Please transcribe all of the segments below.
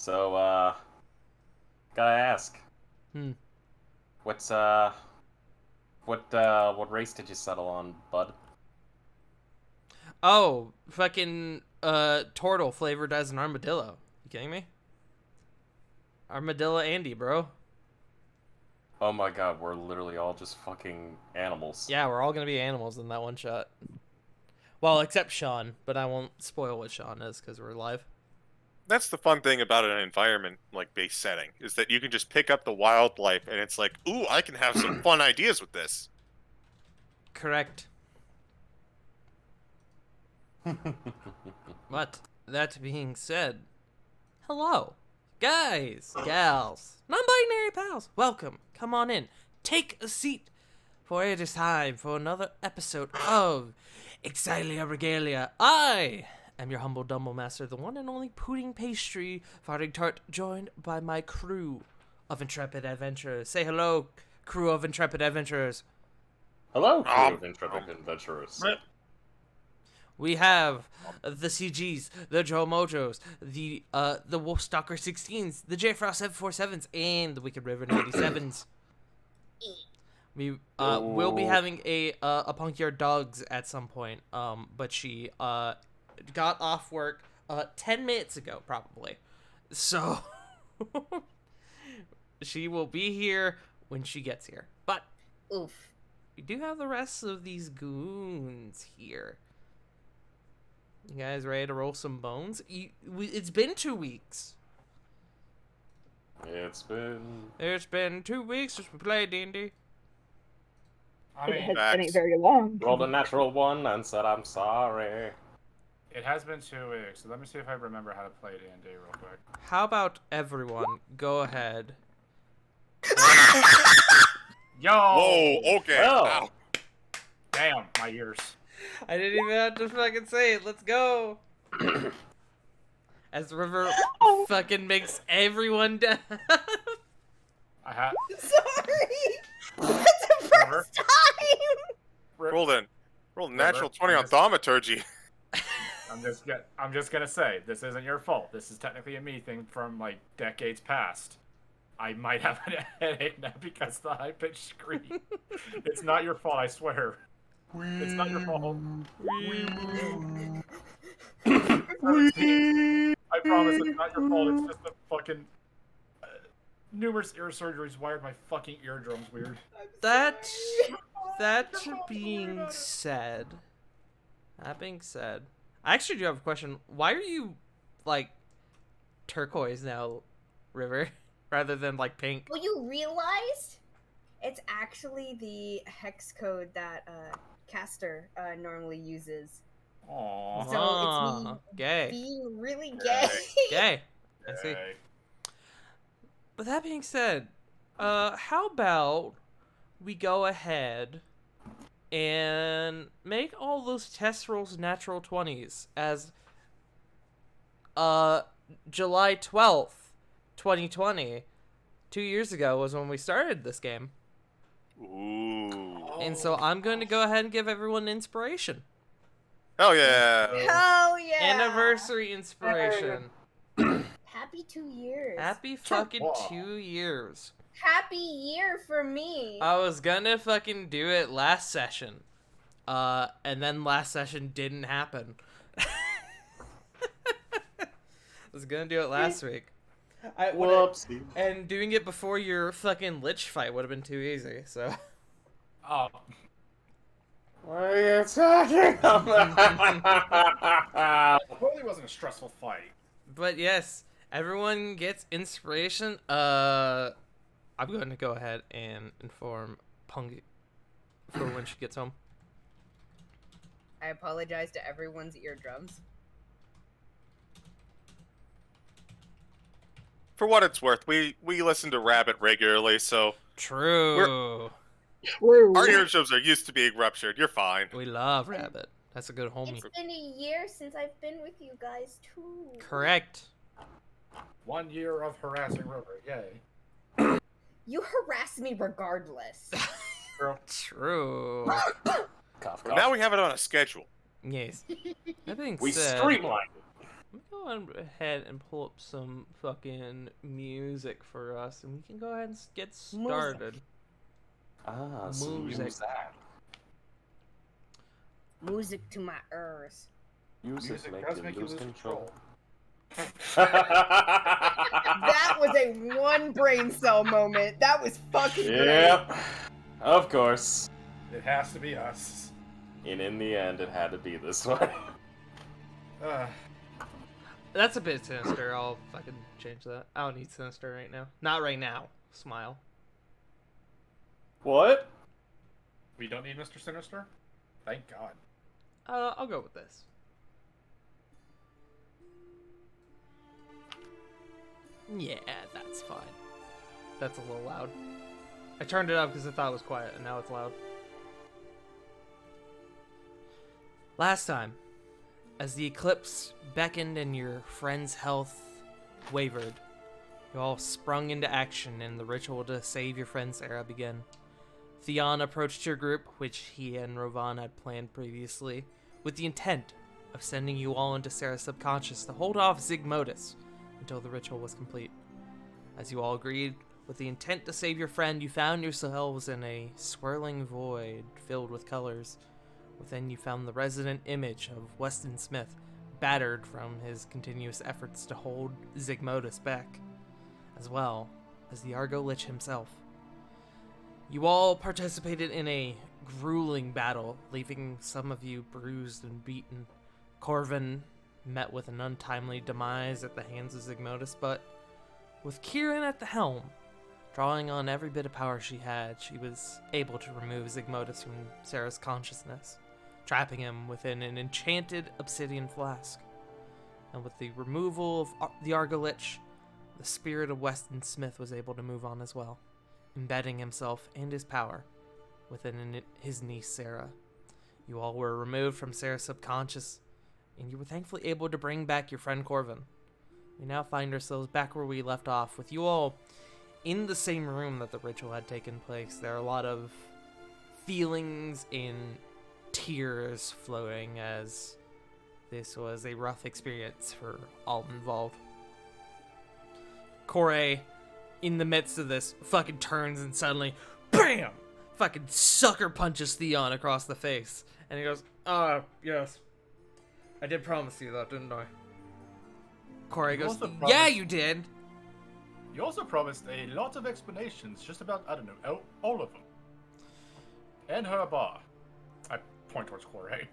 So, gotta ask, Hmm. what's what race did you settle on, bud? Oh, fucking turtle flavored as an armadillo. You kidding me? Armadillo Andy, bro. Oh my god, we're literally all just fucking animals. Yeah, we're all gonna be animals in that one shot. Well, except Sean, but I won't spoil what Sean is because we're live. That's the fun thing about an environment like based setting is that you can just pick up the wildlife and it's like, ooh, I can have some fun ideas with this. Correct. But that being said, hello, guys, gals, non-binary pals. Welcome. Come on in. Take a seat, for it is time for another episode of Exilia Regalia. I am your humble dumble master, the one and only pudding pastry farting tart, joined by my crew of intrepid adventurers. Say hello, crew of intrepid adventurers. Hello, crew of intrepid adventurers. We have the CGs, the Joe Mojos, the Wolfstalker 16s, the J Frost 747s, and the Wicked River 97s. We will be having a Punkyard Dogs at some point. But she got off work 10 minutes ago, probably. So she will be here when she gets here. But Oof. we do have the rest of these goons here. You guys ready to roll some bones? It's been 2 weeks. It's been 2 weeks since we played D&D. I It mean, has facts. been a very long. rolled a natural one and said I'm sorry. it has been 2 weeks, so let me see if I remember how to play D&D real quick. How about everyone go ahead? Yo! Whoa, okay. Well. Wow. Damn, my ears. I didn't even have to fucking say it. Let's go. As River fucking makes everyone down. I have. Sorry! That's the first time! Rolled a natural 20 on thaumaturgy. I'm just gonna say, this isn't your fault. This is technically a me thing from like decades past. I might have a headache now because the high pitched scream. It's not your fault, I swear. It's not your fault. I promise it's not your fault. It's just the fucking numerous ear surgeries wired my fucking eardrums weird. That being said, I actually do have a question. Why are you like turquoise now, River, rather than like pink? Well, you realized it's actually the hex code that Caster normally uses. Aww. So it's me Gay. being really gay. Gay. I see. Yay. But that being said, how about we go ahead and make all those test rolls natural 20s as July 12th, 2020, 2 years ago was when we started this game. Ooh. And so I'm going to go ahead and give everyone inspiration. Hell yeah. Hell yeah! Anniversary inspiration. Happy 2 years. Happy fucking Wow. 2 years. Happy year for me. I was gonna fucking do it last session. And then last session didn't happen. I was gonna do it last week. Whoopsie. And doing it before your fucking lich fight would have been too easy, so. Oh, What are you talking about? it totally wasn't a stressful fight. But yes, everyone gets inspiration. I'm going to go ahead and inform Pungy for when she gets home. I apologize to everyone's eardrums. For what it's worth, we listen to Rabbit regularly, so True. True. our eardrums are used to being ruptured. You're fine. We love Rabbit. That's a good homie. It's been a year since I've been with you guys too. Correct. 1 year of harassing River, yay. You harass me regardless. Girl. True. Cough, But cough. now we have it on a schedule. Yes. That being We said, streamlined it. me go ahead and pull up some fucking music for us, and we can go ahead and get started. Ah, some Music. Music to my ears. Music does make you lose control. That was a one brain cell moment. That was fucking great. Yep. Of course. It has to be us. And in the end, it had to be this way. That's a bit sinister. I'll fucking change that. I don't need sinister right now. Not right now. Smile. What? We don't need Mr. Sinister? Thank God. I'll go with this. Yeah, that's fine. That's a little loud. I turned it up because I thought it was quiet, and now it's loud. Last time, as the eclipse beckoned and your friend's health wavered, you all sprung into action and the ritual to save your friend Sarah began. Theon approached your group, which he and Rovan had planned previously, with the intent of sending you all into Sarah's subconscious to hold off Zygmodus until the ritual was complete. As you all agreed, with the intent to save your friend, you found yourselves in a swirling void filled with colors. Within you found the resident image of Weston Smith, battered from his continuous efforts to hold Zygmodus back, as well as the Argo Lich himself. You all participated in a grueling battle, leaving some of you bruised and beaten. Corvin met with an untimely demise at the hands of Zygmodus, but with Kieran at the helm, drawing on every bit of power she had, she was able to remove Zygmodus from Sarah's consciousness, trapping him within an enchanted obsidian flask. And with the removal of the Argo Lich, the spirit of Weston Smith was able to move on as well, embedding himself and his power within his niece Sarah. You all were removed from Sarah's subconscious, and you were thankfully able to bring back your friend Corvin. We now find ourselves back where we left off, with you all in the same room that the ritual had taken place. There are a lot of feelings and tears flowing, as this was a rough experience for all involved. Corey, in the midst of this, fucking turns and suddenly, BAM! Fucking sucker punches Theon across the face. And he goes, yes. I did promise you that, didn't I? Corey goes, yeah, you did. You also promised a lot of explanations, just about, I don't know, all of them. And her bar. I point towards Corey.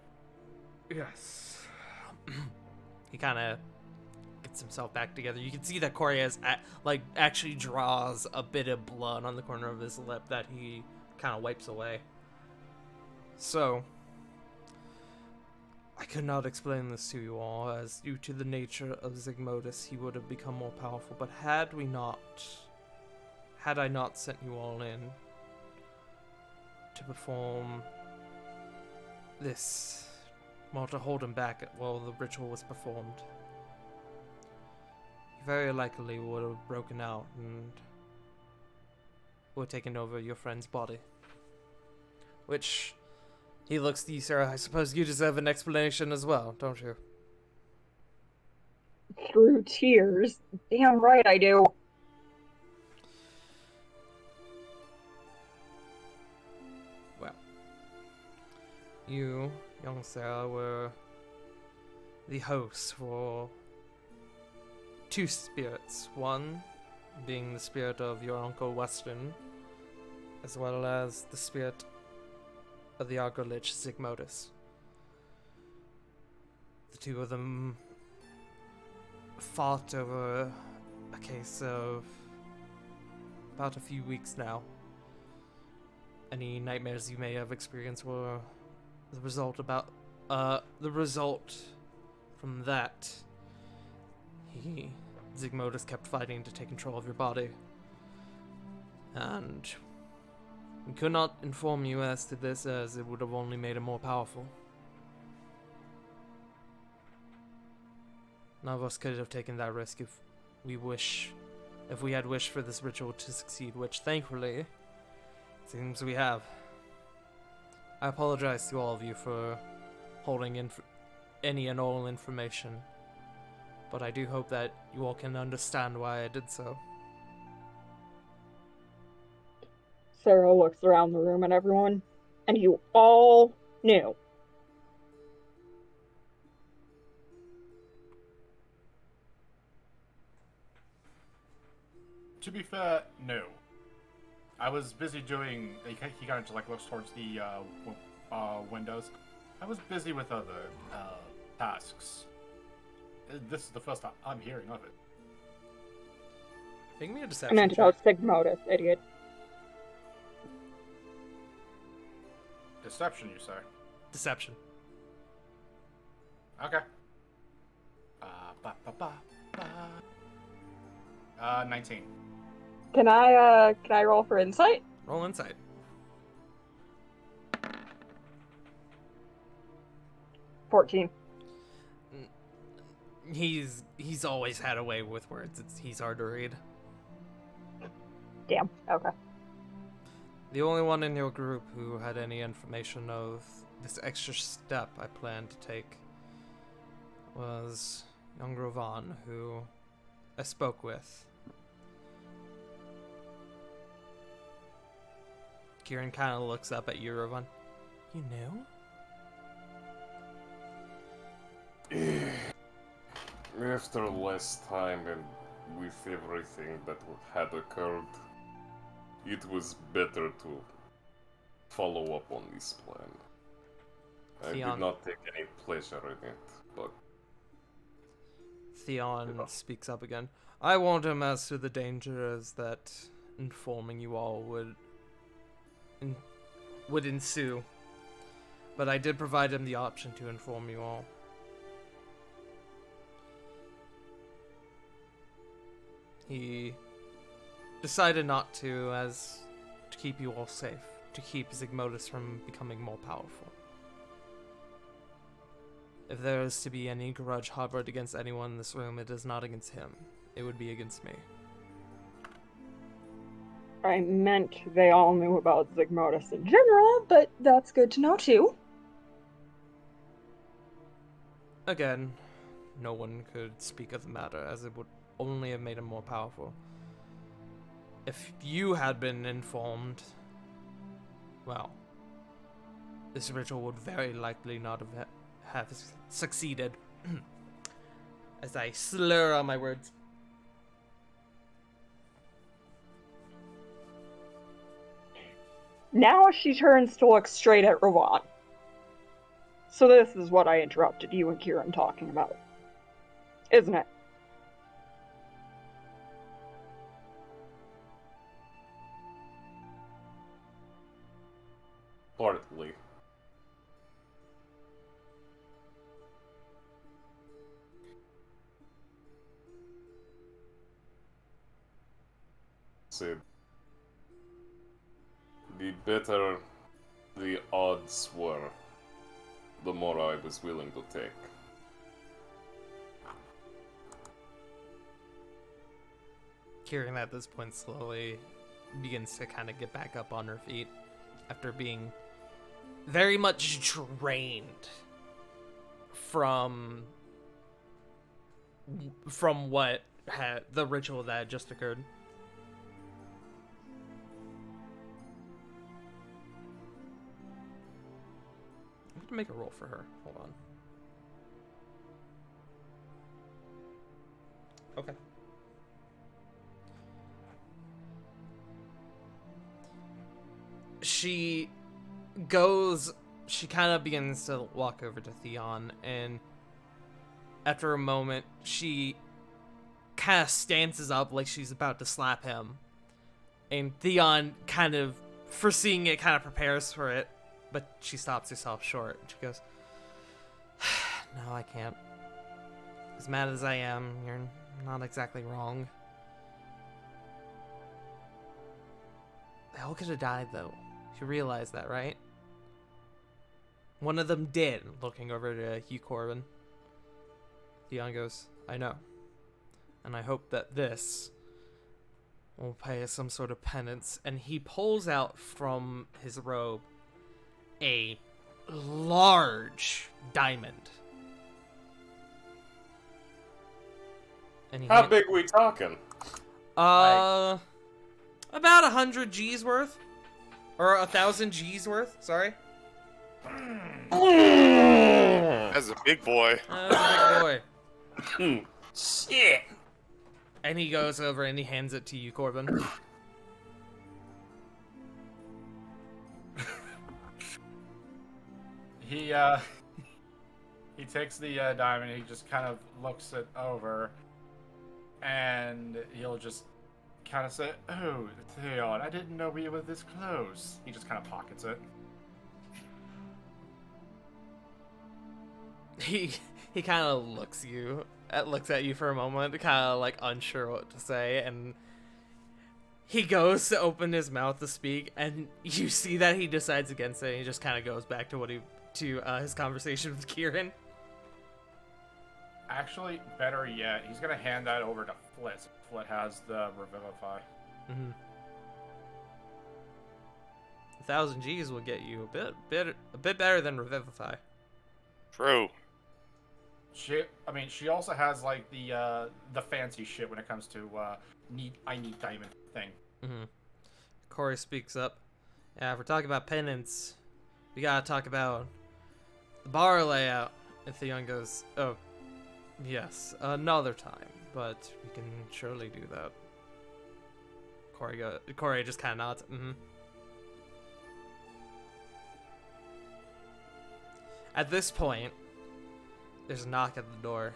Yes. He kind of gets himself back together. You can see that Corey has, actually draws a bit of blood on the corner of his lip that he kind of wipes away. So, I could not explain this to you all, as due to the nature of Zygmodus, he would have become more powerful. But had I not sent you all in to perform this, well, to hold him back while the ritual was performed, he very likely would have broken out and would have taken over your friend's body. Which, he looks to you, Sarah. I suppose you deserve an explanation as well, don't you? Through tears. Damn right I do. Well, you, young Sarah, were the host for two spirits. One being the spirit of your Uncle Weston, as well as the spirit of the Argo Lich Zygmodus. The two of them fought over a case of about a few weeks now. Any nightmares you may have experienced were the result from that. Zygmodus kept fighting to take control of your body, and we could not inform you as to this, as it would have only made him more powerful. None of us could have taken that risk if we had wished for this ritual to succeed, which thankfully, it seems we have. I apologize to all of you for holding any and all information but I do hope that you all can understand why I did so. Sarah looks around the room at everyone, and you all knew. To be fair, no. I was busy doing. He kind of like looks towards the windows. I was busy with other tasks. This is the first time I'm hearing of it. Make me a I deception meant check. about Sigmotus, idiot. Deception, you say? Deception. Okay. 19. Can I roll for insight? Roll insight. 14. He's always had a way with words. He's hard to read. Damn. Okay. The only one in your group who had any information of this extra step I planned to take was young Rovan, who I spoke with. Kieran kind of looks up at you, Rovan. You knew? After last time and with everything that had occurred, it was better to follow up on this plan. I Theon. did not take any pleasure in it, but Theon speaks up again. I warned him as to the dangers that informing you all would ensue, but I did provide him the option to inform you all. He decided not to, as to keep you all safe, to keep Zygmotus from becoming more powerful. If there is to be any grudge harbored against anyone in this room, it is not against him. It would be against me. I meant they all knew about Zygmotus in general, but that's good to know too. Again, no one could speak of the matter, as it would only have made him more powerful. If you had been informed, well, this ritual would very likely not have succeeded. As I slur on my words. Now she turns to look straight at Rowan. So this is what I interrupted you and Kieran talking about. Isn't it? partly. Said the better the odds were, the more I was willing to take. Kieran at this point slowly begins to kind of get back up on her feet after being very much drained from what had the ritual that had just occurred. I'm gonna make a roll for her. Hold on. Okay. She kind of begins to walk over to Theon, and after a moment, she kind of stances up like she's about to slap him. And Theon, kind of foreseeing it, kind of prepares for it, but she stops herself short. She goes, "No, I can't. As mad as I am, you're not exactly wrong. They all could have died, though. You realize that, right? One of them did," looking over to Hugh Corbin. Theon goes, "I know. And I hope that this will pay some sort of penance." And he pulls out from his robe a large diamond. And he How big we talking? about 100 G's worth, or 1,000 G's worth. Sorry. As a big boy. That's a big boy. Shit. And he goes over and he hands it to you, Corbin. He he takes the diamond. He just kind of looks it over, and he'll just kind of say, "Oh, Theon, I didn't know we were this close." He just kind of pockets it. He kind of looks at you for a moment, kind of like unsure what to say, and he goes to open his mouth to speak, and you see that he decides against it. And he just kind of goes back to his conversation with Kieran. Actually, better yet, he's gonna hand that over to Flit. Flit has the Revivify. 1,000 G's will get you a bit better than Revivify. True. She also has like the fancy shit when it comes to I need diamond thing. Corey speaks up. Yeah, if we're talking about penance, we gotta talk about the bar layout. And Theon goes, "Oh, yes, another time, but we can surely do that." Corey just kind of nods. At this point, there's a knock at the door.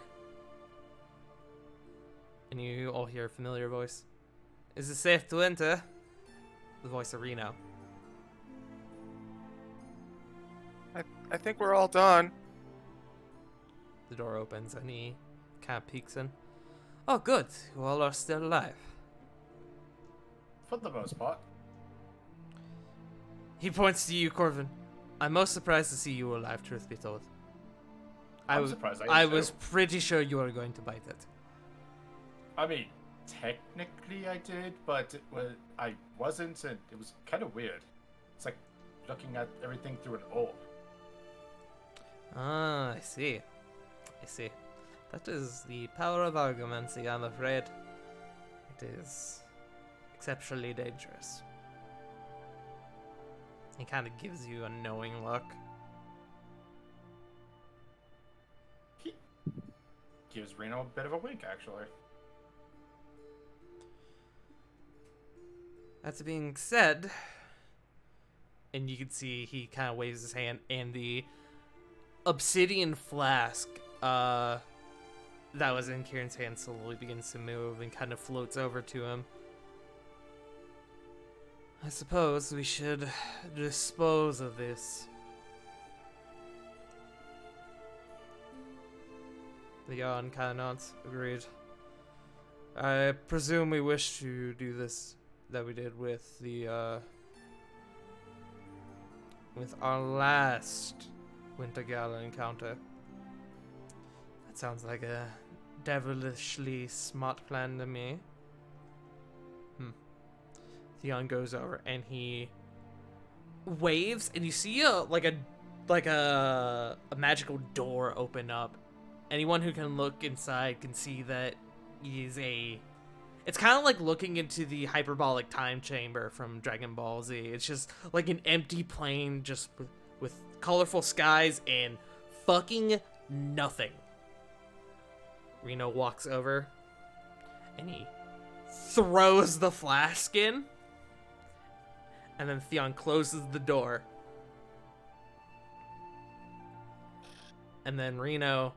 And you all hear a familiar voice. "Is it safe to enter?" The voice of Reno. I think we're all done. The door opens and he kind of peeks in. "Oh, good. You all are still alive." For the most part. He points to you, Corvin. "I'm most surprised to see you alive, truth be told. I'm surprised. I was pretty sure you were going to bite it." I mean, technically I did, but I wasn't, and it was kind of weird. It's like looking at everything through an orb. Ah, I see. That is the power of argumency, I'm afraid. It is exceptionally dangerous. He kind of gives you a knowing look. He gives Reno a bit of a wink, actually. That being said, and you can see he kind of waves his hand, and the obsidian flask that was in Kieran's hand slowly begins to move and kind of floats over to him. "I suppose we should dispose of this." Leon kind of nods. "Agreed. I presume we wish to do this that we did with our last Winter Gala encounter. That sounds like a devilishly smart plan to me." Theon goes over and he waves, and you see a magical door open up. Anyone who can look inside can see that it's kind of like looking into the hyperbolic time chamber from Dragon Ball Z. It's just like an empty plane just with colorful skies and fucking nothing. Reno walks over and he throws the flask in. And then Theon closes the door. And then Reno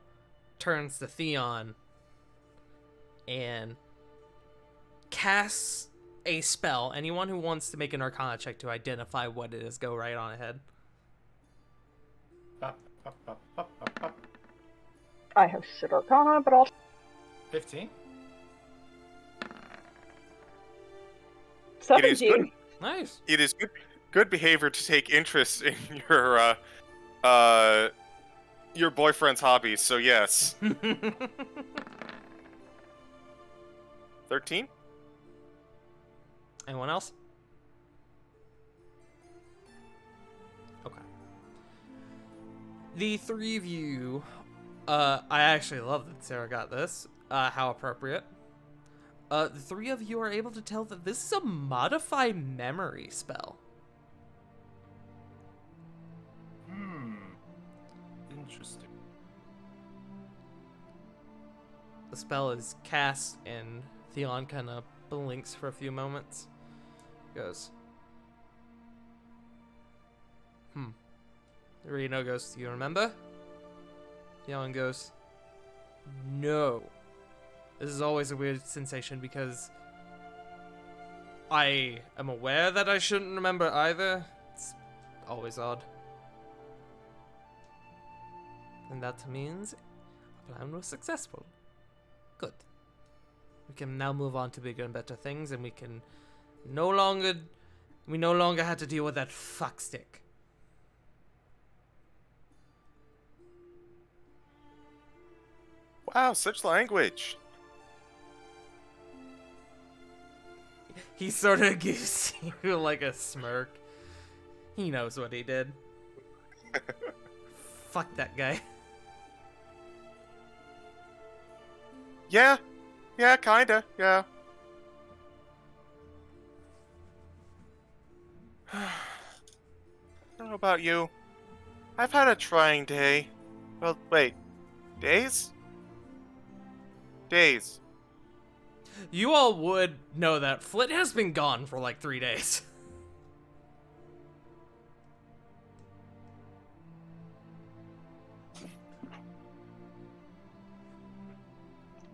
turns to Theon and casts a spell. Anyone who wants to make an Arcana check to identify what it is, go right on ahead. I have shit Arcana, but I'll... 15? 17. Nice. It is good behavior to take interest in your boyfriend's hobbies. So yes. 13? Anyone else? Okay. The three of you, I actually love that Sarah got this. how appropriate. The three of you are able to tell that this is a modify memory spell. Interesting. The spell is cast, and Theon kind of blinks for a few moments. Goes, Reno goes, do you remember? Theon goes, no. This is always a weird sensation because I am aware that I shouldn't remember either. It's always odd. And that means our plan was successful. Good. We can now move on to bigger and better things, and we no longer have to deal with that fuckstick. Wow, such language. He sort of gives you like a smirk. He knows what he did. Fuck that guy. Yeah, kinda, yeah. I don't know about you. I've had a trying day. Well, wait. Days? Days. You all would know that Flit has been gone for like 3 days.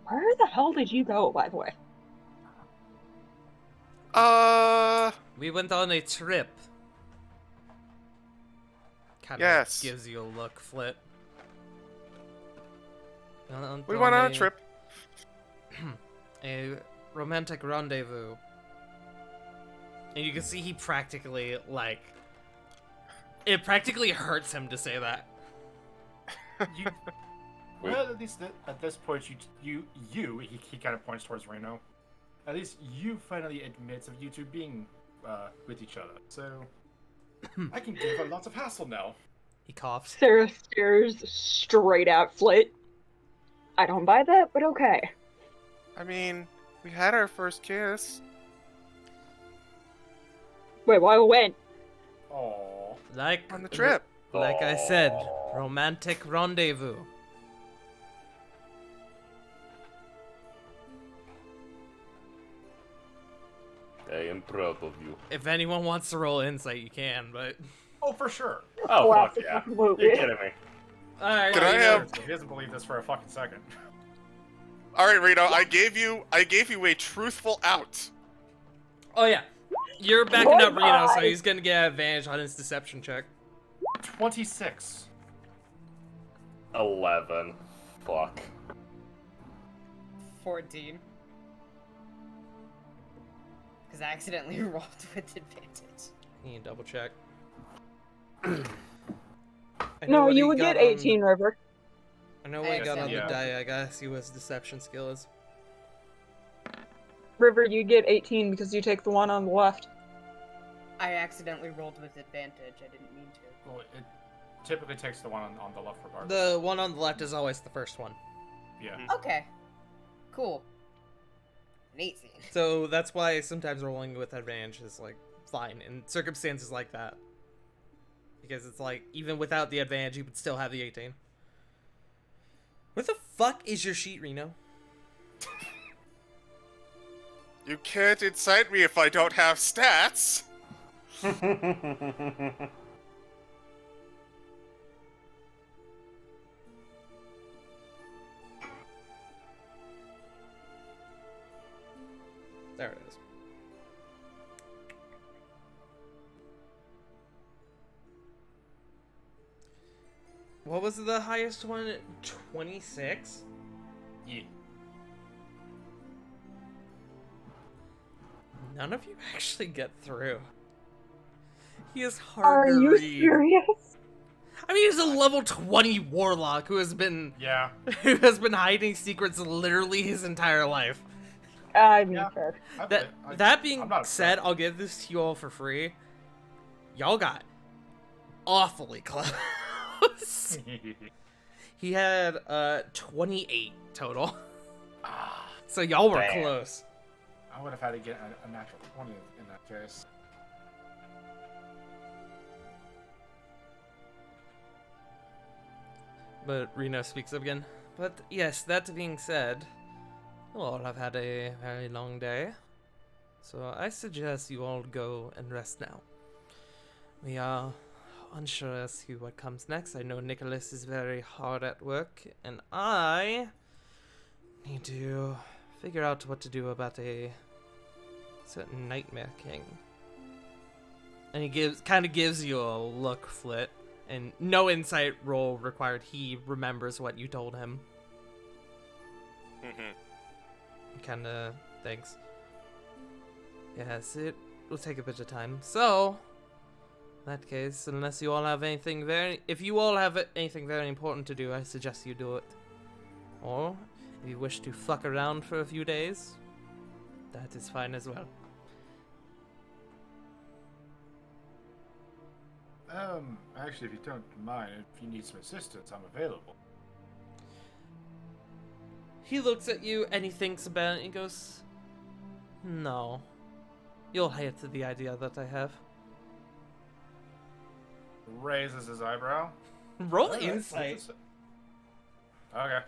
Where the hell did you go, by the way? We went on a trip. Kind of Yes. gives you a look, Flit. We went on a trip. A romantic rendezvous. And you can see he practically, like... It practically hurts him to say that. You, well, at least at this point, he kind of points towards Reno. At least you finally admit of you two being with each other. So I can give her lots of hassle now. He coughs. Sarah stares straight at Flit. I don't buy that, but okay. I mean, we had our first kiss. Wait, when? Aww. Like On the trip. Like I said, romantic rendezvous. I am proud of you. If anyone wants to roll insight, you can, but... Oh, for sure. Oh, fuck Classic yeah. movie. You're kidding me. Alright. Can I have- He doesn't believe this for a fucking second. All right, Reno. I gave you a truthful out. Oh, yeah. You're backing up Reno, so Goodbye. he's gonna get advantage on his deception check. 26. 11. Fuck. 14. Because I accidentally rolled with advantage. You need to double check. No, you would get 18, River. I know what he got on the Yeah. die. I gotta see what his deception skill is. River, you get 18 because you take the one on the left. I accidentally rolled with advantage. I didn't mean to. Well, it typically takes the one on the left regardless. The one on the left is always the first one. Yeah. Okay. Cool. An 18. So that's why sometimes rolling with advantage is like fine in circumstances like that. Because it's like, even without the advantage, you would still have the 18. Where the fuck is your sheet, Reno? You can't incite me if I don't have stats. There it is. What was the highest one? 26? Yeah. None of you actually get through. He is hard Are to you read. serious? I mean, he's a level 20 warlock who has been Yeah. hiding secrets literally his entire life. I mean, Yeah. fair. That being I'm not said, upset. I'll give this to you all for free. Y'all got awfully close. He had 28 total. Ah, So y'all were Damn. close. I would have had to get a natural 20 in that case. But Reno speaks up again. But yes, that being said, you all have had a very long day. So I suggest you all go and rest now. We are unsure as to what comes next. I know Nicholas is very hard at work, and I need to figure out what to do about a certain Nightmare King. And he kind of gives you a look, Flit, and no insight roll required. He remembers what you told him. Kind of thinks. Yes, it will take a bit of time. So, in that case, unless you all have anything if you all have anything very important to do, I suggest you do it. Or, if you wish to fuck around for a few days, that is fine as well. Actually, if you don't mind, if you need some assistance, I'm available. He looks at you and he thinks about it and he goes, no. You'll hate the idea that I have. Raises his eyebrow. Roll Alright, insight. Okay.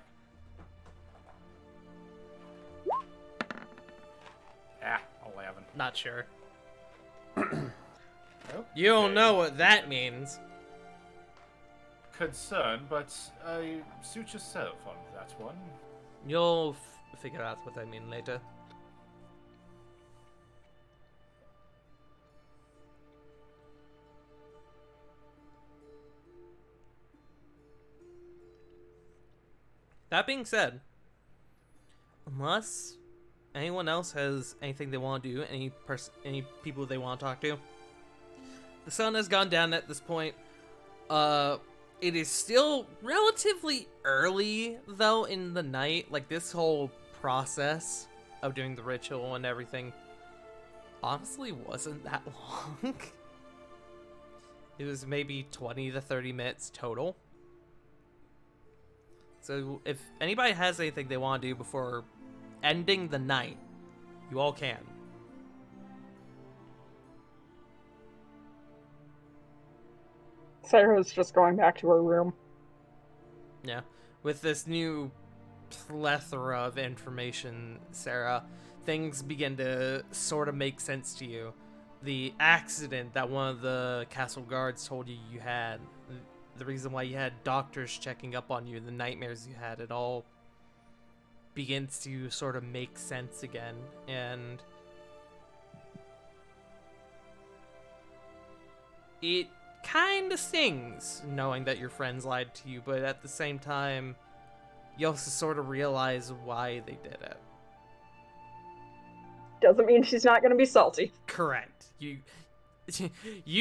Ah, 11. Not sure. Okay. You don't know what that means. Concern, but suit yourself on that one. You'll figure out what I mean later. That being said, unless anyone else has anything they want to do, any people they want to talk to, the sun has gone down at this point. It is still relatively early though in the night. Like this whole process of doing the ritual and everything honestly wasn't that long. It was maybe 20 to 30 minutes total. So if anybody has anything they want to do before ending the night, you all can. Sarah's just going back to her room. Yeah. With this new plethora of information, Sarah, things begin to sort of make sense to you. The accident that one of the castle guards told you you had, the reason why you had doctors checking up on you, the nightmares you had, it all begins to sort of make sense again. And it kind of stings knowing that your friends lied to you, but at the same time, you also sort of realize why they did it. Doesn't mean she's not gonna be salty. Correct. You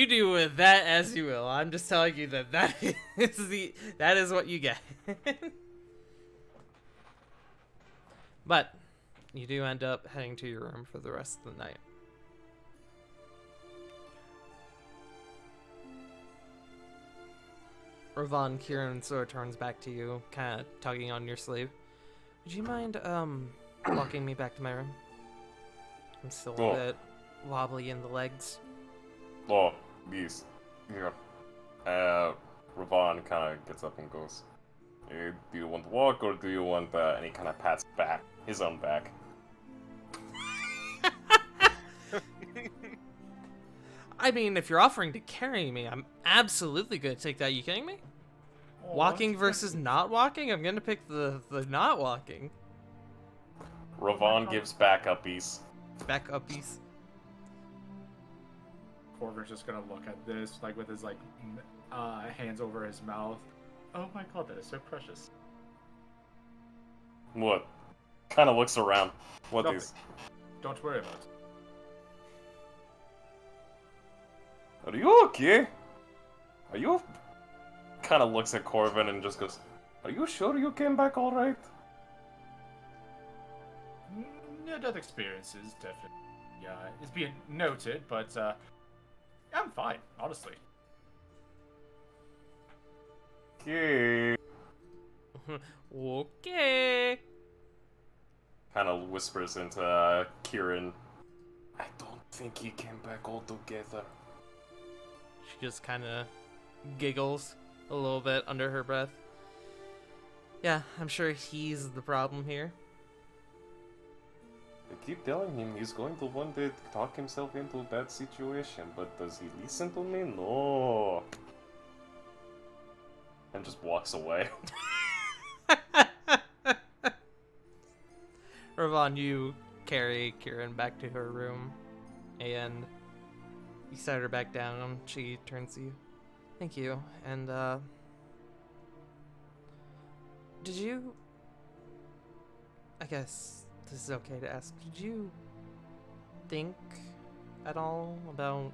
do with that as you will. I'm just telling you that that is what you get. But you do end up heading to your room for the rest of the night. Ravon, Kieran sort of turns back to you, kind of tugging on your sleeve. Would you mind walking me back to my room? I'm still a bit wobbly in the legs. Oh, these. Yeah. Ravon kind of gets up and goes, do you want to walk or do you want, and he kind of pats back, his own back. I mean, if you're offering to carry me, I'm absolutely gonna take that. You kidding me? Oh, Walking versus not walking? I'm gonna pick the not walking. Ravon gives back uppies. Back uppies. Corver's just gonna look at this, like with his hands over his mouth. Oh my god, that is so precious. What? Kind of looks around. What Nothing. is? Don't worry about it. Are you okay? Are you? Kind of looks at Corvin and just goes, are you sure you came back all right? Near death experiences, definitely. Yeah, it's being noted, but I'm fine, honestly. Okay. Okay. kind of whispers into Kieran, I don't think he came back all together. She just kind of giggles a little bit under her breath. Yeah, I'm sure he's the problem here. I keep telling him he's going to one day talk himself into a bad situation, but does he listen to me? No. And just walks away. Ravon, you carry Kieran back to her room, and you set her back down. She turns to you. Thank you. And, did you... I guess this is okay to ask. Did you think at all about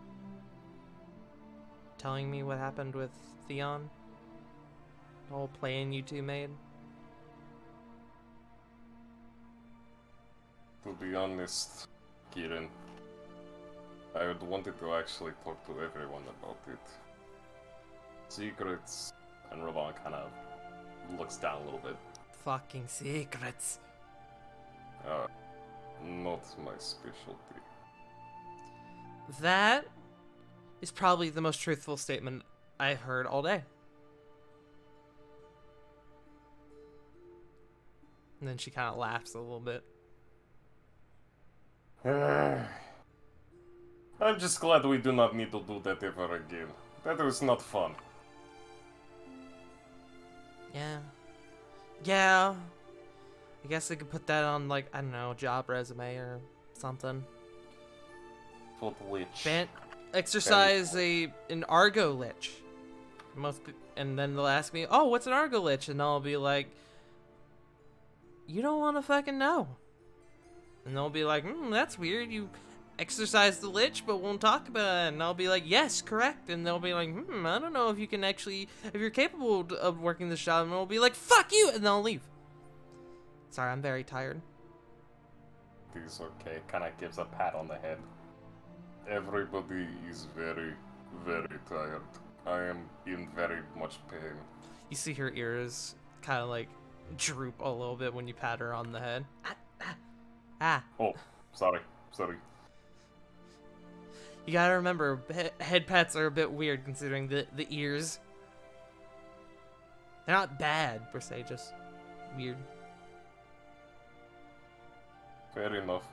telling me what happened with Theon? The whole plan you two made? To be honest, Kieran, I had wanted to actually talk to everyone about it. Secrets, and Ravon kind of looks down a little bit. Fucking secrets. Not my specialty. That is probably the most truthful statement I've heard all day. And then she kind of laughs a little bit. I'm just glad we do not need to do that ever again. That was not fun. Yeah. Yeah. I guess I could put that on, like, I don't know, job resume or something. Foot lich. Exercise an Argo Lich. And then they'll ask me, oh, what's an Argo Lich? And I'll be like, you don't want to fucking know. And they'll be like, that's weird. You exercise the Lich, but won't talk about it. And I'll be like, yes, correct. And they'll be like, I don't know if you can actually, if you're capable of working this job. And I'll be like, fuck you. And they'll leave. Sorry, I'm very tired. It's okay. Kinda gives a pat on the head. Everybody is very, very tired. I am in very much pain. You see her ears kind of like droop a little bit when you pat her on the head. Ah. Oh, sorry. You gotta remember, head pats are a bit weird considering the ears. They're not bad, per se, just weird. Fair enough.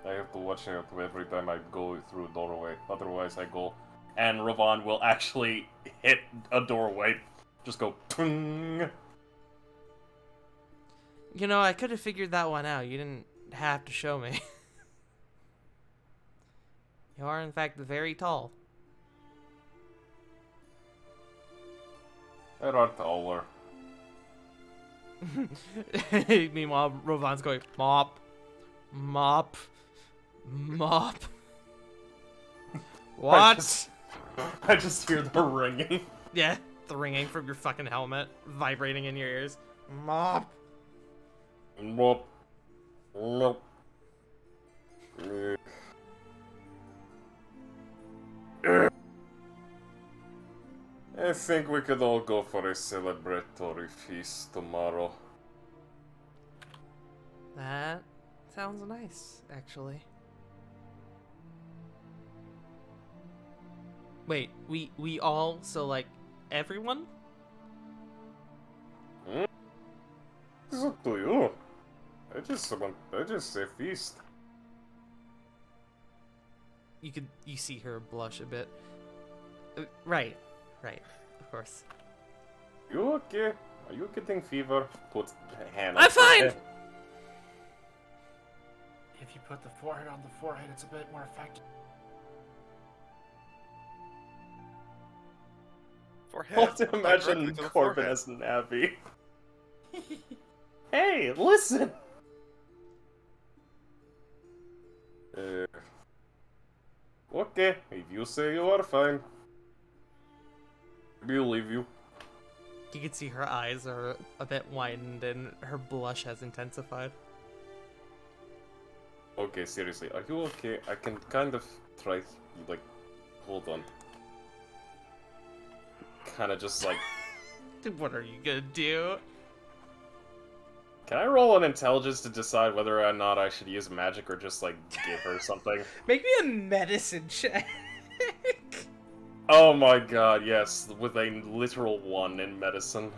I have to watch out every time I go through a doorway. Otherwise I go... And Ravon will actually hit a doorway. Just go... Ping! You know, I could have figured that one out. You didn't have to show me. You are, in fact, very tall. There are taller. Meanwhile, Ravon's going, mop, mop, mop. What? I just hear the ringing. Yeah, the ringing from your fucking helmet vibrating in your ears. Mop. Nope. Nope. I think we could all go for a celebratory feast tomorrow. That sounds nice, actually. Wait, we all, so like everyone? It's up to you. I just say feast. You see her blush a bit. Right, of course. You okay? Are you getting fever? Put a hand I'm on your fine! head. If you put the forehead on the forehead, it's a bit more effective. Forehead. Don't Directly imagine to the Corbin forehead. as Navi. Hey, listen! Okay, if you say you are fine. I believe you. You can see her eyes are a bit widened and her blush has intensified. Okay, seriously, are you okay? I can kind of try, like, hold on. Kinda just like, What are you gonna do? Can I roll an intelligence to decide whether or not I should use magic or just, like, give her something? Make me a medicine check. Oh my god, yes, with a literal 1 in medicine.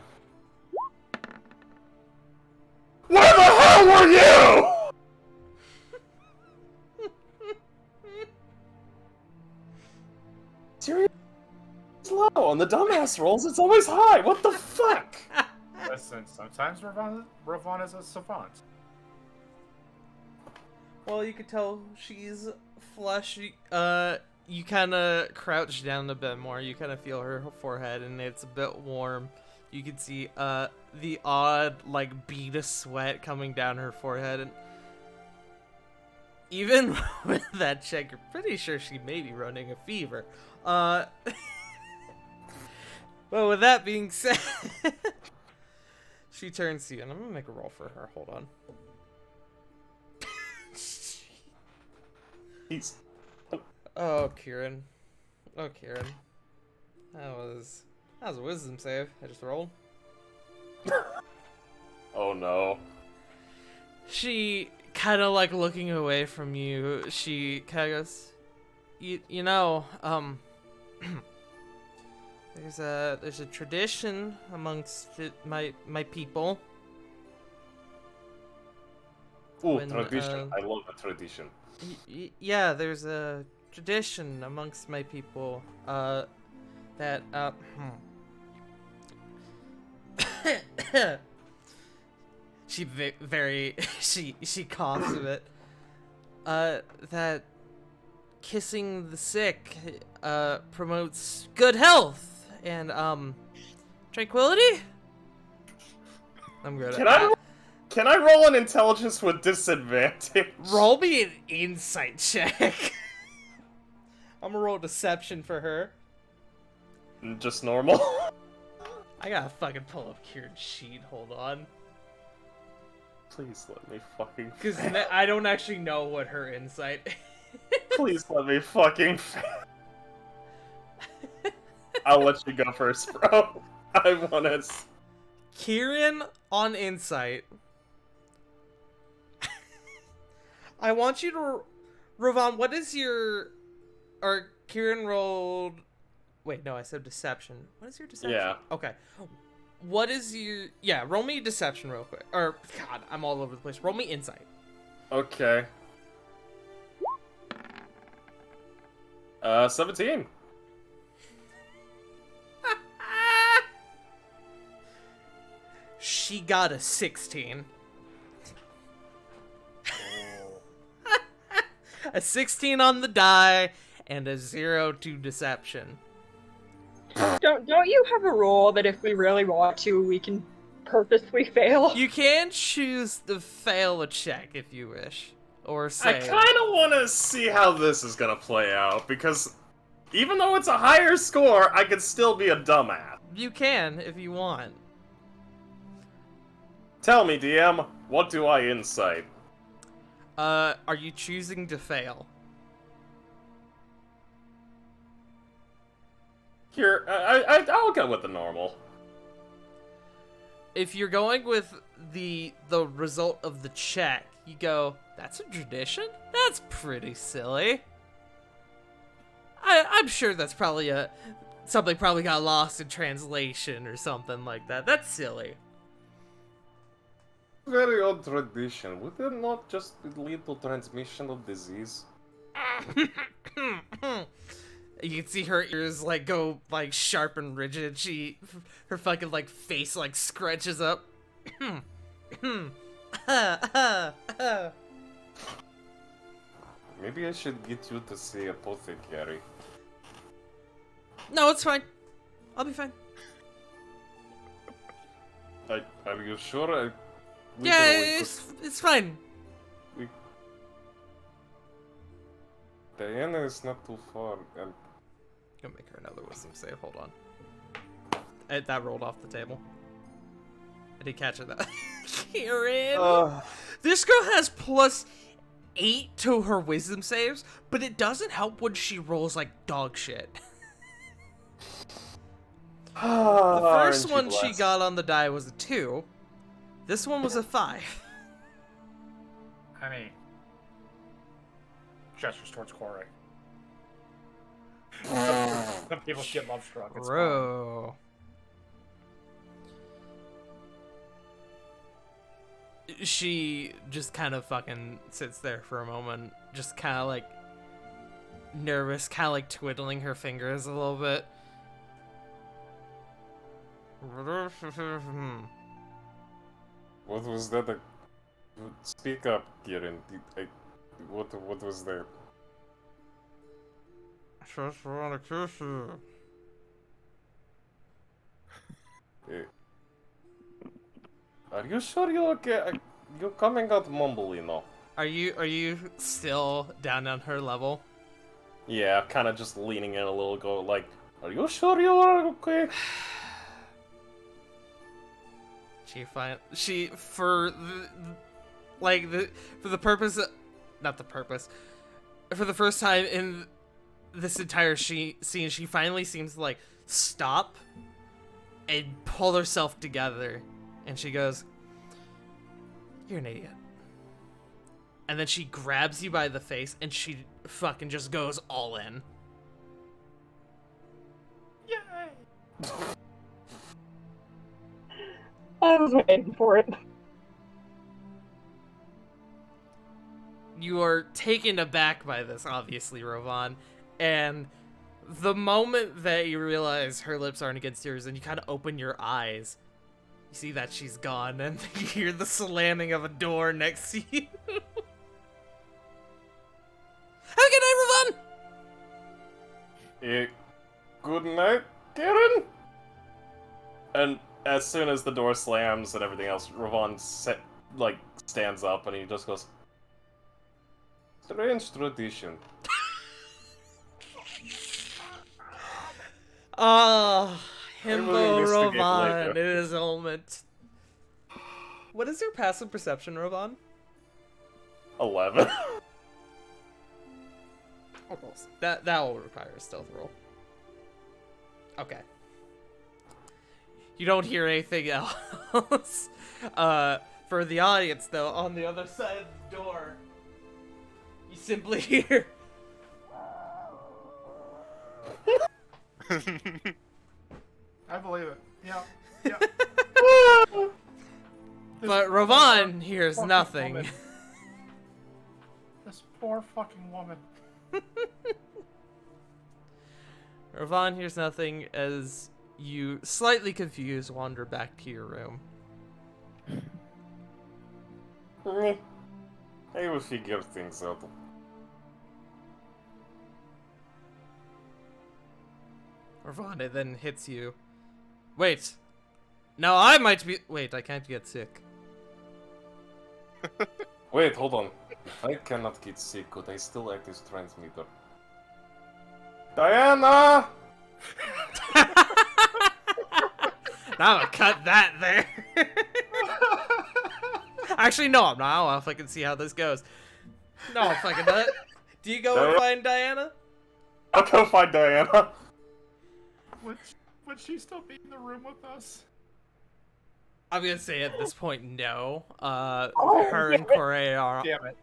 Where the hell were you?! Seriously? It's low. On the dumbass rolls, it's always high. What the fuck? Listen, sometimes Ravon is a savant. Well, you could tell she's flush. You kind of crouch down a bit more. You kind of feel her forehead, and it's a bit warm. You can see the odd like bead of sweat coming down her forehead, and even with that check, you're pretty sure she may be running a fever. Well, with that being said, she turns to you, and I'm gonna make a roll for her. Hold on. He's... Oh, Kieran. Oh, Kieran. That was a wisdom save. I just rolled. Oh no. She kind of like looking away from you. She kind of goes, you know, there's a tradition amongst my people. Ooh, When, tradition. I love a tradition. Yeah, there's a tradition amongst my people that she very she coughs a bit. That kissing the sick promotes good health and tranquility. I'm good. Can I roll an intelligence with disadvantage? Roll me an insight check. I'm gonna roll deception for her. Just normal? I gotta fucking pull up Kieran's sheet. Hold on. Please let me fucking Because I don't actually know what her insight is. Please let me fucking I'll let you go first, bro. I wanna... Kieran on insight. I want you to... Ravon, what is your... Or Kieran rolled... Wait, no, I said deception. What is your deception? Yeah. Okay. What is your... Yeah, roll me deception real quick. Or, God, I'm all over the place. Roll me insight. Okay. 17. She got a 16. A 16 on the die, and a 0 to deception. Don't you have a rule that if we really want to, we can purposely fail? You can choose to fail a check if you wish. Or say... I kind of want to see how this is going to play out, because even though it's a higher score, I could still be a dumbass. You can, if you want. Tell me, DM, what do I insight? Are you choosing to fail? Here, I'll go with the normal. If you're going with the result of the check, you go, that's a tradition? That's pretty silly. I'm sure that's probably something probably got lost in translation or something like that. That's silly. Very odd tradition. Would it not just lead to transmission of disease? You can see her ears like go like sharp and rigid. Her fucking like face like scrunches up. Maybe I should get you to see apothecary. No, it's fine. I'll be fine. Are you sure? Yeah, it's fine. Diana is not too far, and... Gonna make her another wisdom save. Hold on. That rolled off the table. I did catch it. That Kieran. This girl has +8 to her wisdom saves, but it doesn't help when she rolls like dog shit. The first one she got on the die was a 2. This one was a 5. I mean, gestures towards Corey. Some people get love struck. It's fine. Bro. She just kind of fucking sits there for a moment, just kind of like nervous, kind of like twiddling her fingers a little bit. What was that? Speak up, Kieran. What was that? Just wanna kiss you. Are you sure you're okay? You're coming out mumbly now. Are you still down on her level? Yeah, kind of just leaning in a little, go like, are you sure you're okay? She for the purpose of, not the purpose, for the first time in this entire scene, she finally seems to like stop and pull herself together, and she goes, "You're an idiot." And then she grabs you by the face and she fucking just goes all in. Yay! I was waiting for it. You are taken aback by this, obviously, Rovan, and the moment that you realize her lips aren't against yours and you kind of open your eyes, you see that she's gone, and you hear the slamming of a door next to you. Have a good night, Rovan! Good night, Kieran? And as soon as the door slams and everything else, Ravon stands up and he just goes, strange tradition. Ah, will Himbo investigate Rovan later. in his element. What is your passive perception, Rovan? 11. Almost. That will require a stealth roll. Okay. You don't hear anything else. For the audience, though, on the other side of the door, you simply hear. I believe it. Yeah. Yeah. But Rovan hears fucking nothing. woman. This poor fucking woman. Rovan hears nothing as you, slightly confused, wander back to your room. I will figure things out. Ravana then hits you. Wait. No, I might be. Wait, I can't get sick. Wait, hold on. If I cannot get sick, could I still act as transmitter? Diana! Now I'm gonna cut that there. Actually, no, I'm not. I'll fucking see how this goes. No, I'm fucking not. Do you go and find Diana? I'll go find Diana. Would she still be in the room with us? I'm gonna say at this point, no. Oh, Her and damn it. Corey are Damn it.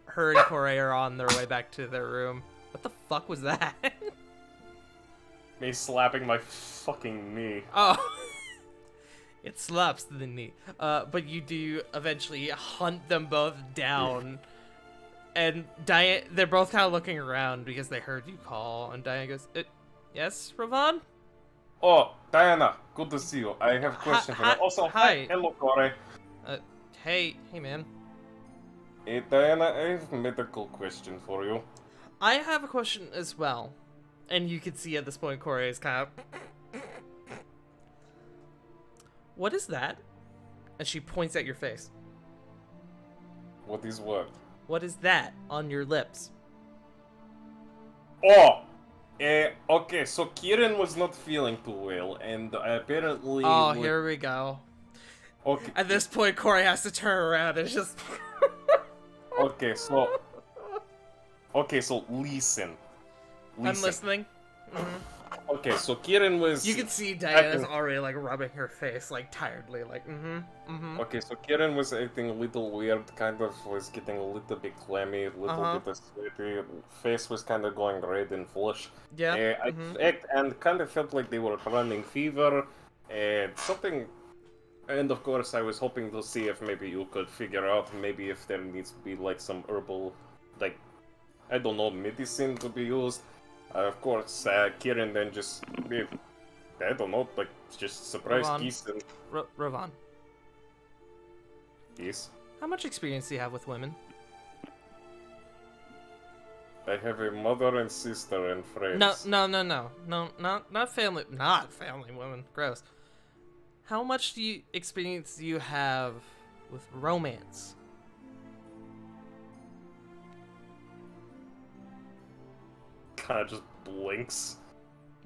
on their way back to their room. What the fuck was that? Me slapping my fucking knee. Oh. It slaps the knee. But you do eventually hunt them both down. And Diane, they're both kind of looking around because they heard you call. And Diane goes, yes, Ravon? Oh, Diana, good to see you. I have a question for you. hi- Also, hi. hello, Corey. Hey man. Hey, Diana, I have a medical question for you. I have a question as well. And you can see at this point Corey is kind of... What is that? And she points at your face. What is what? What is that on your lips? Oh! Okay, so Kieran was not feeling too well, and apparently... Oh, here we go. Okay, At this point, Corey has to turn around and just... okay, so... Okay, so listen. I'm listening. Mhm. Okay, so Kieran was. You can see Diana's acting- already like rubbing her face like tiredly, like Okay, so Kieran was acting a little weird, kind of was getting a little bit clammy, a little bit of sweaty, face was kind of going red and flush. Yeah. And kind of felt like they were running fever, and something. And of course, I was hoping to see if maybe you could figure out maybe if there needs to be like some herbal, like, I don't know, medicine to be used. Of course, Kieran then just, I don't know, like, just surprise Ron. Geese and Ravon, Geese. how much experience do you have with women? I have a mother and sister and friends. No, not family women. Gross. How much experience do you have with romance? Kinda just blinks.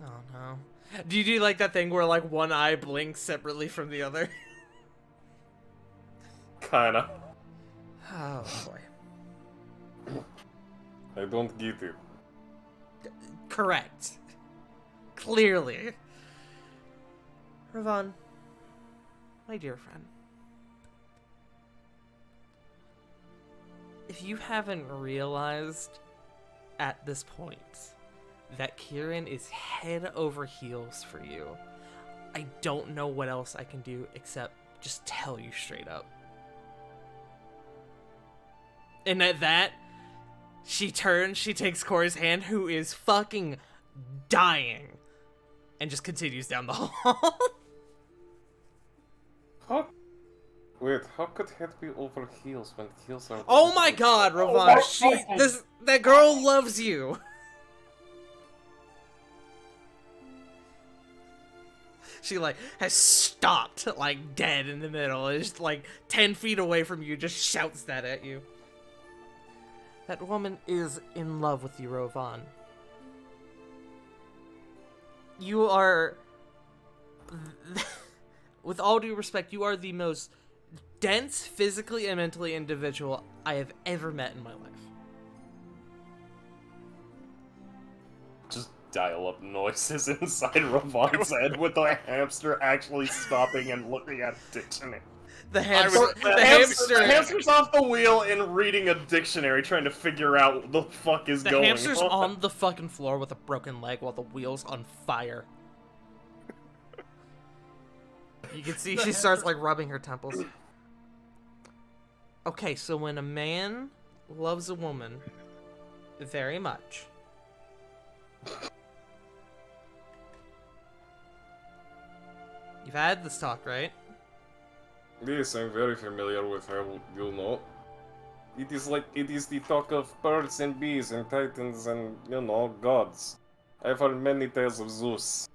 Oh no. Do you do like that thing where like one eye blinks separately from the other? Kinda. Oh boy. I don't get it. Correct. Clearly. Ravon, my dear friend. If you haven't realized at this point that Kieran is head over heels for you, I don't know what else I can do except just tell you straight up. And at that, she turns, she takes Corey's hand, who is fucking dying, and just continues down the hall. How? Wait, how could head be over heels when heels are... Oh my god, Ravon, that girl loves you. She like has stopped like dead in the middle, is like 10 feet away from you, just shouts that at you. That woman is in love with you, Ravon. You are, with all due respect, you are the most dense, physically and mentally individual I have ever met in my life. Just dial up noises inside Ravon's head with the hamster actually stopping and looking at a dictionary. The hamster, The hamster's off the wheel and reading a dictionary, trying to figure out what the fuck is the going hamster's on. on the fucking floor with a broken leg while the wheel's on fire. You can see she starts like rubbing her temples. Okay, so when a man loves a woman very much, you've had this talk, right? Yes, I'm very familiar with her, you know. It is the talk of birds and bees and titans and, you know, gods. I've heard many tales of Zeus.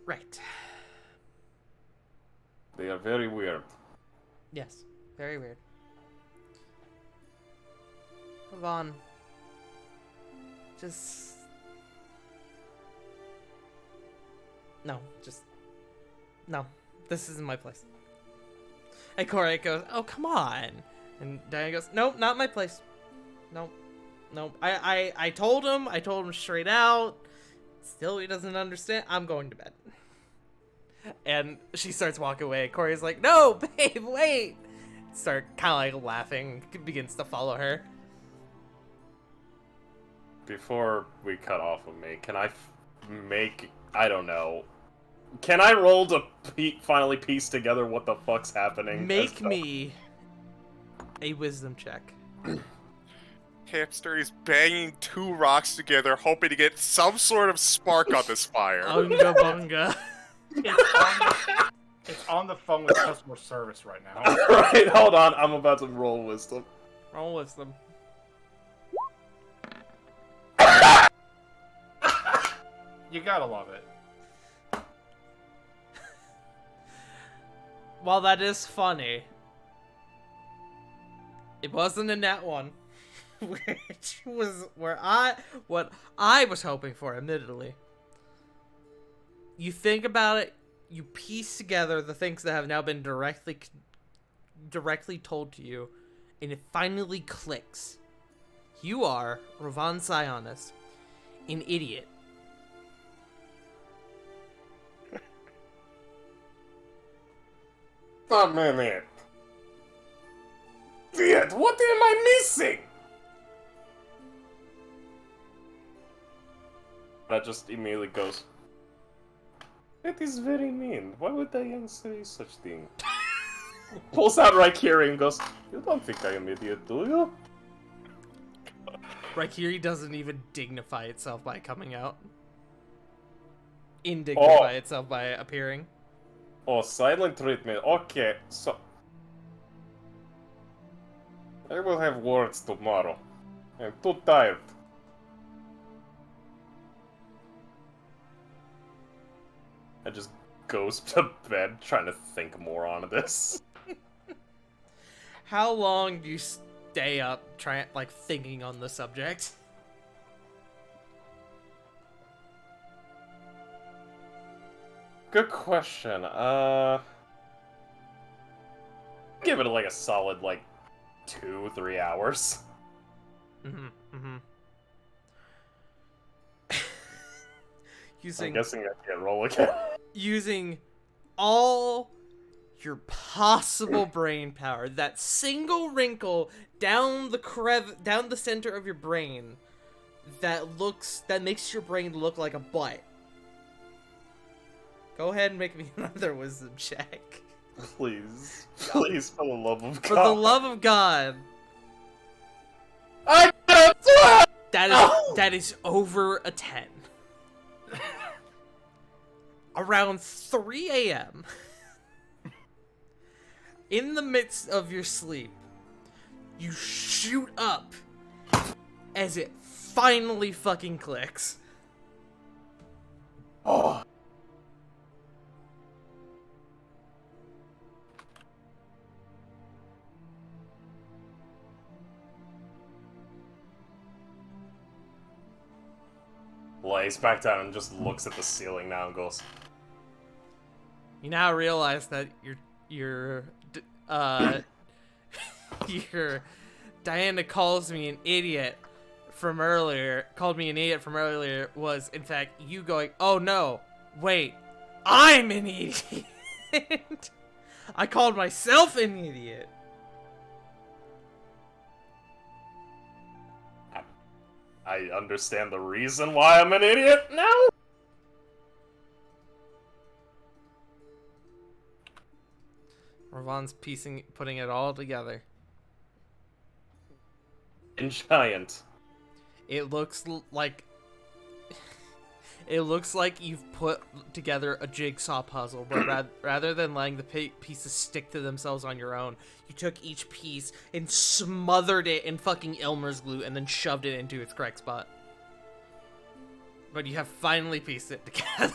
Right. They are very weird. Yes. Very weird. Vaughn. Just... No, just... No. This isn't my place. And Corey goes, oh, come on. And Diana goes, nope, not my place. Nope. Nope. I told him straight out. Still, he doesn't understand. I'm going to bed. And she starts walking away. Corey's like, no, babe, wait. Start kind of like laughing. Begins to follow her. Before we cut off of me, can I make... I don't know. Can I roll to finally piece together what the fuck's happening? Make me a wisdom check. Hamster is banging two rocks together, hoping to get some sort of spark on this fire. Unga bunga. It's on the phone with customer service right now. Right, hold on. I'm about to roll wisdom. Roll wisdom. You gotta love it. While that is funny, it wasn't a nat one, which was what I was hoping for, admittedly. You think about it, you piece together the things that have now been directly told to you, and it finally clicks. You are Rovan Sionis, an idiot. A minute. Idiot, what am I missing? That just immediately goes. That is very mean. Why would Diane say such thing? Pulls out Raikiri and goes, you don't think I am idiot, do you? Raikiri doesn't even dignify itself by coming out. Indignify itself by appearing. Oh, silent treatment. Okay, so... I will have words tomorrow. I'm too tired. I just goes to bed trying to think more on this. How long do you stay up thinking on the subject? Good question. Give it like a solid 2-3 hours. I'm guessing I can't roll again. using all your possible brain power, that single wrinkle down the center of your brain that makes your brain look like a butt. Go ahead and make me another wisdom check. Please. Please, for the love of God. For the love of God. I got a 12! That is over a 10. Around 3 a.m. in the midst of your sleep, you shoot up as it finally fucking clicks. Oh. Lays back down and just looks at the ceiling now and goes, You now realize that your Diana called me an idiot from earlier was in fact you going, oh no, wait, I'm an idiot. I called myself an idiot. I understand the reason why I'm an idiot now? Ravon's putting it all together. In giant. It looks like you've put together a jigsaw puzzle, but rather than letting the pieces stick to themselves on your own, you took each piece and smothered it in fucking Elmer's glue and then shoved it into its correct spot. But you have finally pieced it together.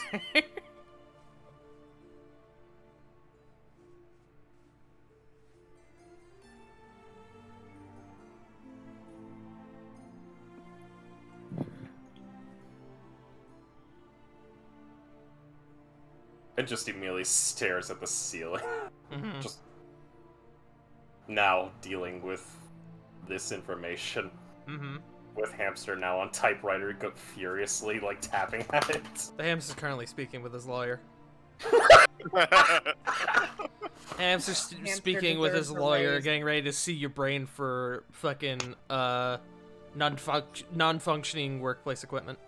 It just immediately stares at the ceiling. Mm-hmm. Just now dealing with this information. Mm-hmm. With Hamster now on typewriter, go furiously, tapping at it. The hamster's currently speaking with his lawyer. Hamster's speaking with his deserves a lawyer, raise. getting ready to see your brain for fucking non-functioning workplace equipment.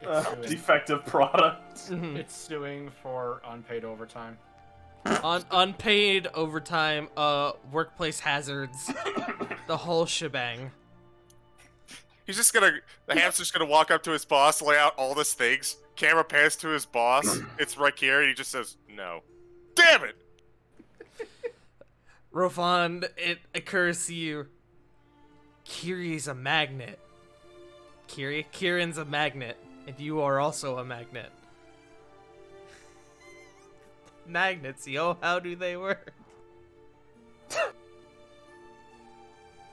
It's suing. Defective product. Mhm. It's suing for unpaid overtime. Unpaid overtime, workplace hazards, the whole shebang. The hamster's gonna walk up to his boss, lay out all these things. Camera pans to his boss. It's right here, and he just says, no. Damn it! Rofond, it occurs to you, Kiri's a magnet. Kieran's a magnet, and you are also a magnet. Magnets, yo, how do they work?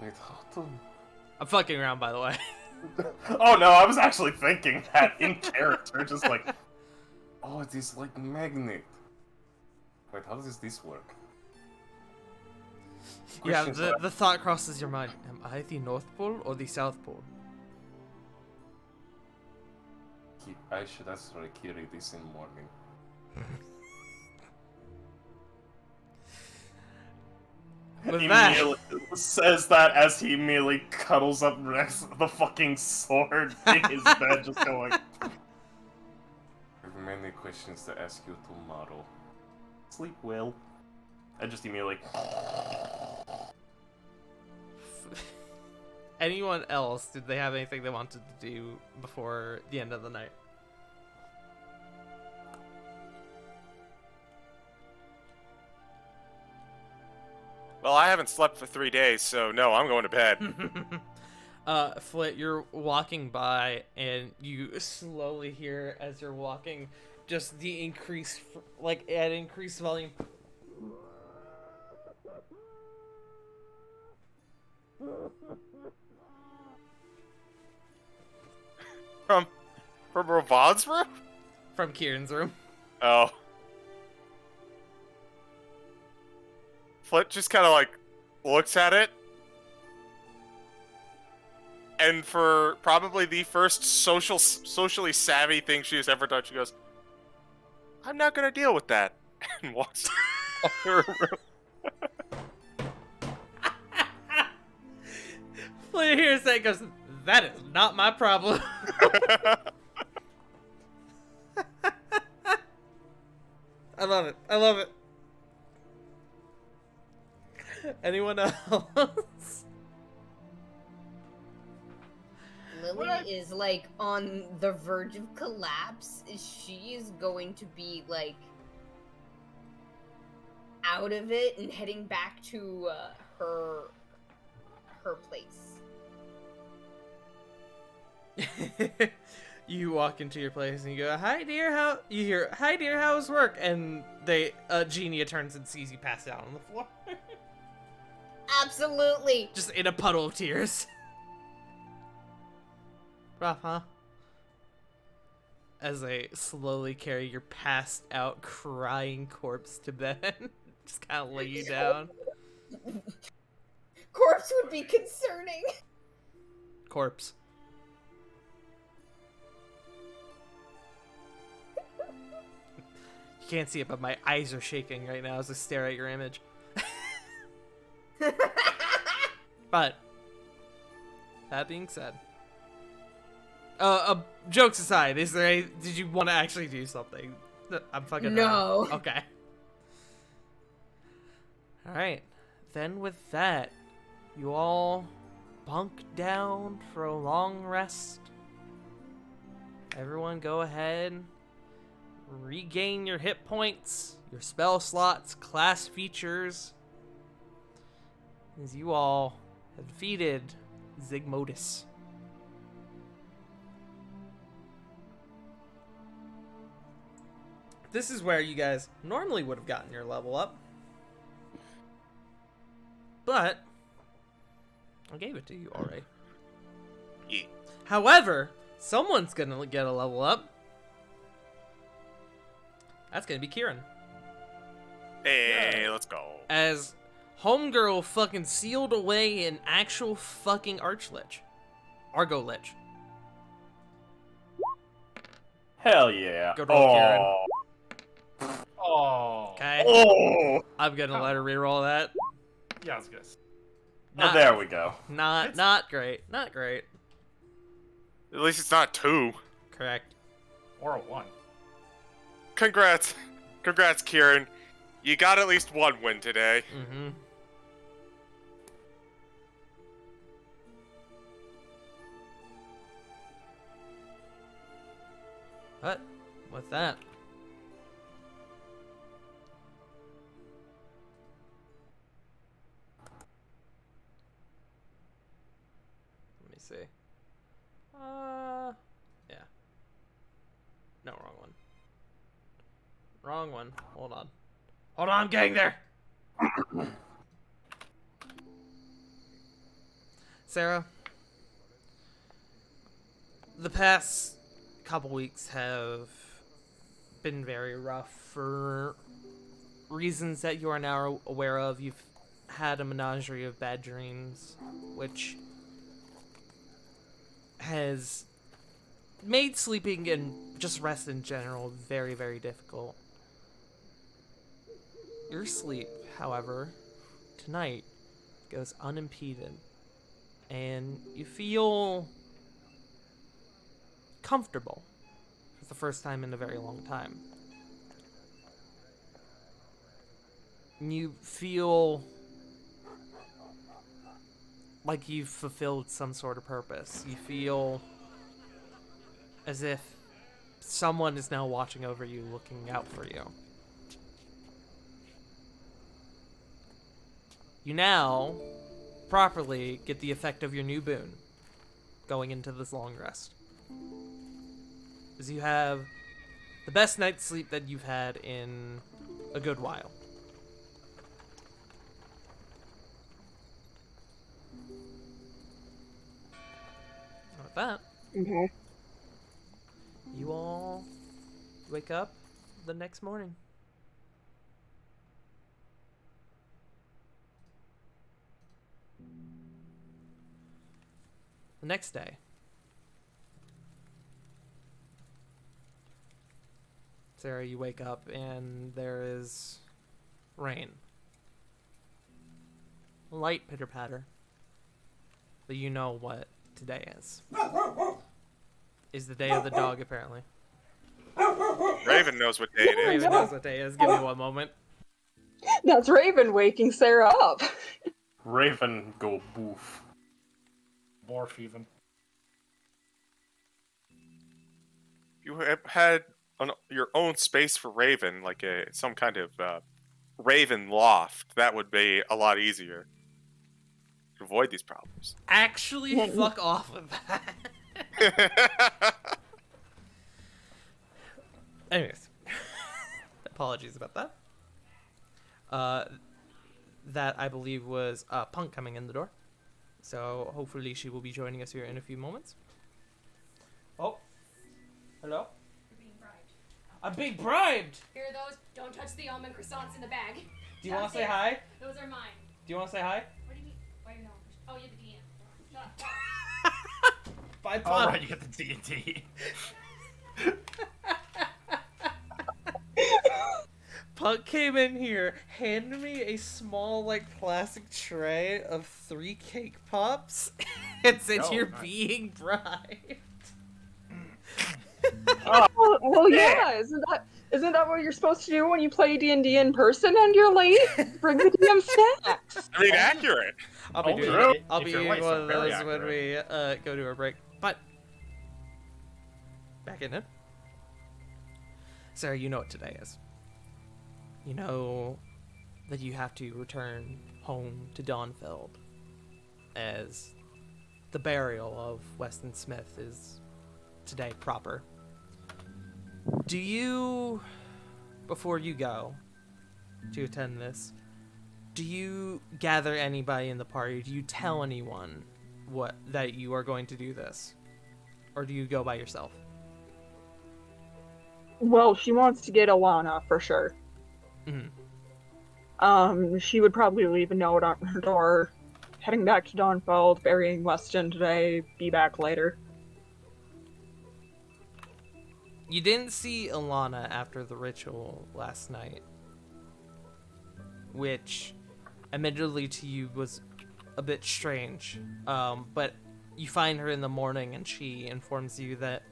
Wait, how to... I'm fucking around, by the way. Oh no, I was actually thinking that in character, just oh, it is like magnet. Wait, how does this work? Yeah, Questions the thought crosses your mind. Am I the North Pole or the South Pole? I should ask Kiri this in morning. With He that, immediately says that as he immediately cuddles up next to the fucking sword in his bed, just going. I have many questions to ask you tomorrow. Sleep well. I just immediately. anyone else, did they have anything they wanted to do before the end of the night? Well, I haven't slept for 3 days, so no, I'm going to bed. Flit, you're walking by, and you slowly hear, as you're walking, just the increase, like, at increased volume. From Ravon's room? From Kieran's room. Oh. Flit just kind of like looks at it, and for probably the first socially savvy thing she has ever done, she goes, "I'm not gonna deal with that," and walks out of her room. Flit hears that and goes, that is not my problem. I love it. I love it. Anyone else? Lily is like on the verge of collapse. She is going to be like out of it and heading back to her place. You walk into your place and you go, "Hi dear, how?" You hear, "Hi dear, how's work?" And Genia turns and sees you pass out on the floor. Absolutely. Just in a puddle of tears. Rough, huh? As they slowly carry your passed out, crying corpse to bed. Just kind of lay you down. Corpse would be concerning. Corpse. You can't see it, but my eyes are shaking right now as I stare at your image. But that being said, jokes aside, did you want to actually do something? I'm fucking No. Okay. All right. Then with that, you all bunk down for a long rest. Everyone go ahead, regain your hit points, your spell slots, class features, as you all have defeated Zygmodus. This is where you guys normally would have gotten your level up, but I gave it to you already. Yeah. However, someone's gonna get a level up. That's gonna be Kieran. Hey, let's go. As Homegirl fucking sealed away an actual fucking Archlich. Argo Lich. Hell yeah. Good roll, Kieran. Oh. Okay. Oh. I'm gonna let her reroll that. Yeah, I was good. Oh, there we go. Not great. Not great. At least it's not 2. Correct. Or a 1. Congrats, Kieran. You got at least 1 win today. Mm-hmm. But with that, let me see. Yeah. No, wrong one. Wrong one. Hold on. Hold on, I'm getting there. Sarah, the past couple weeks have been very rough for reasons that you are now aware of. You've had a menagerie of bad dreams, which has made sleeping and just rest in general very, very difficult. Your sleep, however, tonight goes unimpeded, and you feel comfortable for the first time in a very long time. You feel like you've fulfilled some sort of purpose. You feel as if someone is now watching over you, looking out for you. You now properly get the effect of your new boon going into this long rest. As you have the best night's sleep that you've had in a good while. With that, Okay. you all wake up the next morning. The next day, Sarah, you wake up and there is rain. Light pitter patter. But you know what today is. Is the day of the dog, apparently. Raven knows what day it is. Raven knows what day is. Give me one moment. That's Raven waking Sarah up. Raven go boof. Morph even. You have had your own space for Raven, like some kind of Raven loft. That would be a lot easier to avoid these problems. Actually, Yeah. fuck off with that. Anyways. Apologies about that. That, I believe, was Punk coming in the door. So, hopefully she will be joining us here in a few moments. Oh. Hello? You're being bribed. I'm being bribed! Here are those. Don't touch the almond croissants in the bag. Do you want to say hi? Those are mine. Do you want to say hi? What do you mean? Why are you not? Oh, you're the DM. Shut up. Bye, Punk. Alright, you get the D&D. Punk came in here, handed me a small, like, plastic tray of 3 cake pops, and said, Oh, "You're nice. being bribed." Well, yeah. Isn't that what you're supposed to do when you play D&D in person and you're late? Bring the DM snacks. I mean, accurate. I'll be Oh, doing true. I'll If be you're doing late, one so of very those when we accurate. go to our break. But back in it. Sarah, you know what today is. You know that you have to return home to Dawnfeld, as the burial of Weston Smith is today proper. Do you, before you go to attend this, do you gather anybody in the party? Do you tell anyone that you are going to do this? Or do you go by yourself? Well, she wants to get Alana for sure. She would probably leave a note on her door, heading back to Dawnfeld, burying Weston today, be back later. You didn't see Alana after the ritual last night, which, admittedly to you, was a bit strange. But you find her in the morning, and she informs you that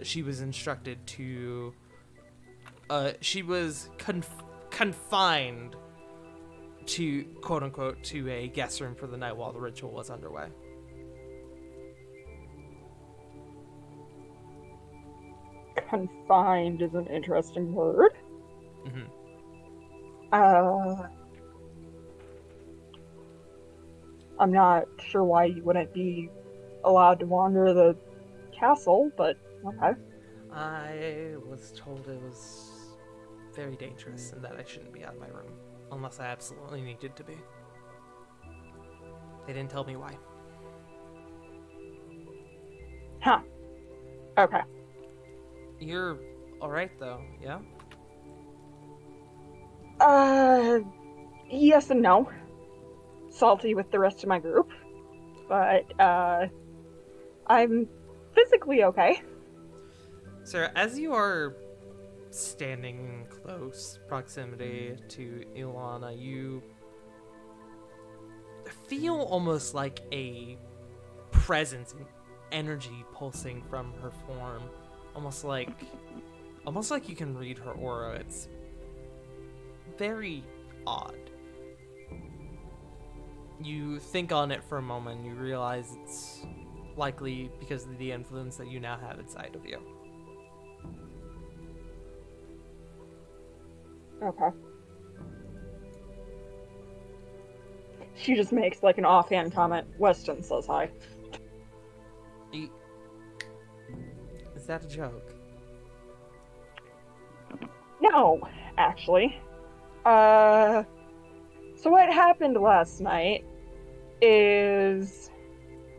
she was instructed to. She was confined to, quote unquote, to a guest room for the night while the ritual was underway. Confined is an interesting word. Mm-hmm. I'm not sure why you wouldn't be allowed to wander the castle, but okay. I was told it was very dangerous and that I shouldn't be out of my room unless I absolutely needed to be. They didn't tell me why. Huh. Okay. You're alright though, yeah? Yes and no. salty with the rest of my group, but I'm physically okay. Sarah, as you are standing in close proximity to Ilana, you feel almost like a presence and energy pulsing from her form, almost like you can read her aura. It's very odd. You think on it for a moment, you realize it's likely because of the influence that you now have inside of you. Okay. She just makes like an offhand comment. Weston says hi. Is that a joke? No, actually. So what happened last night is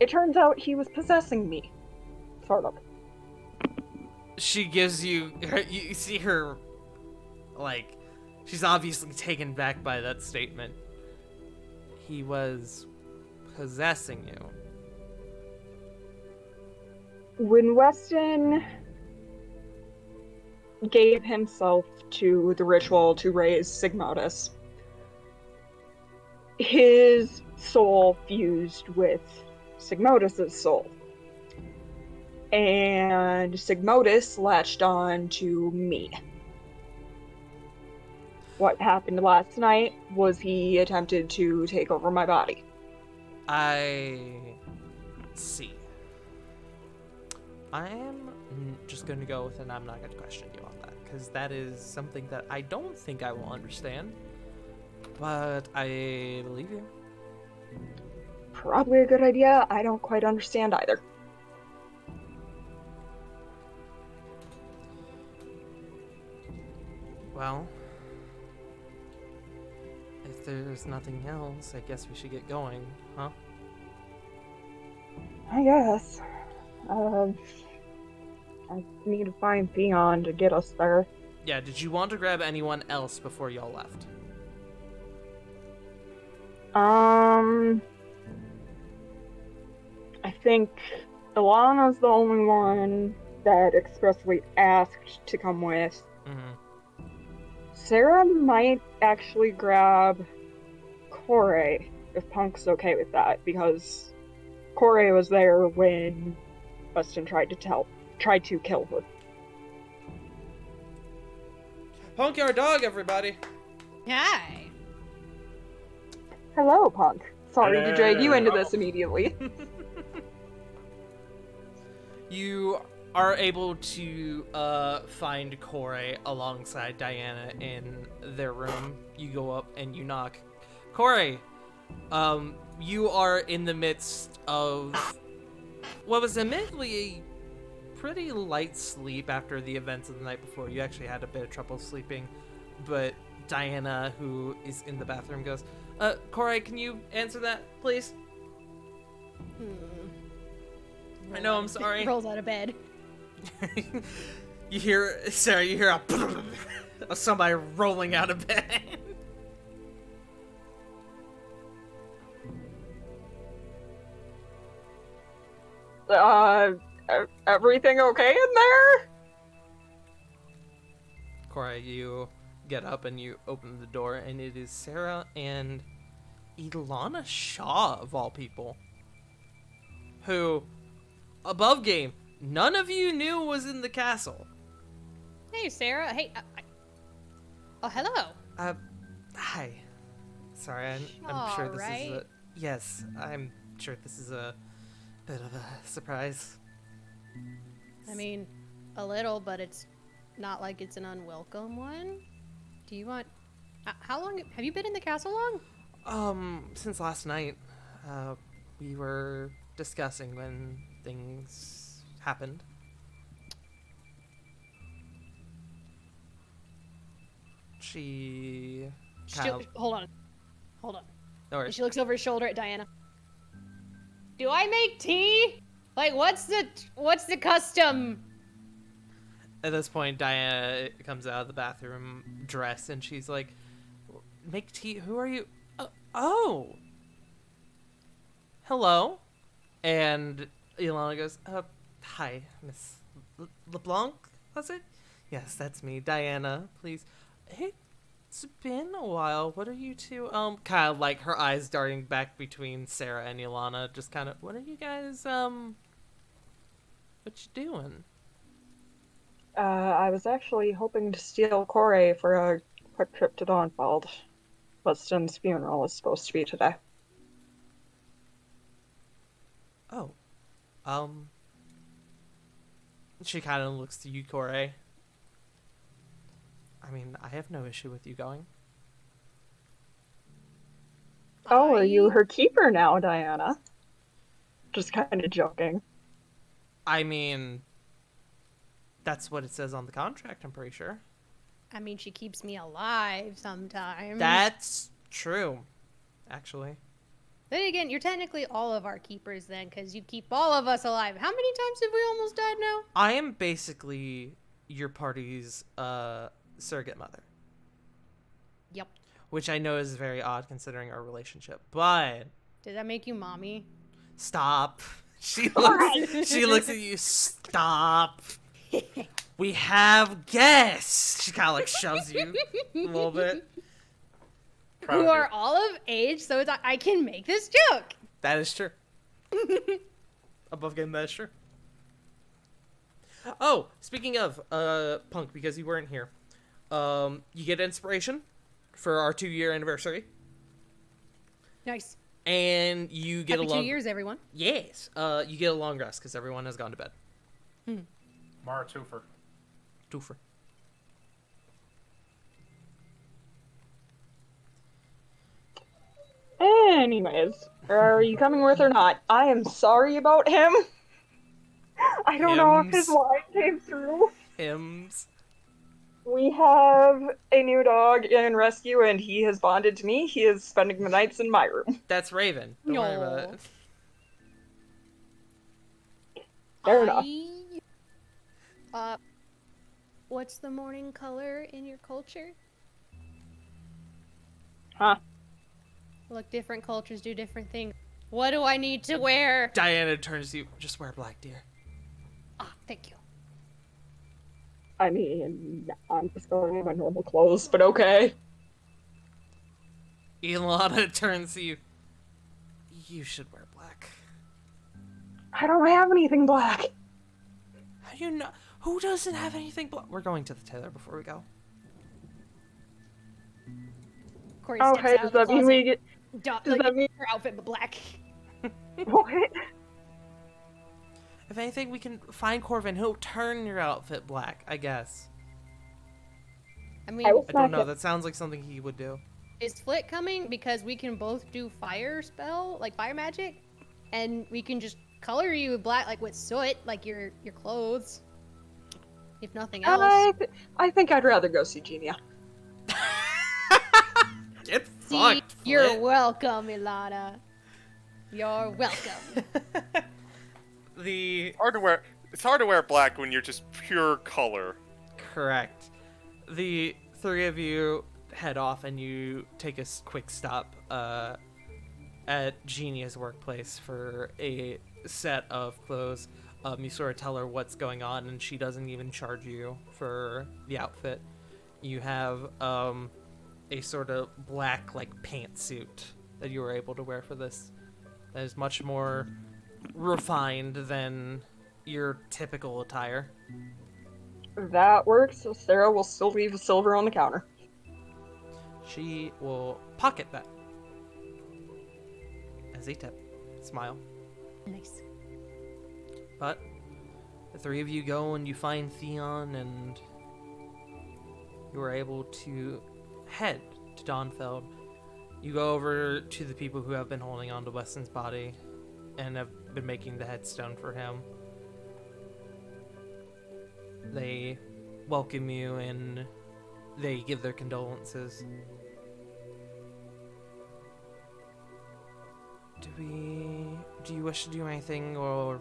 it turns out he was possessing me. Sort of. She gives you see her, like, she's obviously taken back by that statement. He was possessing you. When Weston gave himself to the ritual to raise Sigmotus, his soul fused with Sigmotus's soul. And Sigmotus latched on to me. What happened last night was he attempted to take over my body. I see. I am just going to go with, and I'm not going to question you on that, because that is something that I don't think I will understand. But I believe you. Probably a good idea. I don't quite understand either. Well, if there's nothing else, I guess we should get going, huh? I guess. I need to find Theon to get us there. Yeah, did you want to grab anyone else before y'all left? I think Ilana's the only one that expressly asked to come with. Mm-hmm. Sarah might actually grab Corey, if Punk's okay with that, because Corey was there when Weston tried to kill her. Punk our dog, everybody! Hi. Hello, Punk. Sorry to drag you into Hello. this immediately. You are able to find Corey alongside Diana in their room. You go up and you knock. Corey, you are in the midst of what was admittedly a pretty light sleep after the events of the night before. You actually had a bit of trouble sleeping, but Diana, who is in the bathroom, goes, Corey, can you answer that, please? I know, I'm sorry. Rolls out of bed. You hear, Sarah, you hear of somebody rolling out of bed. Everything okay in there? Corey, you get up and you open the door, and it is Sarah and Ilana Shaw, of all people, who, above game, none of you knew was in the castle. Hey, Sarah. Hey. Oh, hello. Hi. Sorry, I'm sure this is a... Alright. Yes, I'm sure this is a bit of a surprise. I mean, a little, but it's not like it's an unwelcome one. Do you want... how long... Have you been in the castle long? Since last night, we were discussing when things happened. She kind of... Hold on. No worries. She looks over her shoulder at Diana. Do I make tea? Like, what's the custom? At this point, Diana comes out of the bathroom dressed, and she's like, "Make tea? Who are you? Oh, hello. And Ilana goes, hi, Miss LeBlanc, was it? Yes, that's me. Diana, please. It's been a while. What are you two, kind of like her eyes darting back between Sarah and Ilana, just kind of, what are you guys, what you doing? I was actually hoping to steal Corey for a quick trip to Dawnfeld. Weston's funeral is supposed to be today. Oh, um, she kind of looks to you, Corey. I mean, I have no issue with you going. Oh, are you I her keeper now, Diana? Just kind of joking. I mean, that's what it says on the contract, I'm pretty sure. I mean, she keeps me alive sometimes. That's true, actually. Then again, you're technically all of our keepers then, because you keep all of us alive. How many times have we almost died now? I am basically your party's surrogate mother, Yep. which I know is very odd considering our relationship. But Did that make you mommy? stop. She looks at you. Stop. We have guests. She kind of like shoves you a little bit. Proud Who of are you. all of age, so it's, I can make this joke. That is true. Above game, that is true. Oh, speaking of Punk, because you weren't here, you get inspiration for our 2-year anniversary, Nice. and you get Happy a long 2 years, everyone. Yes, you get a long rest because everyone has gone to bed. Mara Twofer. Twofer. Anyways, are you coming with or not? I am sorry about him. I don't know if his Hymns. line came through. Hymns. We have a new dog in rescue, and he has bonded to me. He is spending the nights in my room. That's Raven. Don't worry about No. it. Fair enough. What's the morning color in your culture? Huh? Look, different cultures do different things. What do I need to wear? Diana turns to you. Just wear black, dear. Ah, thank you. I mean, I'm just going in my normal clothes, but okay. Ilana turns to you. You should wear black. I don't have anything black. How do you know? Who doesn't have anything black? We're going to the tailor before we go. Corey Oh, steps hey, out does of the that mean closet. we get... Like, that mean- her outfit, but black. What? If anything, we can find Corvin. He'll turn your outfit black, I guess. I mean, I will I don't smack know. it. That sounds like something he would do. is Flit coming? Because we can both do fire spell, like fire magic, and we can just color you with black, like with soot, like your clothes. If nothing else. I think I'd rather go see Genia. Get See, fucked, you're Flit. welcome, Ilana. You're welcome. The It's hard to wear black when you're just pure color. correct. The three of you head off and you take a quick stop at Genia's workplace for a set of clothes. You sort of tell her what's going on, and she doesn't even charge you for the outfit. You have a sort of black like pantsuit that you were able to wear for this. That is much more refined than your typical attire. That works, so Sarah will still leave a silver on the counter. She will pocket that as a tip. Smile. Nice. But the three of you go and you find Theon, and you are able to head to Dawnfeld. You go over to the people who have been holding on to Weston's body and have been making the headstone for him. They welcome you and they give their condolences. Do you wish to do anything or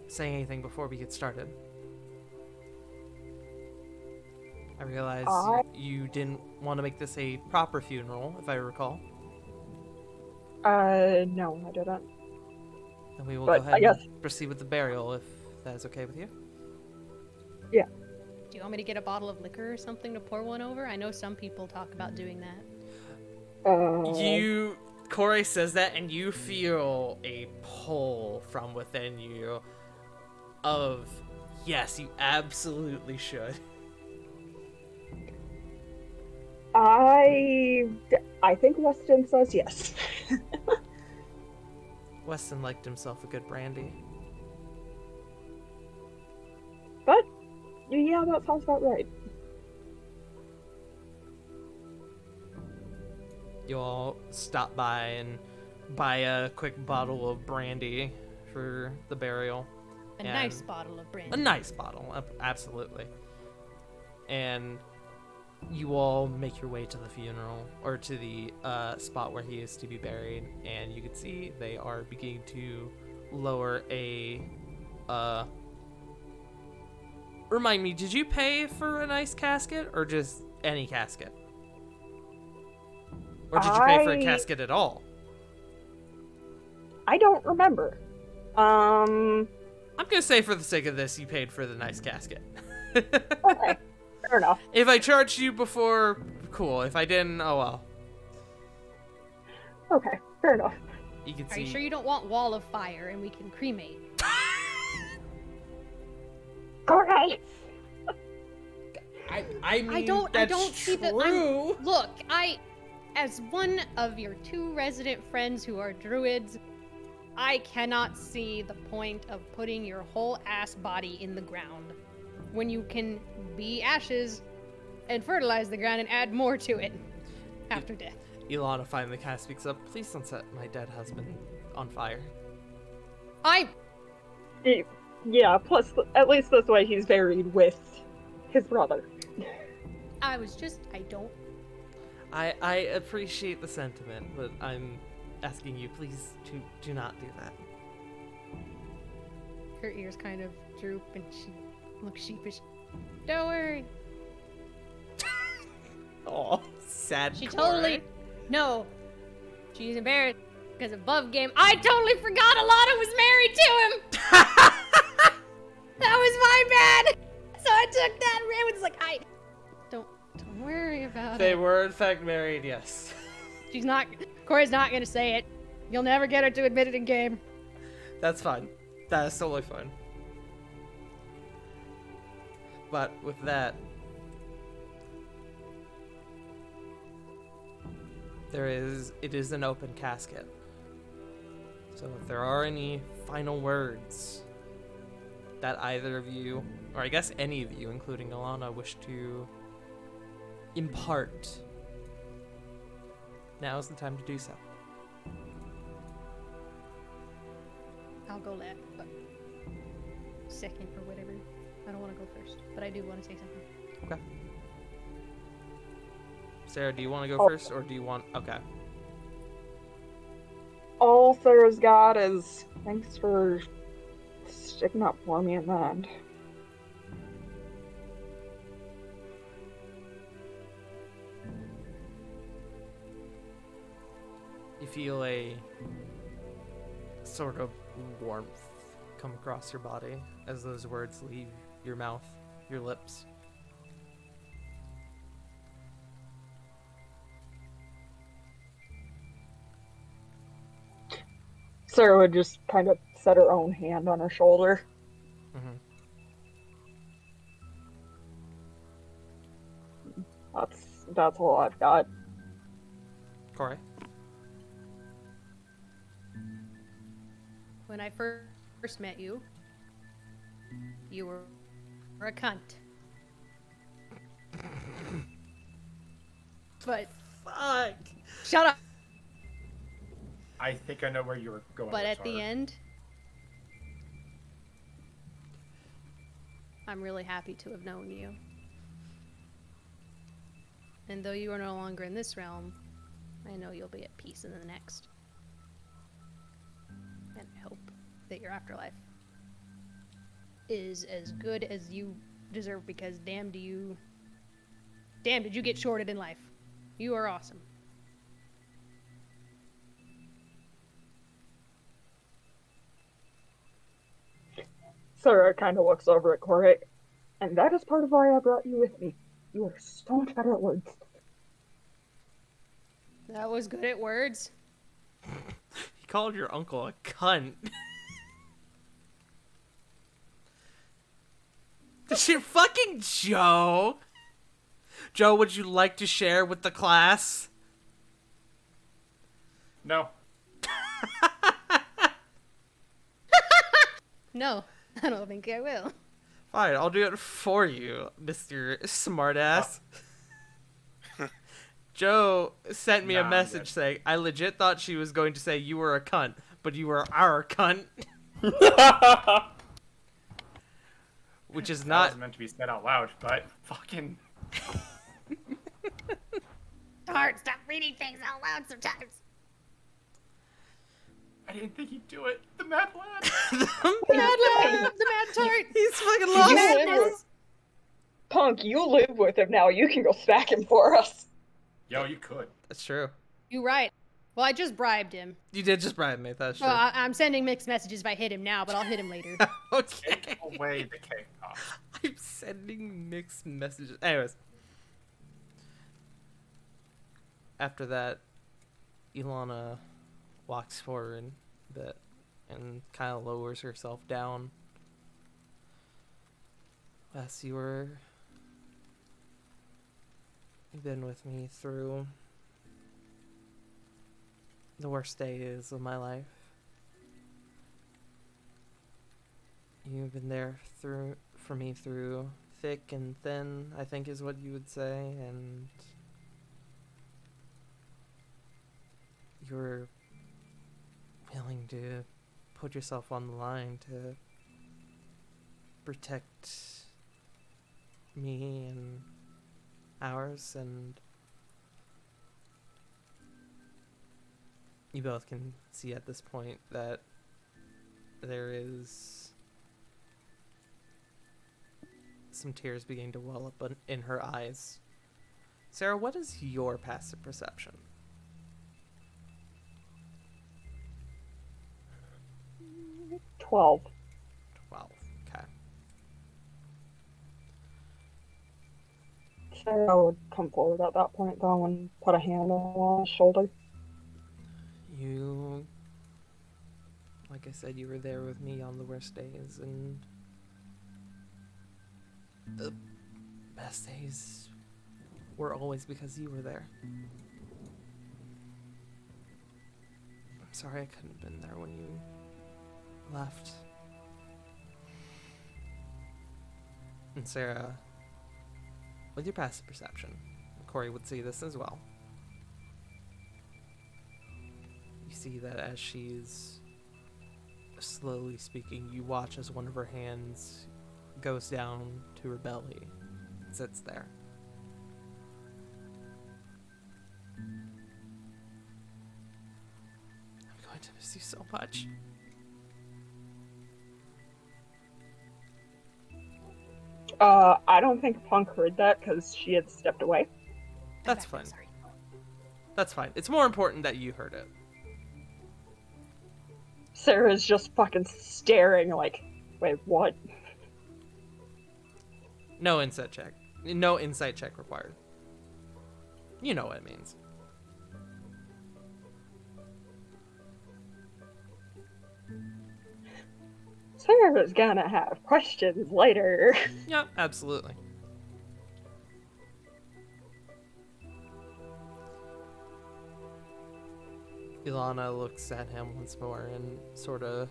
say anything before we get started? I realize you didn't want to make this a proper funeral, if I recall. No, I didn't. Then we will But go I ahead guess- and proceed with the burial if that is okay with you. Yeah. Do you want me to get a bottle of liquor or something to pour one over? I know some people talk about doing that. Corey says that, and you feel a pull from within you of, yes, you absolutely should. I think Weston says yes. Weston liked himself a good brandy. But yeah, that sounds about right. You all stop by and buy a quick bottle of brandy for the burial. A nice bottle of brandy. A nice bottle, absolutely. And you all make your way to the funeral, or to the spot where he is to be buried, and you can see they are beginning to lower a... Remind me, did you pay for a nice casket, or just any casket? Or did you pay for a casket at all? I don't remember. I'm gonna say for the sake of this, you paid for the nice casket. Okay, fair enough. If I charged you before, cool. If I didn't, oh well. Okay, fair enough. You can Are see. you sure you don't want wall of fire and we can cremate? Corey! I mean, I don't see the. true. Look, as one of your 2 resident friends who are druids, I cannot see the point of putting your whole ass body in the ground when you can be ashes and fertilize the ground and add more to it after death. Ilana finally kind of speaks up. Please don't set my dead husband on fire. Yeah, plus at least this way he's buried with his brother. I appreciate the sentiment, but I'm asking you, please, to do not do that. Her ears kind of droop and she looks sheepish. Don't worry. Oh, sad. She Corey. totally. No. She's embarrassed because above game. I totally forgot Alana was married to him! That was my bad! So I took that and was like, Don't worry about They it. were, in fact, married, yes. Corey's not gonna say it. You'll never get her to admit it in game. That's fine. That is totally fine. But with that, it is an open casket. So if there are any final words that either of you, or I guess any of you, including Alana, wish to impart, now is the time to do so. I'll go last, but second or whatever. I don't want to go first, but I do want to say something. Okay. Sarah, do you want to go first, or do you want... Okay. All Sarah's got is thanks for sticking up for me in the end. You feel a sort of warmth come across your body as those words leave your mouth, your lips. Sarah would just kind of set her own hand on her shoulder. Mm-hmm. That's all I've got. Corey? When I first met you, you were a cunt. But Fuck! shut up. I think I know where you were going. But with at the Tara. end, I'm really happy to have known you. And though you are no longer in this realm, I know you'll be at peace in the next. And I hope that your afterlife is as good as you deserve, because damn, did you get shorted in life. You are awesome. Sarah kind of looks over at Corey, and that is part of why I brought you with me. You are so much better at words. That was good at words. He called your uncle a cunt. Shit, fucking Joe. Joe, would you like to share with the class? No. No, I don't think I will. Fine, I'll do it for you, Mr. Smartass. Joe sent me a Nah, I'm message good. saying, I legit thought she was going to say you were a cunt, but you were our cunt. Which is That not... wasn't meant to be said out loud, but fucking. Tart, stop reading things out loud sometimes. I didn't think he'd do it. The mad lad. The mad tart. He's fucking You lost. live with Punk, you live with him now. You can go smack him for us. Yo, you could. That's true. You right. Well, I just bribed him. You did just bribe me, that's true. Well, I'm sending mixed messages if I hit him now, but I'll hit him later. Okay. Take away the chaos. I'm sending mixed messages. Anyways. After that, Ilana walks forward a bit and kind of lowers herself down. Wes, you've been with me through the worst days of my life. You've been there for me through thick and thin, I think is what you would say, and you're willing to put yourself on the line to protect me and ours, and you both can see at this point that there is some tears beginning to well up in her eyes. Sarah, what is your passive perception? 12. 12. Okay. Sarah would come forward at that point, though, and put a hand on his shoulder. You, like I said, you were there with me on the worst days, and the best days were always because you were there. I'm sorry I couldn't have been there when you left. And Sarah, with your passive perception, Corey would see this as well. You see that as she's slowly speaking, you watch as one of her hands goes down to her belly and sits there. I'm going to miss you so much. I don't think Punk heard that because she had stepped away. That's fine. That's fine. It's more important that you heard it. Sarah's just fucking staring like, wait, what? No insight check. No insight check required. You know what it means. Sarah's gonna have questions later. Yeah, absolutely. Ilana looks at him once more and sort of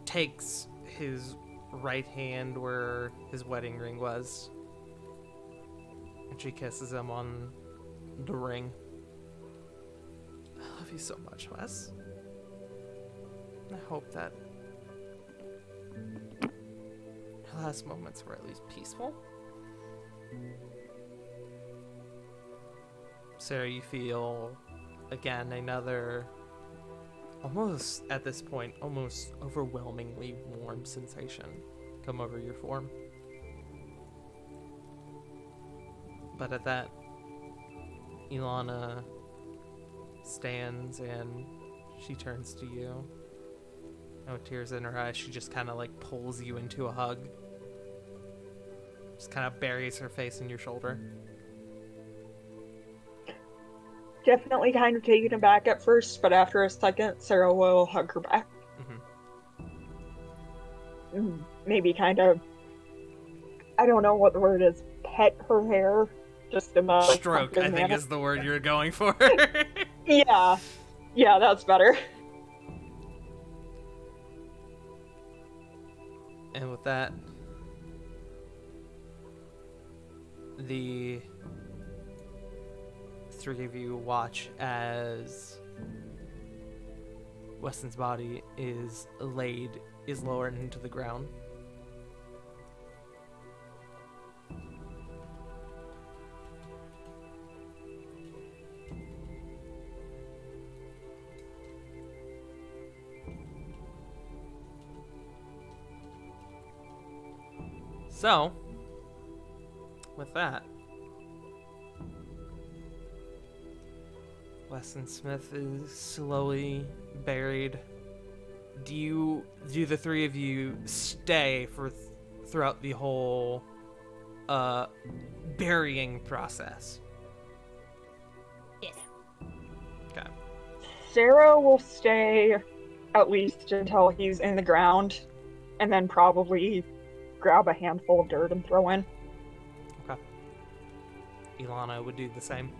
takes his right hand where his wedding ring was, and she kisses him on the ring. I love you so much, Wes. I hope that your last moments were at least peaceful. Sarah, you feel, again, another, almost, at this point, almost overwhelmingly warm sensation come over your form. But at that, Ilana stands and she turns to you. No tears in her eyes. She just kind of like pulls you into a hug. Just kind of buries her face in your shoulder. Definitely kind of taken aback at first, but after a second, Sarah will hug her back. Maybe kind of, I don't know what the word is, pet her hair, just in a Stroke, I comforting think, manner. is the word you're going for. Yeah, that's better. And with that, the three of you watch as Weston's body is lowered into the ground. So, with that, Weston Smith is slowly buried. Do the three of you stay for throughout the whole burying process? Yes. Okay. Sarah will stay at least until he's in the ground, and then probably grab a handful of dirt and throw in. Okay. Ilana would do the same.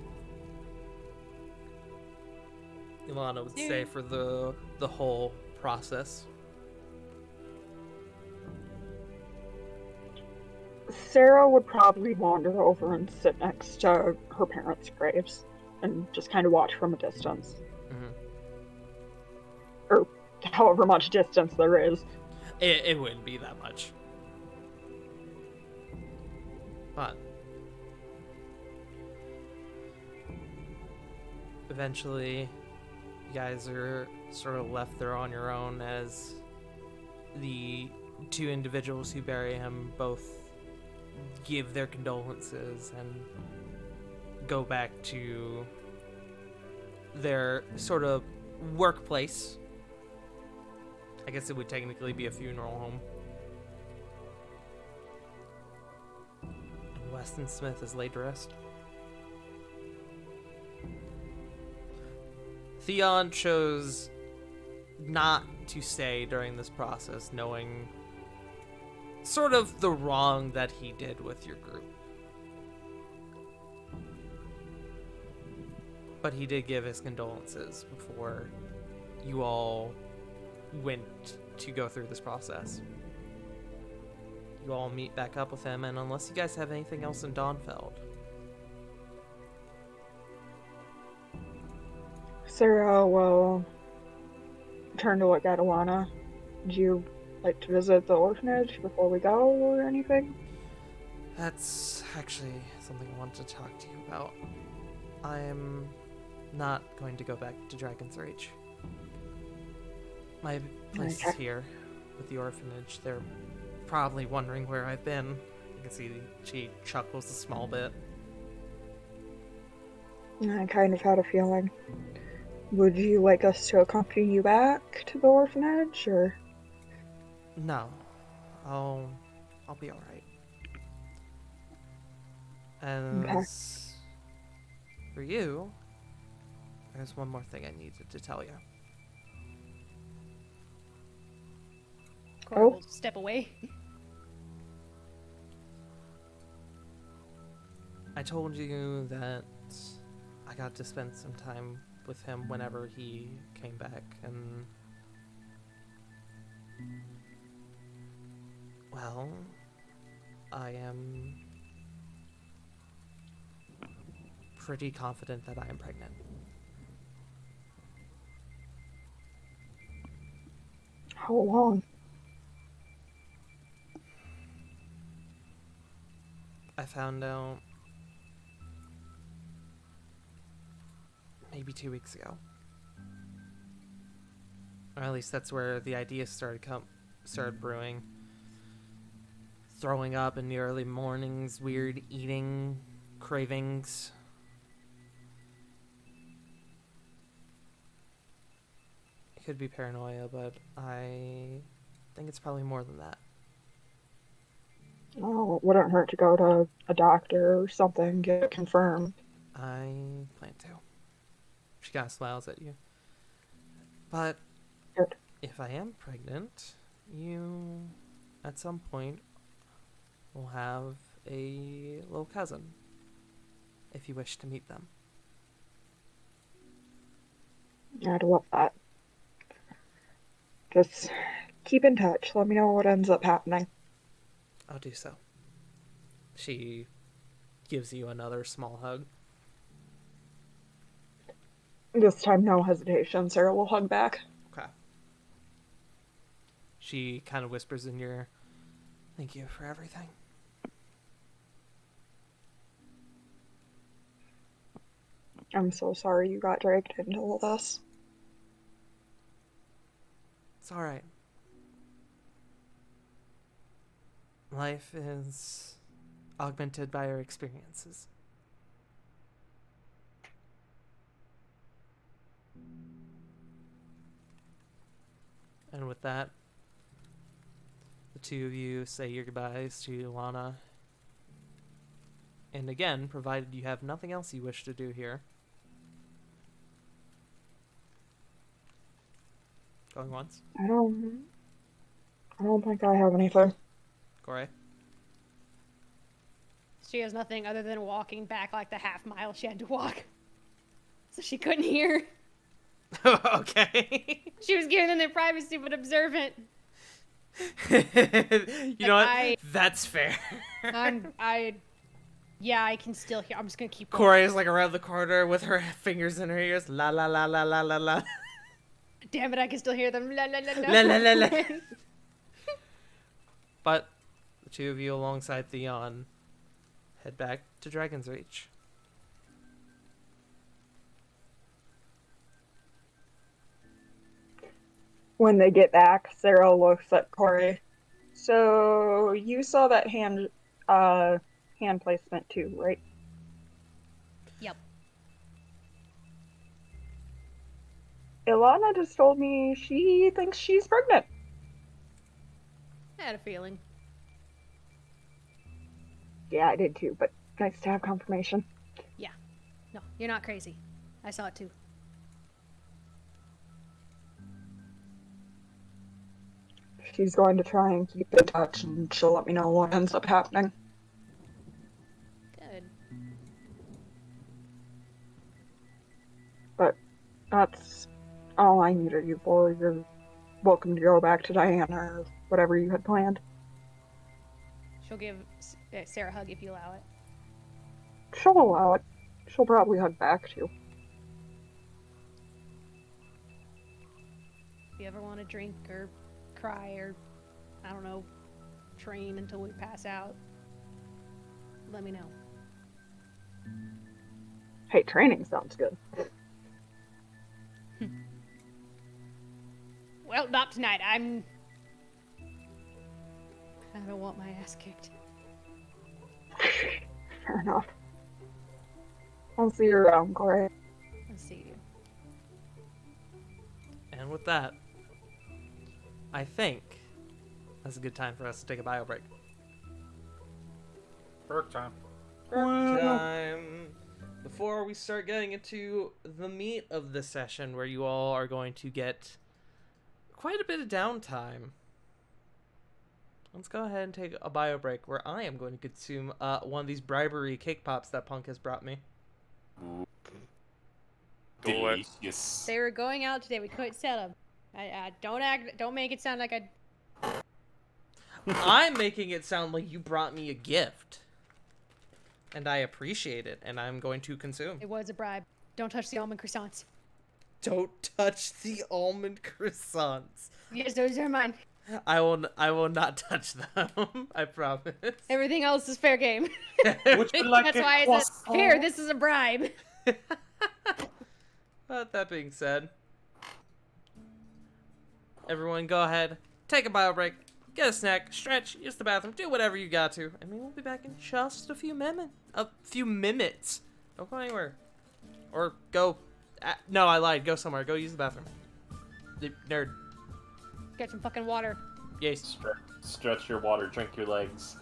Ilana would stay for the whole process. Sarah would probably wander over and sit next to her parents' graves and just kind of watch from a distance. Mm-hmm. Or however much distance there is. It wouldn't be that much. But eventually, you guys are sort of left there on your own as the two individuals who bury him both give their condolences and go back to their sort of workplace. I guess it would technically be a funeral home. And Weston Smith is laid to rest. Theon chose not to stay during this process, knowing sort of the wrong that he did with your group. But he did give his condolences before you all went to go through this process. You all meet back up with him, and unless you guys have anything else in Dawnfeld. Sarah will turn to look at Alana. Would you like to visit the orphanage before we go or anything? That's actually something I wanted to talk to you about. I'm not going to go back to Dragon's Reach. My place is here with the orphanage. They're probably wondering where I've been. You can see she chuckles a small bit. I kind of had a feeling. Would you like us to accompany you back to the orphanage, or? No. I'll be alright. And Okay. for you, there's one more thing I needed to tell you. Cora Oh. will step away. I told you that I got to spend some time with him whenever he came back, and well, I am pretty confident that I am pregnant. How long? I found out maybe 2 weeks ago. Or at least that's where the idea started brewing. Throwing up in the early mornings, weird eating cravings. could be paranoia, but I think it's probably more than that. Oh, it wouldn't hurt to go to a doctor or something, get it confirmed. I plan to. She kind of smiles at you. But Good. if I am pregnant, you, at some point, will have a little cousin. If you wish to meet them. I'd love that. Just keep in touch. Let me know what ends up happening. I'll do so. She gives you another small hug. This time, no hesitation. Sarah will hug back. Okay. She kind of whispers in your ear, "Thank you for everything." I'm so sorry you got dragged into all this. It's alright. Life is augmented by our experiences. And with that, the two of you say your goodbyes to Lana. And again, provided you have nothing else you wish to do here. Going once. I don't think I have anything. Corey? She has nothing other than walking back like the half mile she had to walk. So she couldn't hear. Okay. She was giving them their privacy but observant. You know what? That's fair. Yeah, I can still hear. I'm just gonna keep going. Corey is like around the corner with her fingers in her ears. La la la la la la la. Damn it, I can still hear them. La la la la. La la la la. But the two of you alongside Theon head back to Dragon's Reach. When they get back, Sarah looks at Corey. So you saw that hand placement too, right? Yep. Ilana just told me she thinks she's pregnant. I had a feeling. Yeah, I did too, but nice to have confirmation. Yeah. No, you're not crazy. I saw it too. She's going to try and keep in touch, and she'll let me know what ends up happening. Good. But that's all I needed you for. You're welcome to go back to Diana or whatever you had planned. She'll give Sarah a hug if you allow it. She'll allow it. She'll probably hug back too. If you ever want to drink or cry or, I don't know, train until we pass out, let me know. Hey, training sounds good. Well, not tonight. I don't want my ass kicked. Fair enough. I'll see you around, Corey. I'll see you. And with that, I think that's a good time for us to take a bio break. Work time. Time. Before we start getting into the meat of the session, where you all are going to get quite a bit of downtime, let's go ahead and take a bio break where I am going to consume one of these bribery cake pops that Punk has brought me. Delicious. They were going out today. We couldn't sell them. Don't make it sound like I. I'm making it sound like you brought me a gift. And I appreciate it, and I'm going to consume. It was a bribe. Don't touch the almond croissants. Don't touch the almond croissants. Yes, those are mine. I will not touch them. I promise. Everything else is fair game. Would you like That's a why I croissant? said, here, this is a bribe. But that being said, everyone go ahead, take a bio break, get a snack, stretch, use the bathroom, do whatever you got to, and we will be back in just a few minutes. Don't go anywhere. Or go... no, I lied. Go somewhere. Go use the bathroom. Nerd. Get some fucking water. Yes. Stretch your water, drink your legs.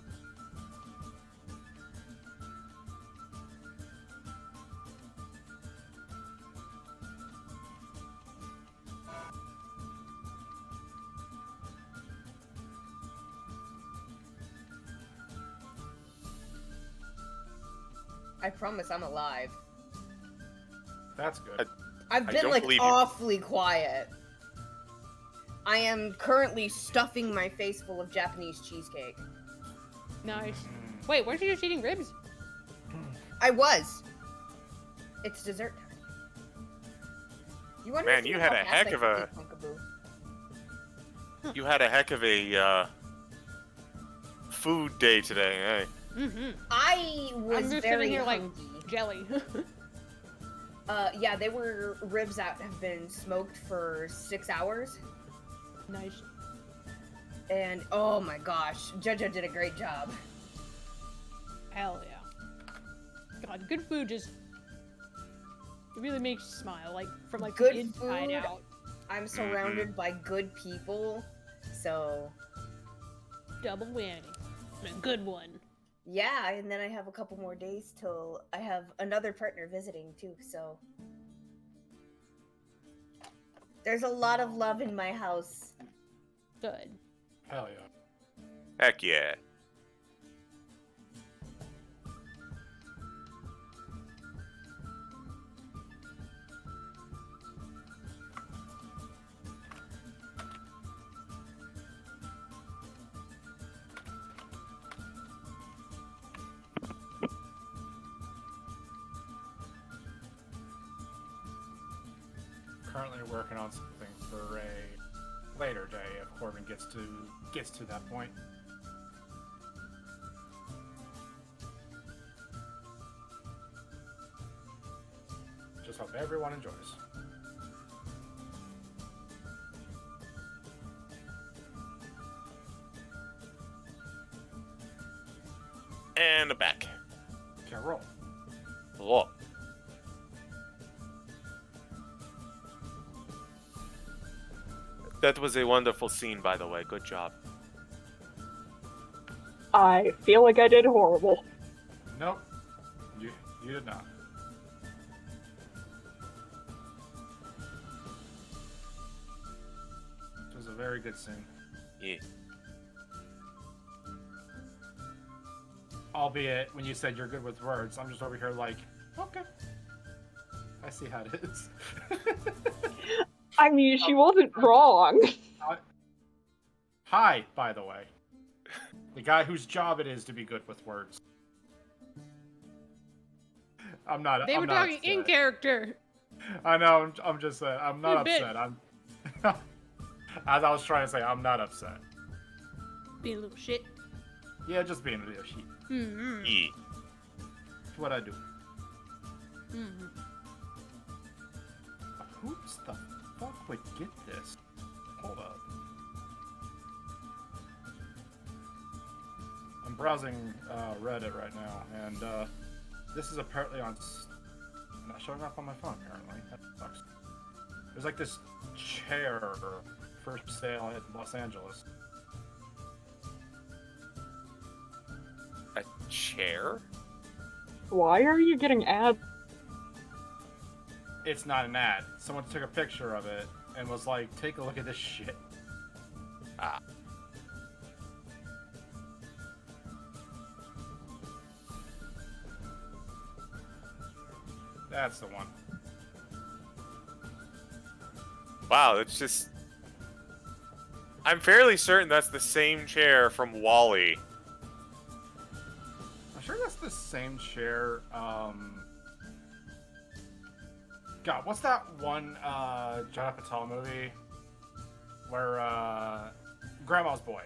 I promise I'm alive. That's good. I've I been don't like believe you. awfully quiet. I am currently stuffing my face full of Japanese cheesecake. Nice. Wait, weren't you just eating ribs? I was. It's dessert time. You Man, understand you how had a fast heck I of can a- eat Punkaboo. You had a heck of a food day today, eh? Mm-hmm. I was I'm just very sitting here like hungry. jelly. Yeah, they were ribs that have been smoked for 6 hours. Nice. And oh my gosh, JoJo did a great job. Hell yeah. God, good food just it really makes you smile, like from like Good the inside food. out. I'm surrounded by good people, so Double whammy. A good one. yeah, and then I have a couple more days till I have another partner visiting too, so there's a lot of love in my house. Good. Hell yeah. Heck yeah. Currently working on something for a later day if Corbin gets to that point. Just hope everyone enjoys. And back. Can't roll. Whoa. That was a wonderful scene, by the way. Good job. I feel like I did horrible. Nope. You did not. It was a very good scene. Yeah. Albeit, when you said you're good with words, I'm just over here like, okay. I see how it is. I mean, she wasn't wrong. Hi, by the way. The guy whose job it is to be good with words. I'm not. They I'm were not talking upset. in character. I know. I'm just saying. I'm not A bit. upset. I'm. As I was trying to say, I'm not upset. Being a little shit. Yeah, just being a little shit. Mm-hmm. Yeah. That's what I do. Mm-hmm. Who the fuck would get this? Hold up. I'm browsing Reddit right now, and this is apparently on. Not showing up on my phone. Apparently, that sucks. There's like this chair for sale in Los Angeles. A chair? Why are you getting ads? It's not an ad. Someone took a picture of it and was like, "Take a look at this shit." Ah. That's the one. Wow, it's just... I'm fairly certain that's the same chair from Wall-E. I'm sure that's the same chair. God, what's that one Judd Apatow movie where Grandma's Boy?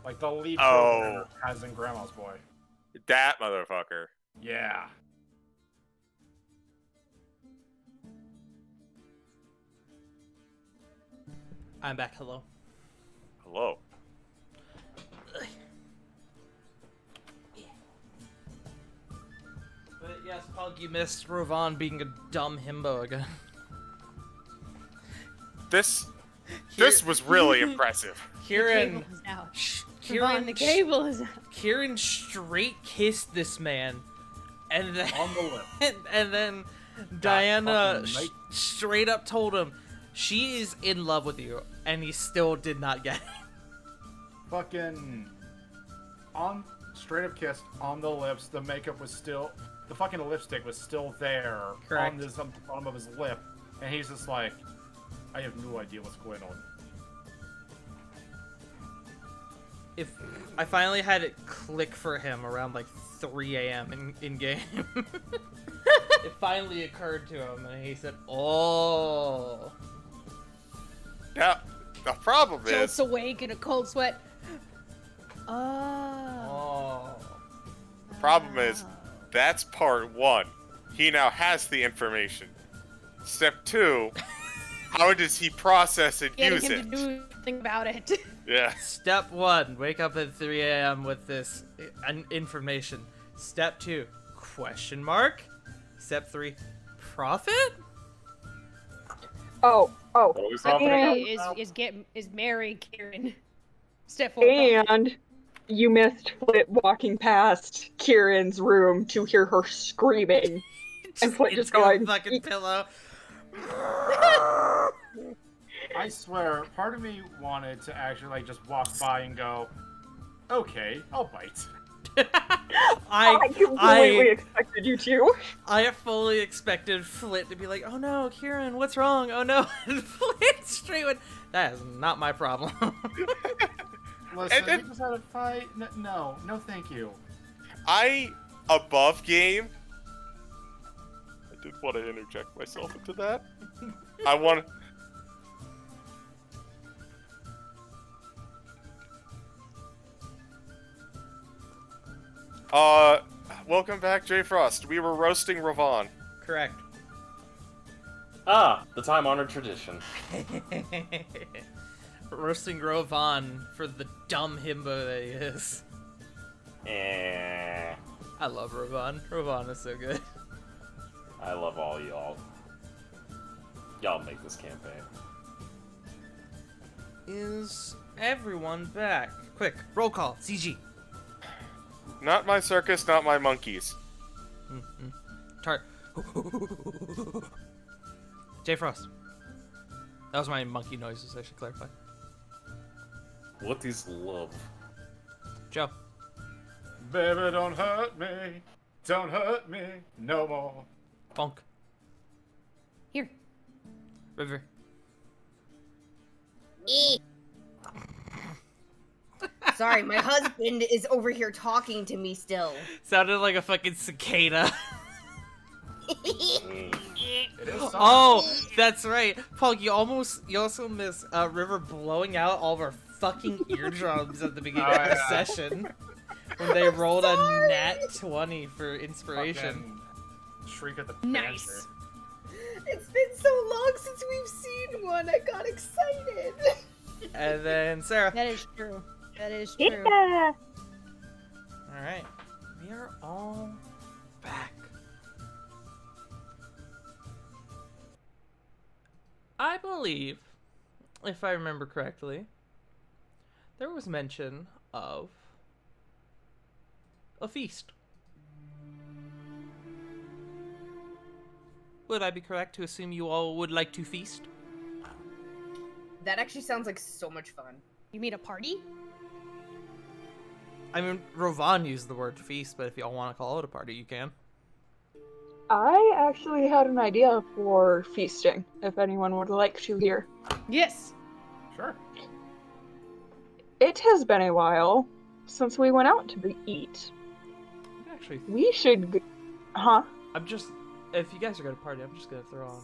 Like the lead Oh. has in Grandma's Boy. That motherfucker. Yeah. I'm back. Hello. Hello. But yes, Pug, you missed Ravon being a dumb himbo again. This Here- was really impressive. Kieran, Cable is out. Kieran, The cable is out. Kieran straight kissed this man, and then On the lip. and then Diana fucking mate. straight up told him she is in love with you, and he still did not get it. Fucking on straight up kissed on the lips. The makeup was still, the fucking lipstick was still there Correct. on the bottom of his lip, and he's just like, I have no idea what's going on. If I finally had it click for him around like 3 a.m. in game. It finally occurred to him, and he said, "Oh." Now, the problem Jolt's is, awake in a cold sweat. Oh. Oh. problem is, that's part one. He now has the information. Step two, how does he process and Getting use him it? to do something about it. Yeah. Step 1, wake up at 3 a.m. with this information. Step 2, question mark. Step 3, profit? Oh, What are we Step talking three about? is marry Kieran. Step 4. and you missed Flit walking past Kieran's room to hear her screaming. And Flit just into a going, fucking pillow. I swear, part of me wanted to actually like just walk by and go, okay, I'll bite. I completely expected you to. I fully expected Flit to be like, "Oh no, Kieran, what's wrong? Oh no," and Flit straight went, "That is not my problem." Listen, then- we just had a fight. No, thank you. Above game, I did want to interject myself into that. I want. Welcome back, Jay Frost. We were roasting Ravon. Correct. Ah, the time-honored tradition. Roasting Rovan for the dumb himbo that he is. Eh, I love Rovan. Rovan is so good. I love all y'all. Y'all make this campaign. Is everyone back? Quick, roll call. CG. Not my circus, not my monkeys. Tart. Jay Frost. That was my monkey noises, I should clarify. What is love? Joe. Baby, don't hurt me no more. Bonk. Here. River. Sorry, my husband is over here talking to me still. Sounded like a fucking cicada. It is summer. Oh, that's right. Pog, you also miss River blowing out all of our fucking eardrums at the beginning of the yeah. session. When they rolled a nat 20 for inspiration. Fucking shriek at the Nice. banister. It's been so long since we've seen one. I got excited. And then Sarah. That is true. That is true. Yeah. Alright. We are all back. I believe, if I remember correctly, there was mention of a feast. Would I be correct to assume you all would like to feast? That actually sounds like so much fun. You mean a party? I mean, Rovan used the word feast, but if y'all want to call it a party, you can. I actually had an idea for feasting, if anyone would like to hear. Yes. Sure. It has been a while since we went out to eat. Actually, We should... Huh? I'm just... If you guys are going to party, I'm just going to throw on...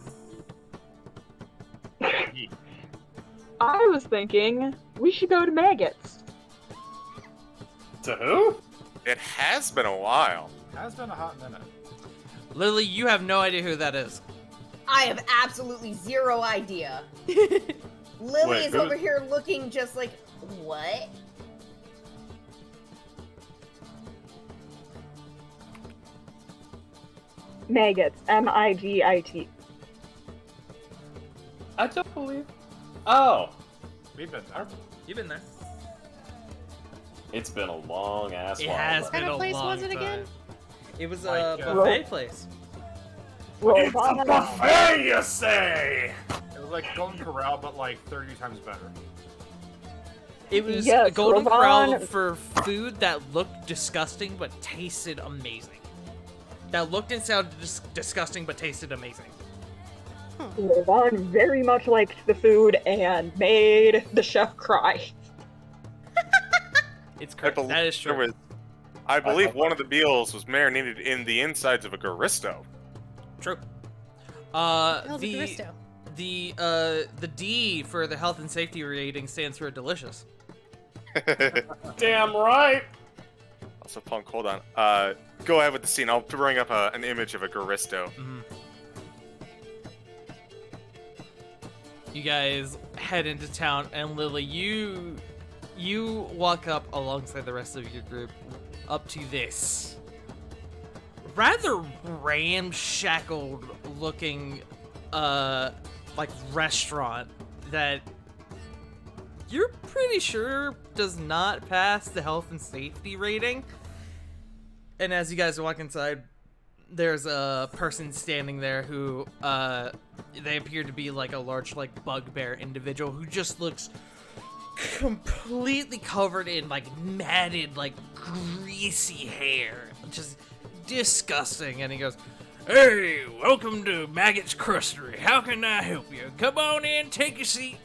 I was thinking we should go to Maggots. To who? It has been a while. Has been a hot minute. Lily, you have no idea who that is. I have absolutely zero idea. Lily Wait, is who- over here looking just like, what? Maggots. M-I-G-I-T. I don't believe. Oh, We've been there. You've been there. it's been a long ass It while. has What been kind a of place long was it time. again? It was Like, a uh, buffet place. It's a Rovana. buffet, you say? It was like Golden Corral, but like 30 times better. It was Yes, a Golden Rovan- Corral for food that looked disgusting but tasted amazing. That looked and sounded disgusting but tasted amazing. Rovana very much liked the food and made the chef cry. It's I correct. believe That is there true. was. I believe one of the meals was marinated in the insides of a Garisto. True. Hell's a The Garisto. the D for the health and safety rating stands for delicious. Damn right. Also, Punk, hold on. Go ahead with the scene. I'll bring up an image of a Garisto. You guys head into town, and Lily, you walk up alongside the rest of your group up to this rather ramshackle looking like restaurant that you're pretty sure does not pass the health and safety rating. And as you guys walk inside, there's a person standing there who they appear to be like a large like bugbear individual who just looks completely covered in like matted like greasy hair, just disgusting. And he goes, "Hey, welcome to Maggot's Crustery. How can I help you? Come on in, take a seat.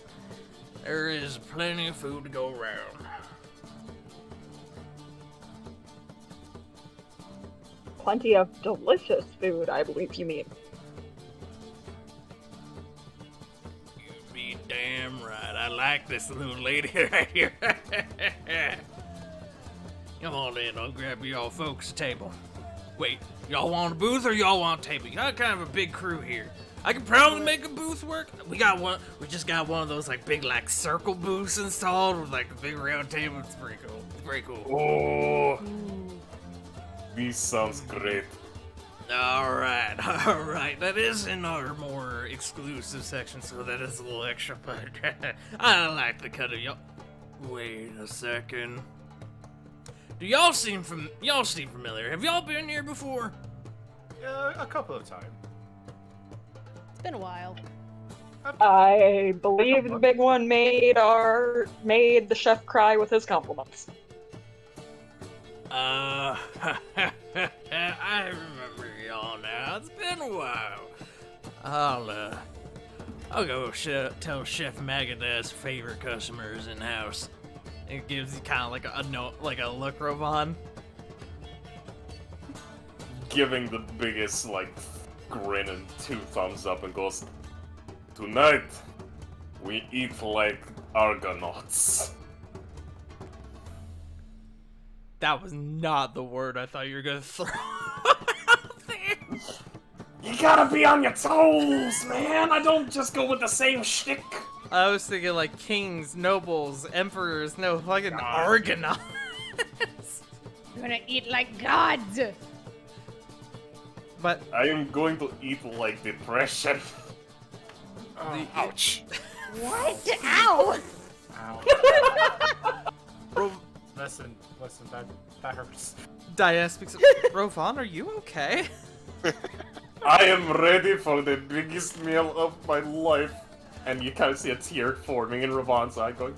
There is plenty of food to go around." Plenty of delicious food, I believe you mean. You be damn right. I like this little lady right here. Come on in, I'll grab y'all folks a table. Wait, y'all want a booth or y'all want a table? You got kind of a big crew here. I can probably make a booth work. We just got one of those like big like circle booths installed with like a big round table. It's pretty cool. It's pretty cool. Oh, this sounds great. Alright. That is in our more exclusive section, so that is a little extra, but I like the cut of y'all. Wait a second. Do y'all seem familiar? Have y'all been here before? Yeah, a couple of times. It's been a while. I believe the big one made the chef cry with his compliments. I remember y'all now. It's been a while. I'll go tell Chef Maggot that his favorite customer is in house. It gives you kind of like a note, like a look, Rovan. Giving the biggest, like, grin and 2 thumbs up and goes, "Tonight, we eat like Argonauts." That was not the word I thought you were gonna throw out there. You gotta be on your toes, man! I don't just go with the same shtick. I was thinking like kings, nobles, emperors, no fucking Argonauts. We're gonna eat like gods. But I am going to eat like depression. Ouch. What? Ow! Ow. Listen, that hurts. Diana speaks up. Rovan, are you okay? I am ready for the biggest meal of my life. And you kind of see a tear forming in Ravon's eye going,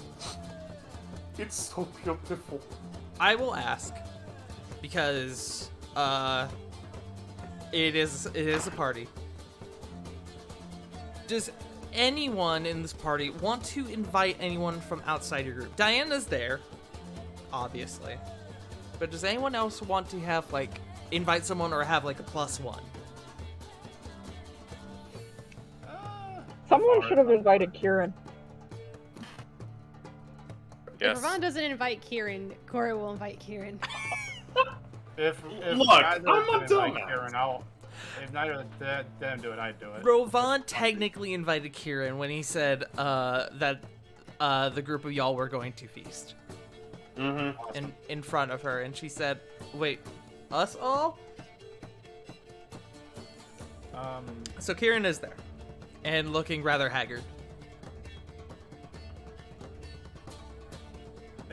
"It's so beautiful." I will ask because it is a party. Does anyone in this party want to invite anyone from outside your group? Diana's there, obviously. But does anyone else want to have like invite someone or have like a +1? Someone should have invited Kieran. Yes. If Ravon doesn't invite Kieran, Cora will invite Kieran. If Look, neither I'm of a them invite dumbass. Kieran, if neither of them do it, I'd do it. Rovan technically invited Kieran when he said that the group of y'all were going to feast Mm-hmm. in front of her, and she said, "Wait, us all?" So Kieran is there, and looking rather haggard.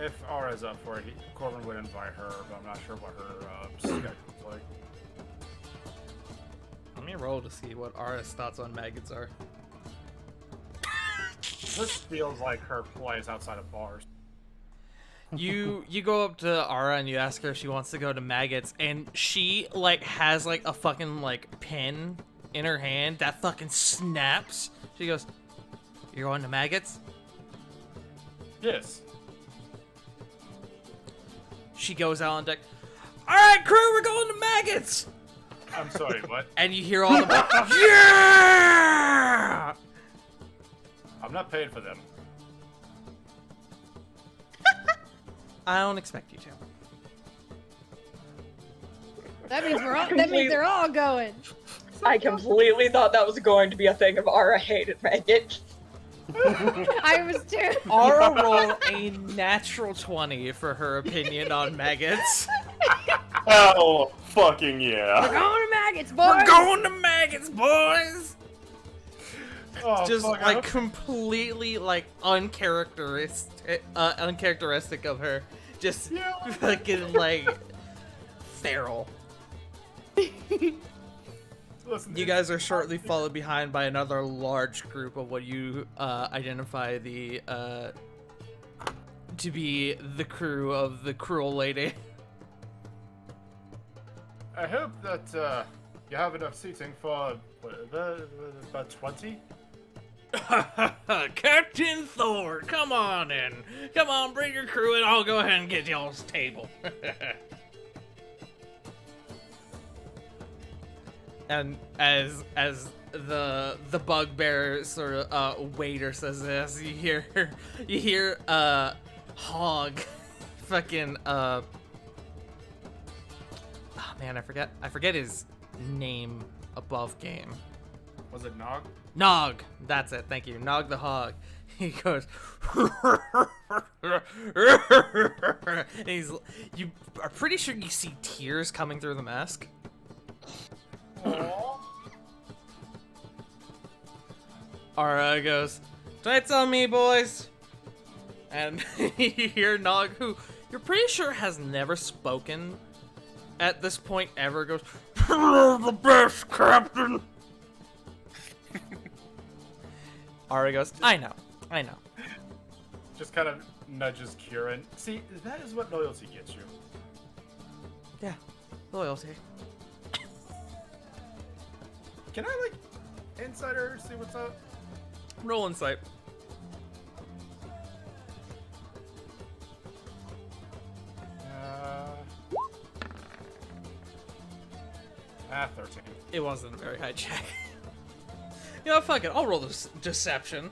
if Aura's up for it, Corbin would invite her, but I'm not sure what her schedule's like. Let me roll to see what Ara's thoughts on maggots are. This feels like her place outside of bars. You go up to Ara and you ask her if she wants to go to maggots, and she like has like a fucking like pin in her hand that fucking snaps. She goes, "You're going to maggots?" Yes. She goes out on deck. All right, crew, we're going to maggots. I'm sorry, what? And you hear all the yeah. I'm not paying for them. I don't expect you to. That means that means they're all going. I completely thought that was going to be a thing if Ara hated maggots. I was too. Ara rolled a natural 20 for her opinion on maggots. Oh, fucking yeah. We're going to maggots, boys. We're going to maggots, boys. Oh, Just fuck, like completely like uncharacteristic of her. Just fucking like feral. Listen, You guys are shortly followed behind by another large group of what you identify the to be the crew of the cruel lady. I hope that you have enough seating for about 20. Captain Thor, come on in. Come on, bring your crew and I'll go ahead and get y'all's table. And as the bugbear sort of waiter says this, you hear Hog fucking oh man, I forget his name above game. Was it Nog? Nog, that's it. Thank you, Nog the Hog. He goes, and you are pretty sure you see tears coming through the mask. Ara goes, "Tonight's on me, boys." And you hear Nog, who you're pretty sure has never spoken at this point ever, goes, "You're the best, Captain." Ara goes, I know. Just kind of nudges Kieran. See, that is what loyalty gets you. Yeah, loyalty. Can I, like, insider see what's up? Roll insight. 13. It wasn't a very high check. You know, fuck it. I'll roll this deception.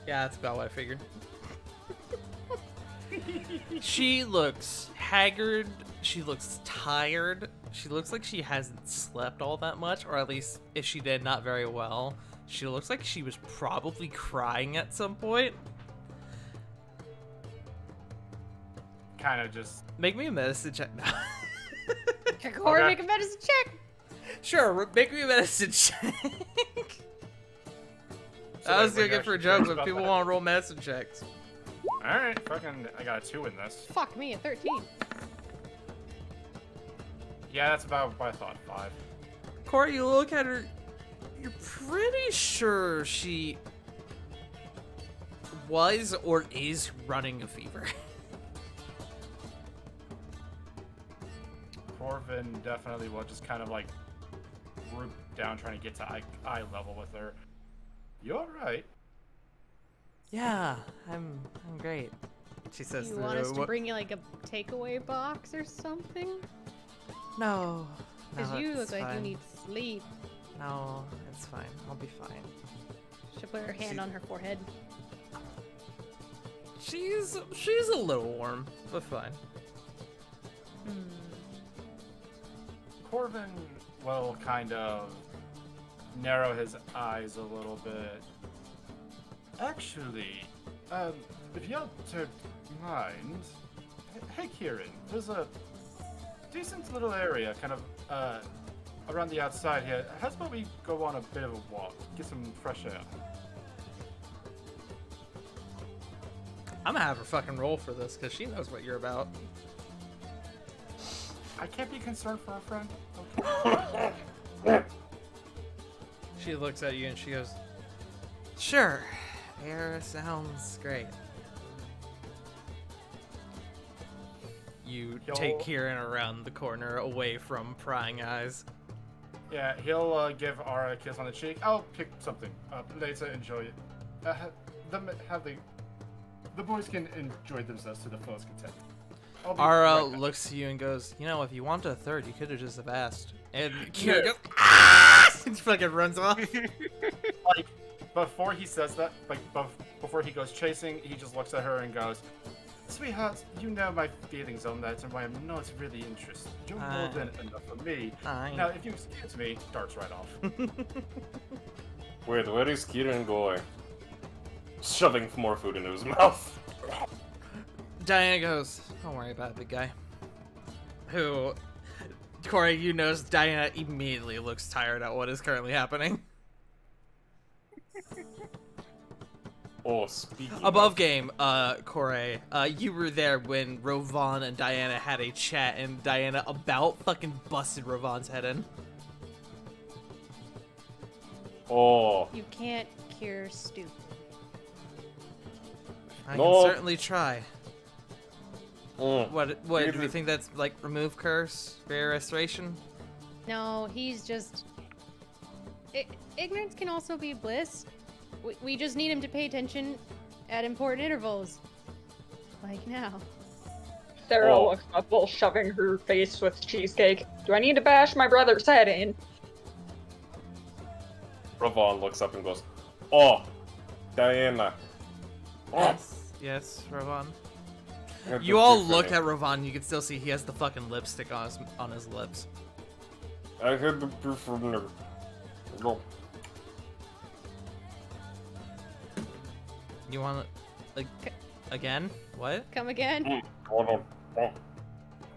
Yeah, that's about what I figured. She looks haggard. She looks tired. She looks like she hasn't slept all that much, or at least if she did, not very well. She looks like she was probably crying at some point. Kind of just... Make me a medicine check now. Corey, make a medicine check. Sure, make me a medicine check. I was gonna get for a joke, but people want to roll medicine checks. Alright, fucking, I got a 2 in this. Fuck me, a 13. Yeah, that's about what I thought, 5. Corey, you look at her, you're pretty sure she was or is running a fever. Corvin definitely will just kind of like group down trying to get to eye level with her. You alright? Yeah, I'm great. She says, You want us to bring you like a takeaway box or something? No. Because you look like you fine. need sleep. No, it's fine. I'll be fine. She'll put her hand on her forehead. She's a little warm, but fine. Corvin will kind of narrow his eyes a little bit. Actually, if you don't mind, hey Kieran, there's a decent little area kind of around the outside here. How's about we go on a bit of a walk, get some fresh air? I'm gonna have her fucking roll for this because she knows what you're about. I can't be concerned for a friend. Okay. She looks at you and she goes, "Sure, air sounds great." You take Kieran around the corner away from prying eyes. Yeah, he'll give Ara a kiss on the cheek. I'll pick something up later. Enjoy it. The boys can enjoy themselves to the fullest content. Ara looks to you and goes, "You know, if you want a third, you could have just have asked." And Kieran goes, "Ah!" and fucking runs off. Like, before he says that, like, before he goes chasing, he just looks at her and goes, "Sweetheart, you know my feelings on that and why I'm not really interested. You're more than enough for me. Now, if you excuse me," darts right off. Wait, where is Kieran going? Shoving more food into his mouth. Diana goes, "Don't worry about it, big guy." Who, Corey, you notice Diana immediately looks tired at what is currently happening. Oh, speaking Above of... game, Corey, you were there when Rovan and Diana had a chat, and Diana about fucking busted Rovan's head in. Oh. You can't cure stupid. I No. can certainly try. What do we think that's like remove curse, rare restoration? No, he's just. Ignorance can also be bliss. We just need him to pay attention at important intervals. Like now. Sarah Oh. looks up while shoving her face with cheesecake. Do I need to bash my brother's head in? Ravon looks up and goes, "Oh, Diana." Oh. Yes, Rovan. I had You the all epiphany. look at Rovan, you can still see he has the fucking lipstick on his lips. I had the epiphany. No. You want like again? What? Come again? Hold on. Oh.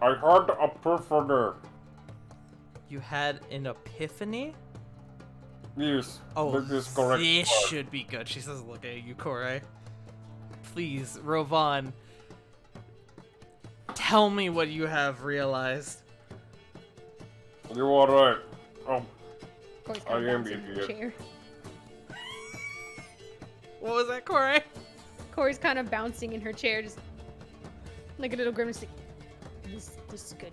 I had the epiphany. You had an epiphany? Yes, Oh, that is correct. this should be good. She says, looking at you, Corey. Please, Rovan, tell me what you have realized. You are right. Oh, Corey's I kind of am bouncing in her idiot. chair. What was that, Corey? Corey's kind of bouncing in her chair, just like a little grimace. This is good.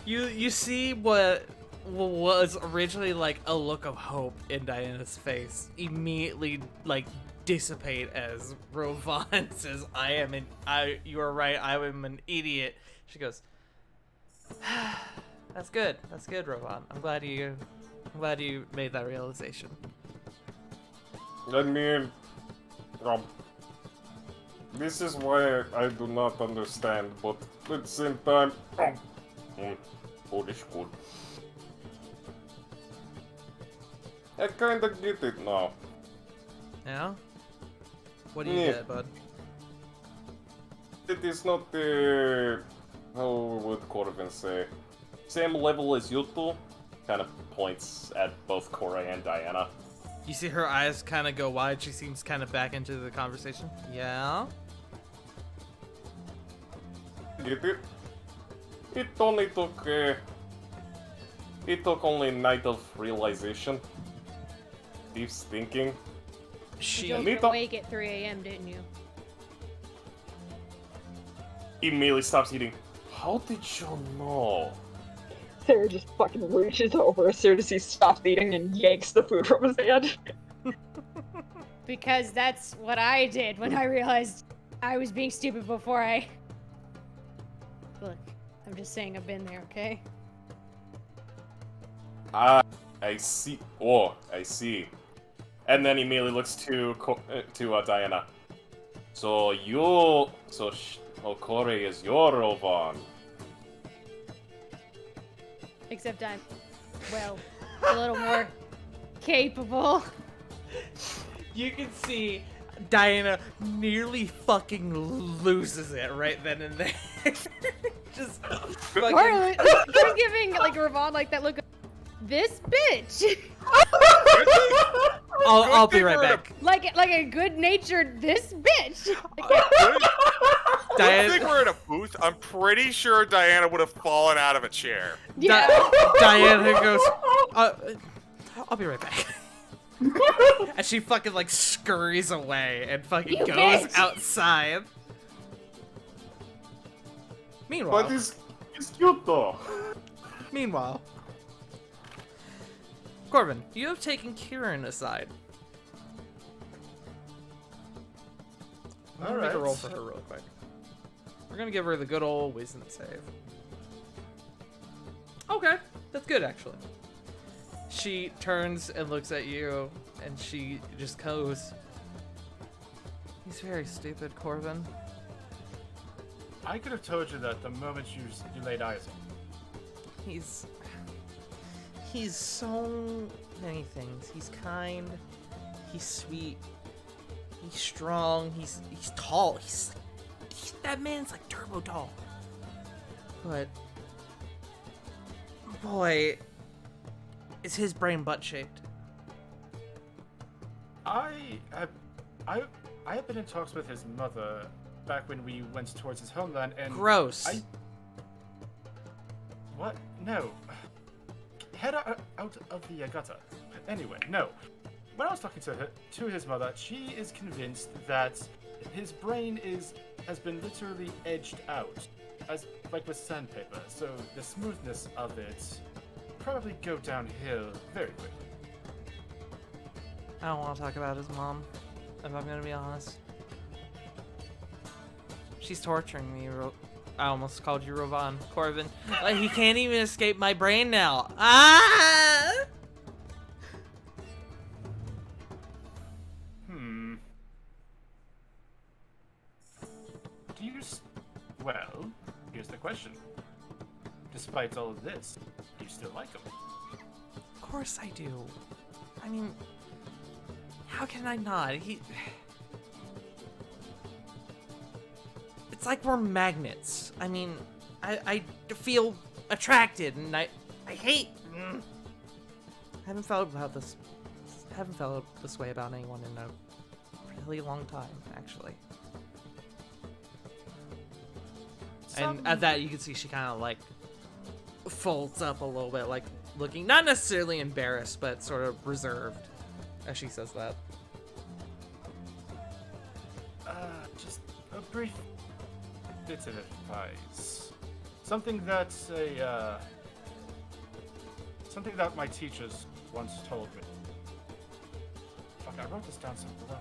You see what was originally like a look of hope in Diana's face immediately like dissipate as Rovan says, you are right, I am an idiot." She goes, That's good, Rovan. I'm glad you made that realization. I mean, this is why I do not understand, but at the same time, food is good. I kinda get it now. Yeah? What do you Yeah. get, bud? It is not the, how would Corvin say, same level as you two. Kind of points at both Corey and Diana. You see her eyes kind of go wide. She seems kind of back into the conversation. Yeah? Get it? It only took, it took only a night of realization. Deep thinking. You She joked Nita- awake at 3 a.m., didn't you? Immediately stops eating. How did you know? Sarah just fucking reaches over as soon as he stops eating and yanks the food from his hand. Because that's what I did when I realized I was being stupid before I... Look, I'm just saying I've been there, okay? Ah, I see. Oh, I see. And then he immediately looks to Diana. So Corey is your Rovan. Except I'm, well, a little more capable. You can see Diana nearly fucking loses it right then and there. Just fucking... We're giving, like, Ravon, like, that look of, this bitch! I'll Good be right thing we're in a- back. Like a good-natured this bitch. Good Diana, thing we're in a booth. I'm pretty sure Diana would have fallen out of a chair. Yeah. Diana goes, I'll be right back. And she fucking like scurries away and fucking You goes bitch! outside. Meanwhile, But it's cute though. meanwhile, Corbin, you have taken Kieran aside. I'm gonna make a Alright. roll for her real quick. We're gonna give her the good old wisdom save. Okay, that's good actually. She turns and looks at you, and she just goes, "He's very stupid, Corbin." I could have told you that the moment you laid eyes on him. He's so many things. He's kind, he's sweet, he's strong, he's tall. That man's like turbo tall. But boy, is his brain butt shaped. I have been in talks with his mother back when we went towards his homeland, and Gross. What? No. Head out of the gutter. Anyway, no. When I was talking to his mother, she is convinced that his brain has been literally edged out, as like with sandpaper. So the smoothness of it probably go downhill very quickly. I don't want to talk about his mom, if I'm gonna be honest. She's torturing me. I almost called you Rovan. Corbin. Like, he can't even escape my brain now. Ah! Well, here's the question. Despite all of this, do you still like him? Of course I do. I mean, how can I not? It's like we're magnets. I mean, I feel attracted, and I hate. I haven't felt this way about anyone in a really long time, actually. And at that, you can see she kind of like folds up a little bit, like looking not necessarily embarrassed, but sort of reserved as she says that. Just a brief bit of advice. Something that my teachers once told me. Fuck, I wrote this down somewhere.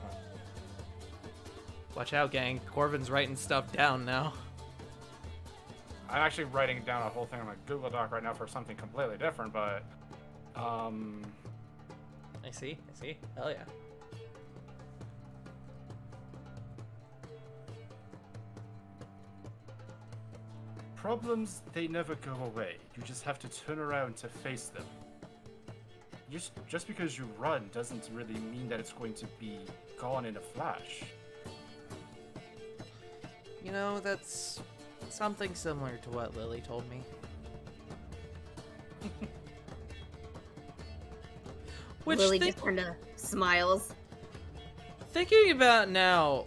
Watch out, gang. Corbin's writing stuff down now. I'm actually writing down a whole thing on a Google Doc right now for something completely different, but I see. Hell yeah. problems, they never go away. You just have to turn around to face them. Just because you run doesn't really mean that it's going to be gone in a flash. You know, that's something similar to what Lily told me. Which Lily just kind of smiles. Thinking about it now,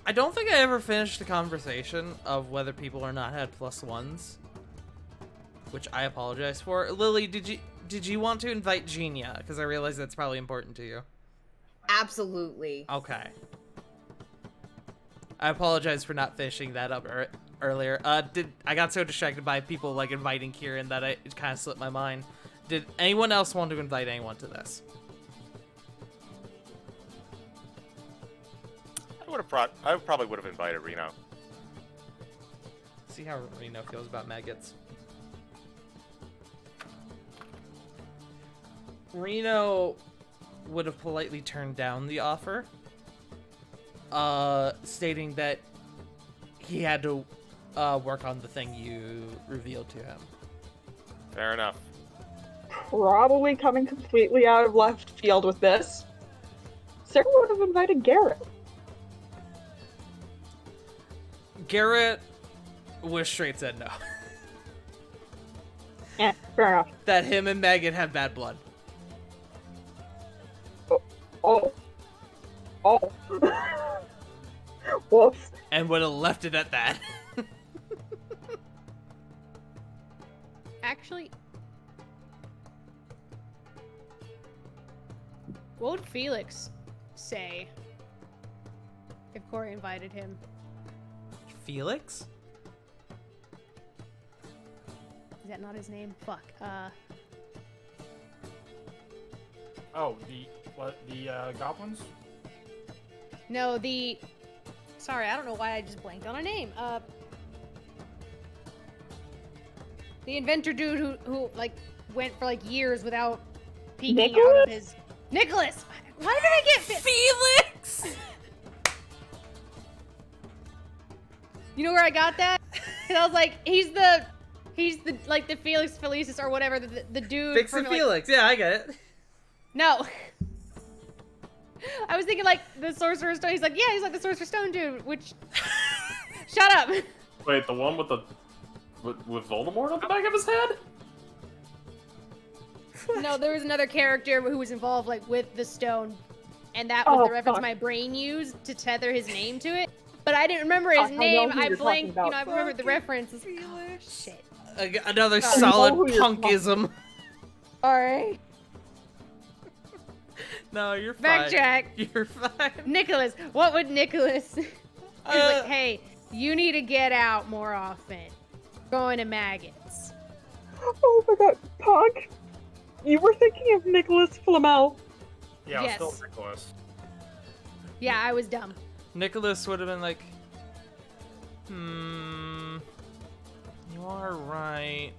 I don't think I ever finished the conversation of whether people or not had +1s, which I apologize for. Lily, did you want to invite Genia? Because I realize that's probably important to you. Absolutely. Okay. I apologize for not finishing that up earlier. I got so distracted by people like inviting Kieran that it kind of slipped my mind. Did anyone else want to invite anyone to this? I probably would have invited Reno. See how Reno feels about maggots. Reno would have politely turned down the offer, stating that he had to work on the thing you revealed to him. Fair enough. Probably coming completely out of left field with this. Sarah would have invited Garrett. Garrett was straight said no. Yeah, fair enough. That him and Megan have bad blood. Oh. Oh. Whoops. And would have left it at that. Actually, what would Felix say if Corey invited him? Felix? Is that not his name? Fuck. Oh, the goblins? No, the. Sorry, I don't know why I just blanked on a name. The inventor dude who like went for like years without peeking out of his. Nicholas. Why did I get Felix? You know where I got that? Because I was like, he's the like the Felix Felicis or whatever the dude. Fix from, and like, Felix. Yeah, I get it. No. I was thinking like the Sorcerer's Stone. He's like, yeah, he's like the Sorcerer's Stone dude. Which. Shut up. Wait, the one with the with Voldemort on the back of his head? No, there was another character who was involved like with the stone, and that was the reference fuck. my brain used to tether his name to it. But I didn't remember his I know name. who I you're blanked. talking You know, I about. remembered the reference. Oh, shit. Another I know solid who you're talking punkism. All right. No, you're fine. Backtrack. You're fine. Nicholas, what would Nicholas? He's Uh, like, hey, you need to get out more often. Going to maggots. Oh my god, Pog! You were thinking of Nicholas Flamel. Yeah, Yes. it's still Nicholas. Yeah, I was dumb. Nicholas would have been like, you are right.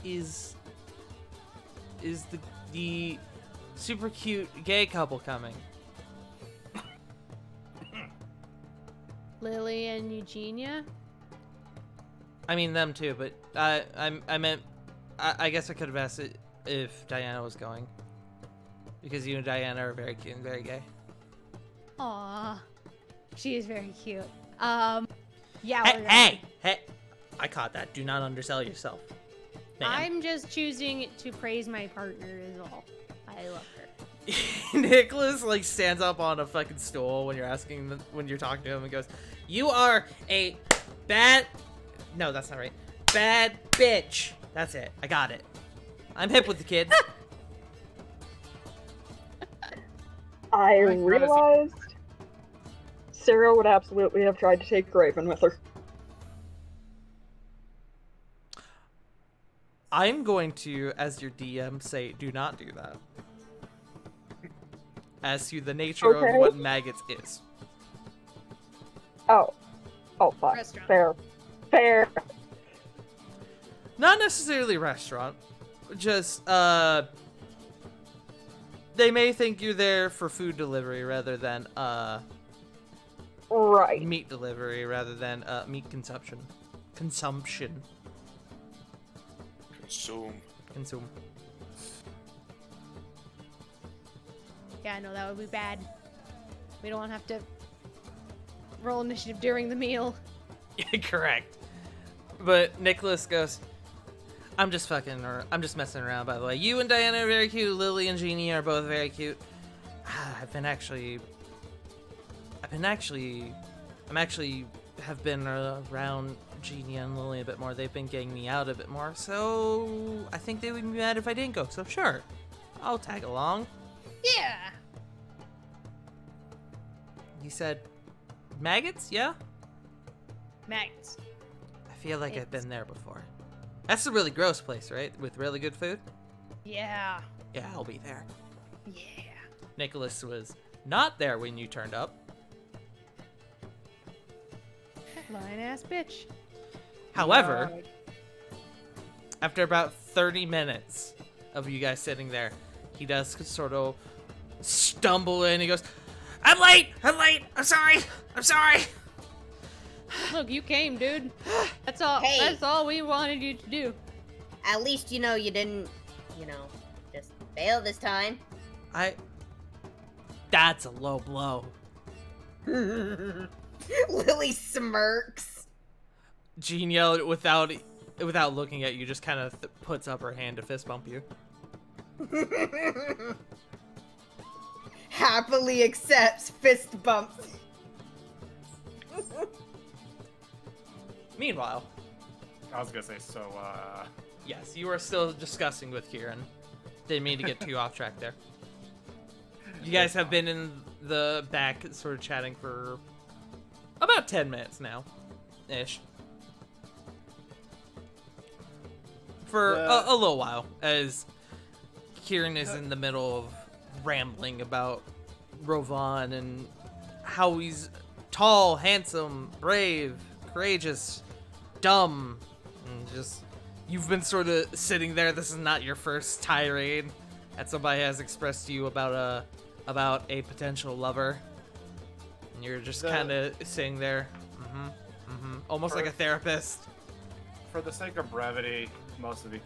Is the super cute gay couple coming? Lily and Eugenia. I mean them too, but I meant I guess I could have asked it if Diana was going, because you and Diana are very cute and very gay. Aw, she is very cute. Yeah. we're gonna- Hey! I caught that. Do not undersell yourself. Ma'am. I'm just choosing to praise my partner is all. I love her. Nicholas like stands up on a fucking stool when you're talking to him and goes, "You are a bad." No, that's not right. Bad bitch. That's it. I got it. I'm hip with the kids. I Alright, realized Sarah would absolutely have tried to take Raven with her. I'm going to, as your DM, say, do not do that. As to the nature Okay. of what maggots is. Oh. Oh, fuck. Restaurant. Fair. Not necessarily restaurant. Just, they may think you're there for food delivery rather than, Right. meat delivery rather than, meat consumption. Consumption. Consume. Yeah, no, that would be bad. We don't want to have to roll initiative during the meal. Correct. But Nicholas goes, I'm just messing around, by the way. You and Diana are very cute. Lily and Jeannie are both very cute. I'm actually have been around Jeannie and Lily a bit more. They've been getting me out a bit more, so I think they would be mad if I didn't go. So sure, I'll tag along. Yeah. You said maggots, yeah? Maggots. I feel like I've been there before. That's a really gross place, right? With really good food? Yeah. Yeah, I'll be there. Yeah. Nicholas was not there when you turned up. Lying ass bitch. However, after about 30 minutes of you guys sitting there, he does sort of stumble in. He goes, I'm late, I'm sorry. Look, you came, dude. That's all. Hey. That's all we wanted you to do. At least you know you didn't, just fail this time. That's a low blow. Lily smirks. Jean yelled without looking at you, just kind of puts up her hand to fist bump you. Happily accepts fist bumps. Meanwhile, I was gonna say, so, yes, you are still discussing with Kieran. Didn't mean to get too off track there. You guys have been in the back sort of chatting for about 10 minutes now, ish. For a little while, as Kieran is in the middle of rambling about Rovan and how he's tall, handsome, brave, courageous, dumb, and just you've been sort of sitting there. This is not your first tirade that somebody has expressed to you about a potential lover, and you're just kind of sitting there, almost like a therapist. For the sake of brevity, mostly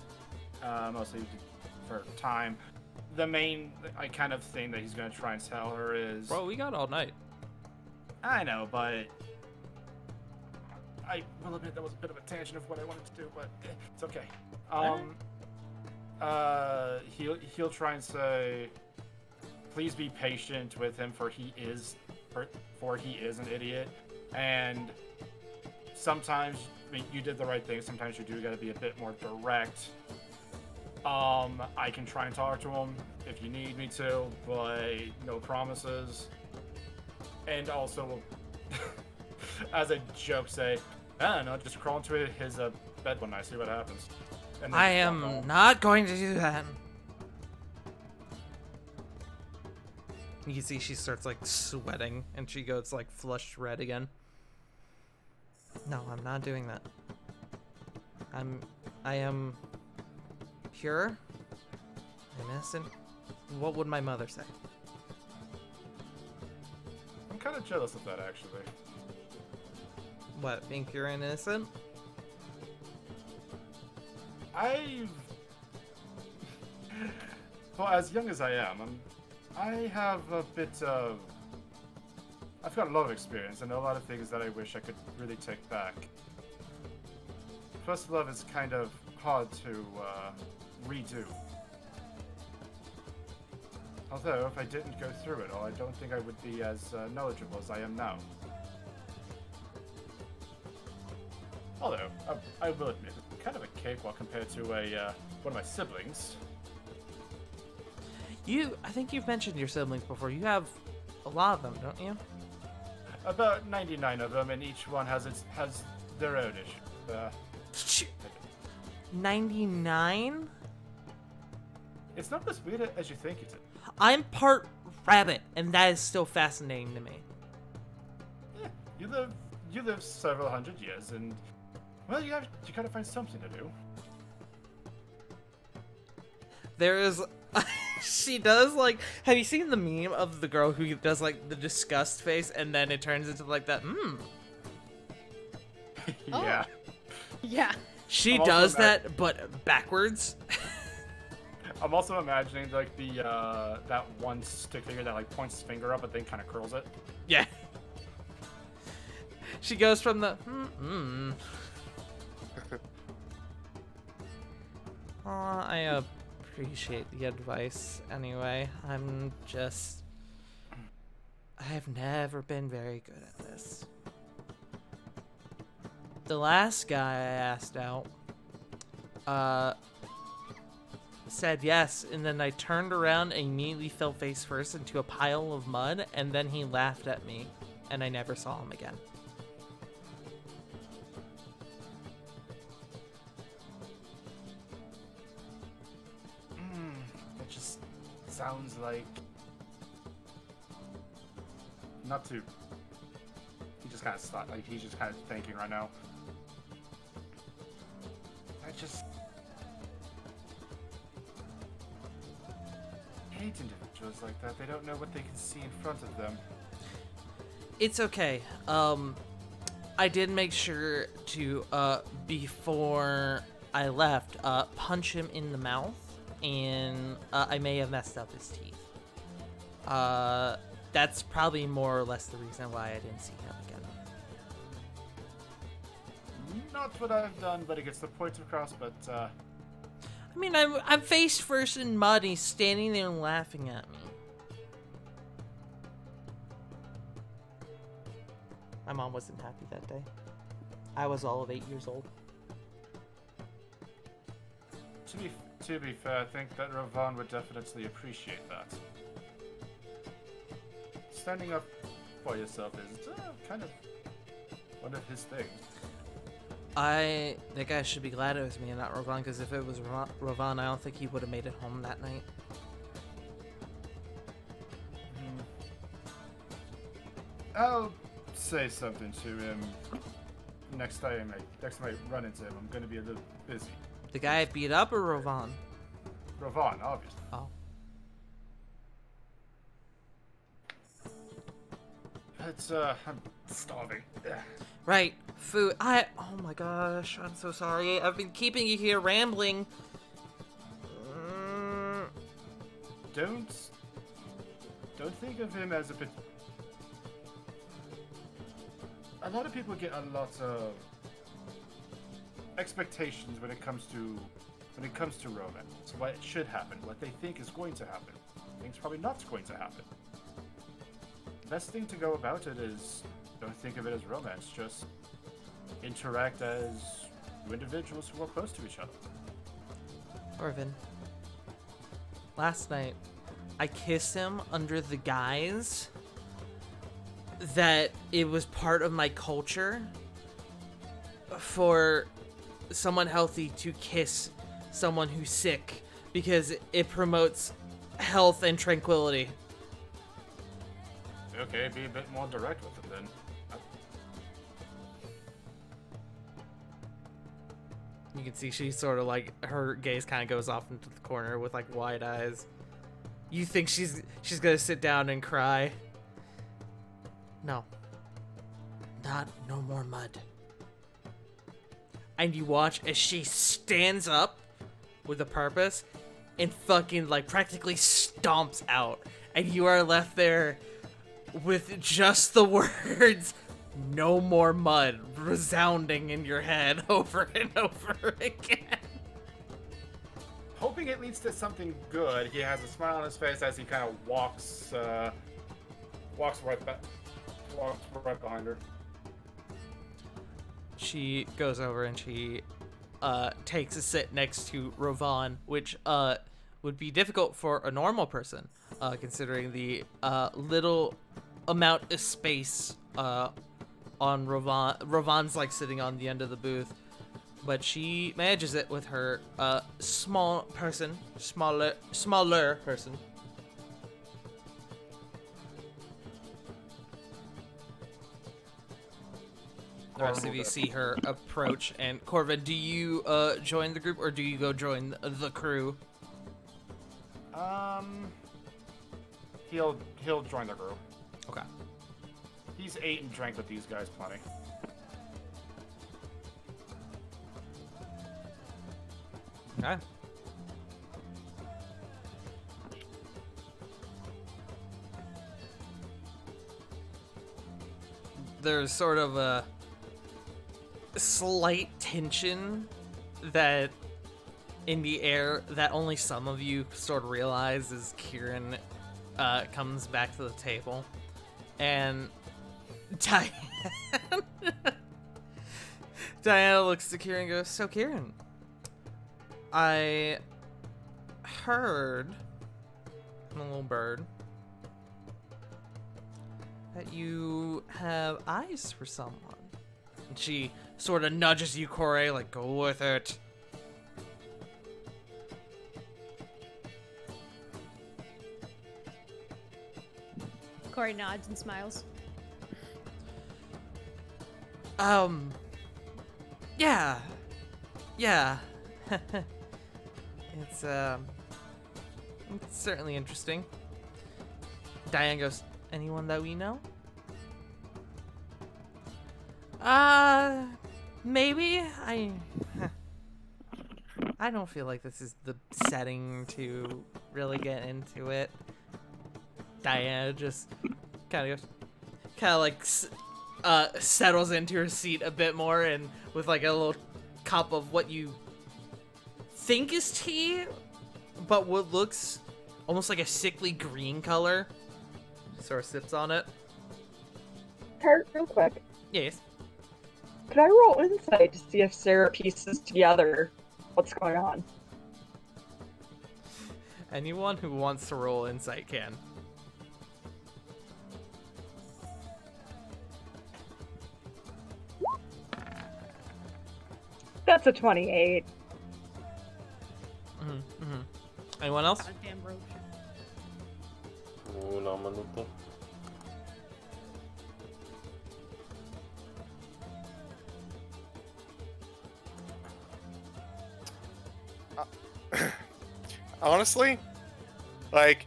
for time, the main kind of thing that he's gonna try and tell her is. Bro, we got all night. I know, but I will admit that was a bit of a tangent of what I wanted to do, but it's okay. He'll try and say, please be patient with him, for he is an idiot, and sometimes you did the right thing. Sometimes you do got to be a bit more direct. I can try and talk to him if you need me to, but no promises. And also, as a joke, say, I don't know, just crawl into his bed one night, see what happens. And then I am not going to do that. You can see she starts like sweating and she goes like flushed red again. No, I'm not doing that. I am pure. I'm innocent. What would my mother say? I'm kind of jealous of that, actually. What, being pure and innocent? Well, as young as I am, I have a bit of... I've got a lot of experience and a lot of things that I wish I could really take back. First love is kind of hard to redo. Although, if I didn't go through it all, I don't think I would be as knowledgeable as I am now. Although, I will admit, it's kind of a cakewalk compared to one of my siblings. I think you've mentioned your siblings before. You have a lot of them, don't you? About 99 of them, and each one has their own issue. 99? It's not as weird as you think it is. I'm part rabbit, and that is still fascinating to me. Yeah, you live several hundred years, and well, you gotta find something to do. There is, she does like. Have you seen the meme of the girl who does like the disgust face, and then it turns into like that? Yeah. Yeah. She does that, but backwards. I'm also imagining like the that one stick figure that like points his finger up, but then kind of curls it. Yeah. She goes from the I appreciate the advice anyway. I've never been very good at this. The last guy I asked out said yes, and then I turned around and immediately fell face first into a pile of mud, and then he laughed at me, and I never saw him again. It just sounds like not to. He just kind of stopped. Like he's just kind of thinking right now. I hate individuals like that. They don't know what they can see in front of them. It's okay. I did make sure to, before I left, punch him in the mouth, and I may have messed up his teeth. That's probably more or less the reason why I didn't see him again. Not what I've done, but it gets the point across, but, I I mean, I'm face first in mud, and he's standing there laughing at me. My mom wasn't happy that day. I was all of 8 years old. To be fair, I think that Rovan would definitely appreciate that. Standing up for yourself is kind of one of his things. I think I should be glad it was me and not Rovan, because if it was Rovan, I don't think he would have made it home that night. I'll say something to him next time I run into him. I'm gonna be a little busy. The guy beat up or Rovan? Rovan, obviously. Oh. It's I'm starving. Right, food. Oh my gosh, I'm so sorry. I've been keeping you here rambling. Don't think of him as a lot of people get a lot of expectations when it comes to romance. What should happen, what they think is going to happen. Things probably not going to happen. The best thing to go about it is don't think of it as romance, just interact as two individuals who are close to each other. Orvin, last night I kissed him under the guise that it was part of my culture for someone healthy to kiss someone who's sick because it promotes health and tranquility. Okay, be a bit more direct with it then. You can see she's sort of like, her gaze kind of goes off into the corner with like wide eyes. You think she's gonna sit down and cry? No. No more mud. And you watch as she stands up with a purpose and fucking like practically stomps out. And you are left there with just the words, "No more mud," resounding in your head over and over again. Hoping it leads to something good, he has a smile on his face as he kind of walks right behind her. She goes over and she takes a sit next to Rovan, which would be difficult for a normal person, considering the little amount of space on Rovan. Rovan's like sitting on the end of the booth, but she manages it with her smaller person. The rest of you see her approach, and Corvin, do you join the group or do you go join the crew? He'll join the group. Okay. He's ate and drank with these guys plenty. Okay. There's sort of a slight tension that in the air that only some of you sort of realize as Kieran comes back to the table, and Diana looks to Kieran and goes, "So Kieran, I heard from a little bird that you have eyes for someone." And she sort of nudges you, Corey, like, "Go with it." Corey nods and smiles. Yeah. It's certainly interesting. Diane goes, "Anyone that we know?" Maybe. I don't feel like this is the setting to really get into it. Diana just kind of like settles into her seat a bit more, and with like a little cup of what you think is tea, but what looks almost like a sickly green color. Sort of sips on it. Tart, real quick. Yes. Could I roll insight to see if Sarah pieces together what's going on? Anyone who wants to roll insight can. That's a 28. Anyone else? Goddamn roach. Una minuto. Honestly, like,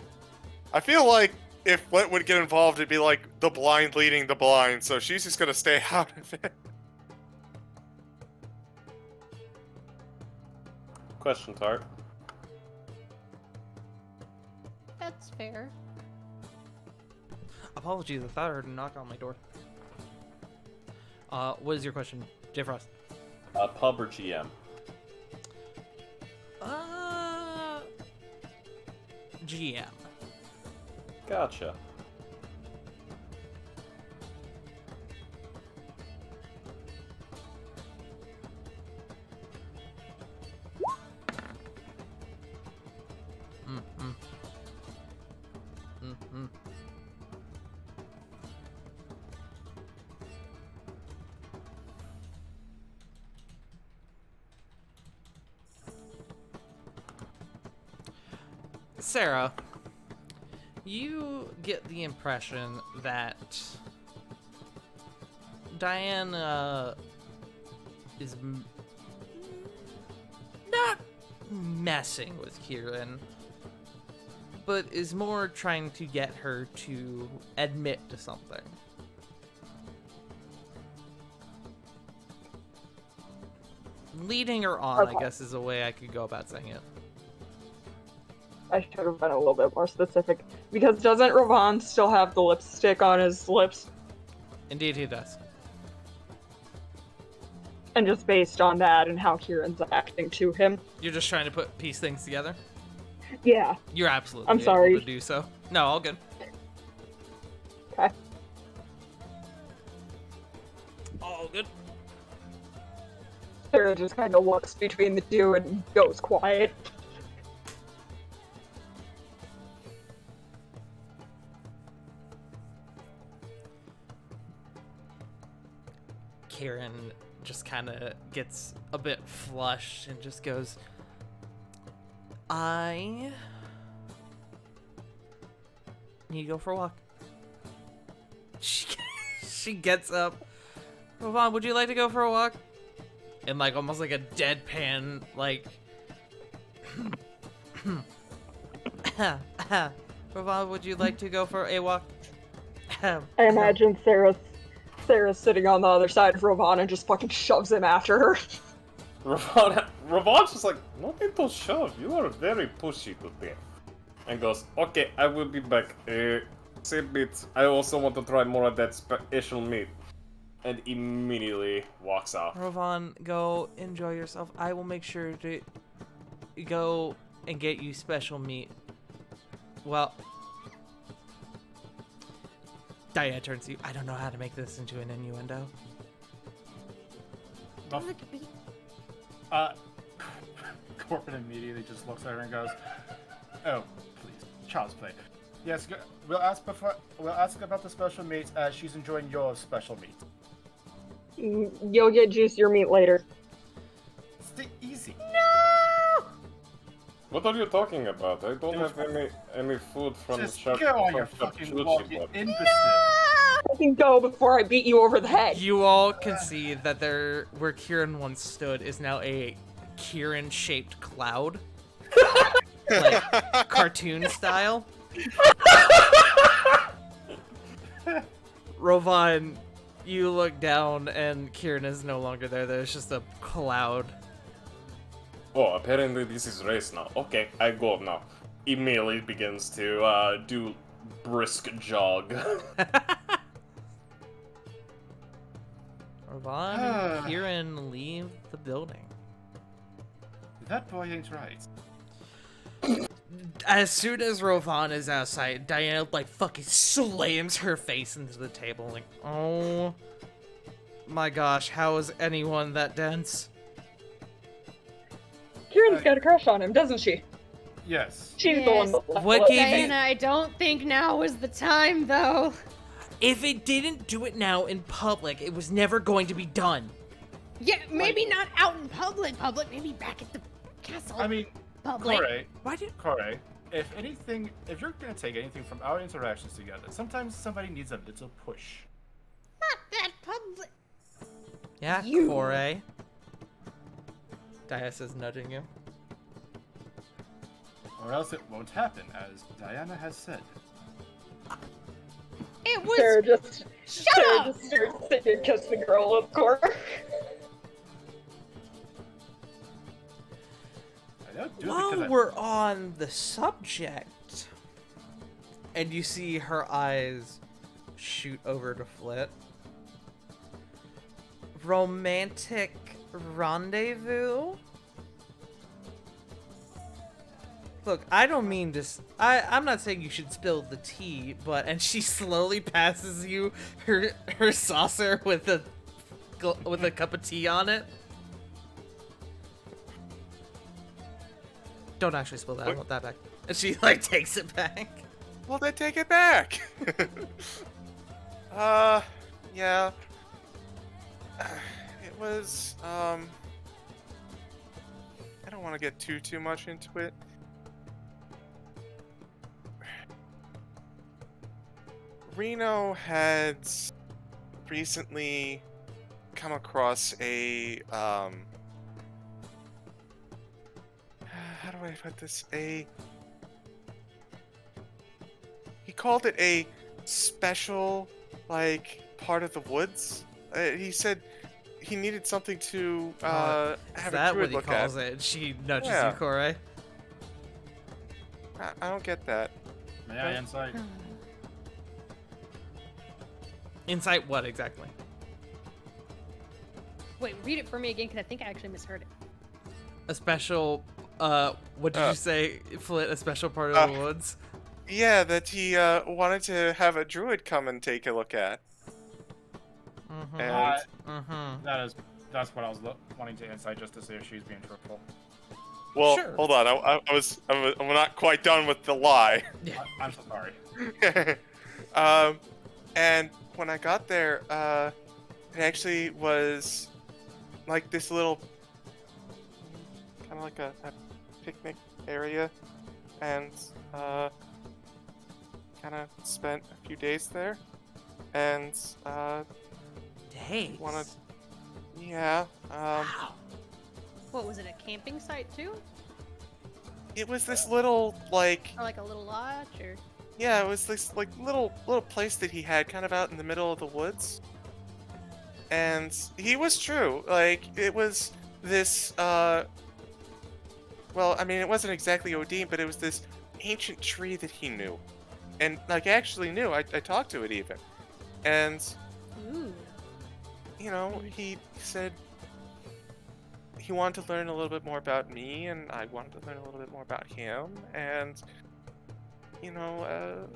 I feel like if Flint would get involved, it'd be like the blind leading the blind, so she's just gonna stay out of it. Question, Tart. That's fair. Apologies, I thought I heard a knock on my door. What is your question, J. Frost? Pub or GM? GM. Gotcha. Sarah, you get the impression that Diana is not messing with Kieran, but is more trying to get her to admit to something. Leading her on, Okay. I guess, is a way I could go about saying it. I should have been a little bit more specific. Because doesn't Ravon still have the lipstick on his lips? Indeed, he does. And just based on that and how Kieran's acting to him. You're just trying to piece things together? Yeah. You're absolutely I'm able sorry. to do so. No, all good. Okay. All good. Sarah just kind of looks between the two and goes quiet. Kieran just kind of gets a bit flushed and just goes, I need to go for a walk. She gets up. Ravon, would you like to go for a walk? And like almost like a deadpan, like Ravon, would you like to go for a walk? I imagine Sarah's sitting on the other side of Ravon and just fucking shoves him after her. Ravon's just like, no need to shove, you are very pushy today. And goes, okay, I will be back. Same bit, I also want to try more of that special meat. And immediately walks off. Ravon, go enjoy yourself. I will make sure to go and get you special meat. Well, Diana turns to you. I don't know how to make this into an innuendo. Look at me. Corbin immediately just looks at her and goes, "Oh, please, child's play. Yes, we'll ask about the special meats as she's enjoying your special meat. You'll get juicier meat later. Stay easy." What are you talking about? I don't have any food from Just Chef. go on from your Chef fucking Chuchi, walk, you but- imbecile. I can go before I beat you over the head. You all can see that there, where Kieran once stood, is now a Kieran-shaped cloud, like cartoon style. Ravon, you look down and Kieran is no longer there. There's just a cloud. Oh, apparently this is race now. Okay, I go now. Immediately begins to do brisk jog. Ravon and Kieran leave the building. That boy ain't right. As soon as Rovan is outside, Diana like fucking slams her face into the table, like, oh my gosh, how is anyone that dense? Kieran's got a crush on him, doesn't she? Yes. She's the one Yes. that left What us. gave you- Diana, I don't think now was the time, though. If it didn't do it now in public, it was never going to be done. Yeah, maybe not out in public, maybe back at the castle. I mean, public. Corey, if you're gonna take anything from our interactions together, sometimes somebody needs a little push. Not that public. Yeah, You. Corey. Dias is nudging you. Or else it won't happen, as Diana has said. It was. Sarah just Shut up! just starts sitting and kiss the girl with Cora. I don't do it While because we're on the subject, and you see her eyes shoot over to Flit. Romantic rendezvous? Look, I don't mean to. I'm not saying you should spill the tea, but and she slowly passes you her saucer with a cup of tea on it. Don't actually spill that. I want that back. And she like takes it back. Well, then take it back. Yeah. It was, I don't want to get too much into it. Reno had recently come across a, how do I put this? He called it a special, like, part of the woods. He said he needed something to Is have a that what druid he look calls at. it? She nudges Yeah. you, Corey. I don't get that. May I insight? Insight what exactly? Wait, read it for me again, because I think I actually misheard it. A special, what did you say, Flit? A special part of the woods? Yeah, that he wanted to have a druid come and take a look at. Mm-hmm. And Mm-hmm. That's what I was wanting to insight, just to see if she's being truthful. well, Sure. hold on, I'm not quite done with the lie. I'm so sorry. And when I got there, it actually was like this little, kind of like a picnic area, and kind of spent a few days there, and Days. wanted, yeah, Wow. What was it, a camping site too? it was this little like. Or like a little lodge, or? Yeah, it was this like little place that he had kind of out in the middle of the woods. And he was true. Like it was this well, I mean it wasn't exactly Odin, but it was this ancient tree that he knew. And like actually knew. I talked to it even. And Ooh. you know, he said he wanted to learn a little bit more about me and I wanted to learn a little bit more about him and you know,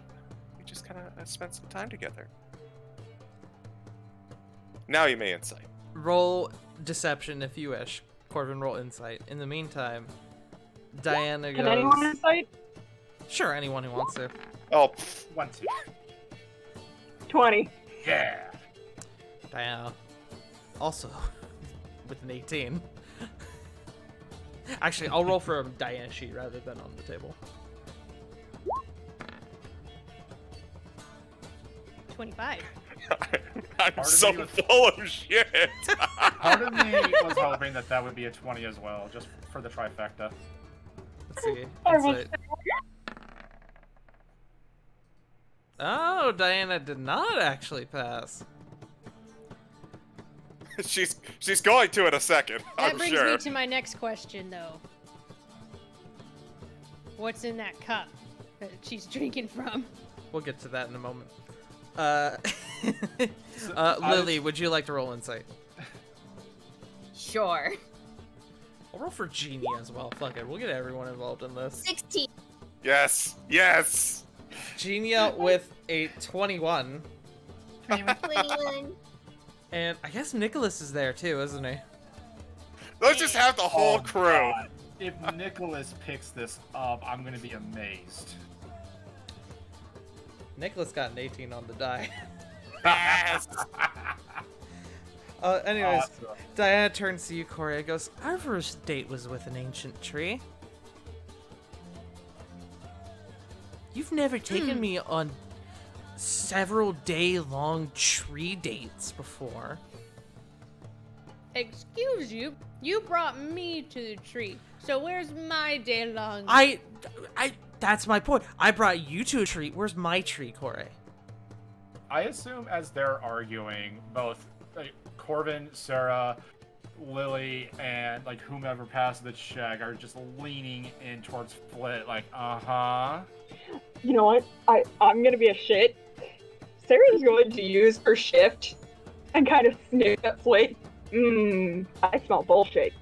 we just kind of spent some time together. Now you may insight. Roll deception if you wish. Corbin, roll insight. In the meantime, Diana goes. Can anyone insight? Sure, anyone who wants to. Oh, 1, 2. 20. Yeah. Diana, also with an 18. Actually, I'll roll for a Diana sheet rather than on the table. 25. I'm Part of so me was- full of shit. Part of me was hoping that would be a 20 as well, just for the trifecta. Let's see. I will Insight. Oh, Diana did not actually pass. she's going to in a second. That I'm brings sure. me to my next question, though. What's in that cup that she's drinking from? We'll get to that in a moment. I Lily, would you like to roll insight? Sure. I'll roll for Genie as well. Fuck it, we'll get everyone involved in this. 16. Yes. Yes. Genia with a 21. 21. And I guess Nicholas is there too, isn't he? Let's just have the whole Oh, crew. God. If Nicholas picks this up, I'm gonna be amazed. Nicholas got an 18 on the die. Yes. Anyways, Awesome. Diana turns to you, Corey, and goes, our first date was with an ancient tree. You've never taken me on several day-long tree dates before. Excuse you. You brought me to the tree. So where's my day long? That's my point. I brought you to a tree. Where's my tree, Corey? I assume as they're arguing, both like, Corbin, Sarah, Lily, and like whomever passed the check are just leaning in towards Flit, like, You know what? I'm gonna be a shit. Sarah's going to use her shift and kind of sniff at Flake. I smell bullshit.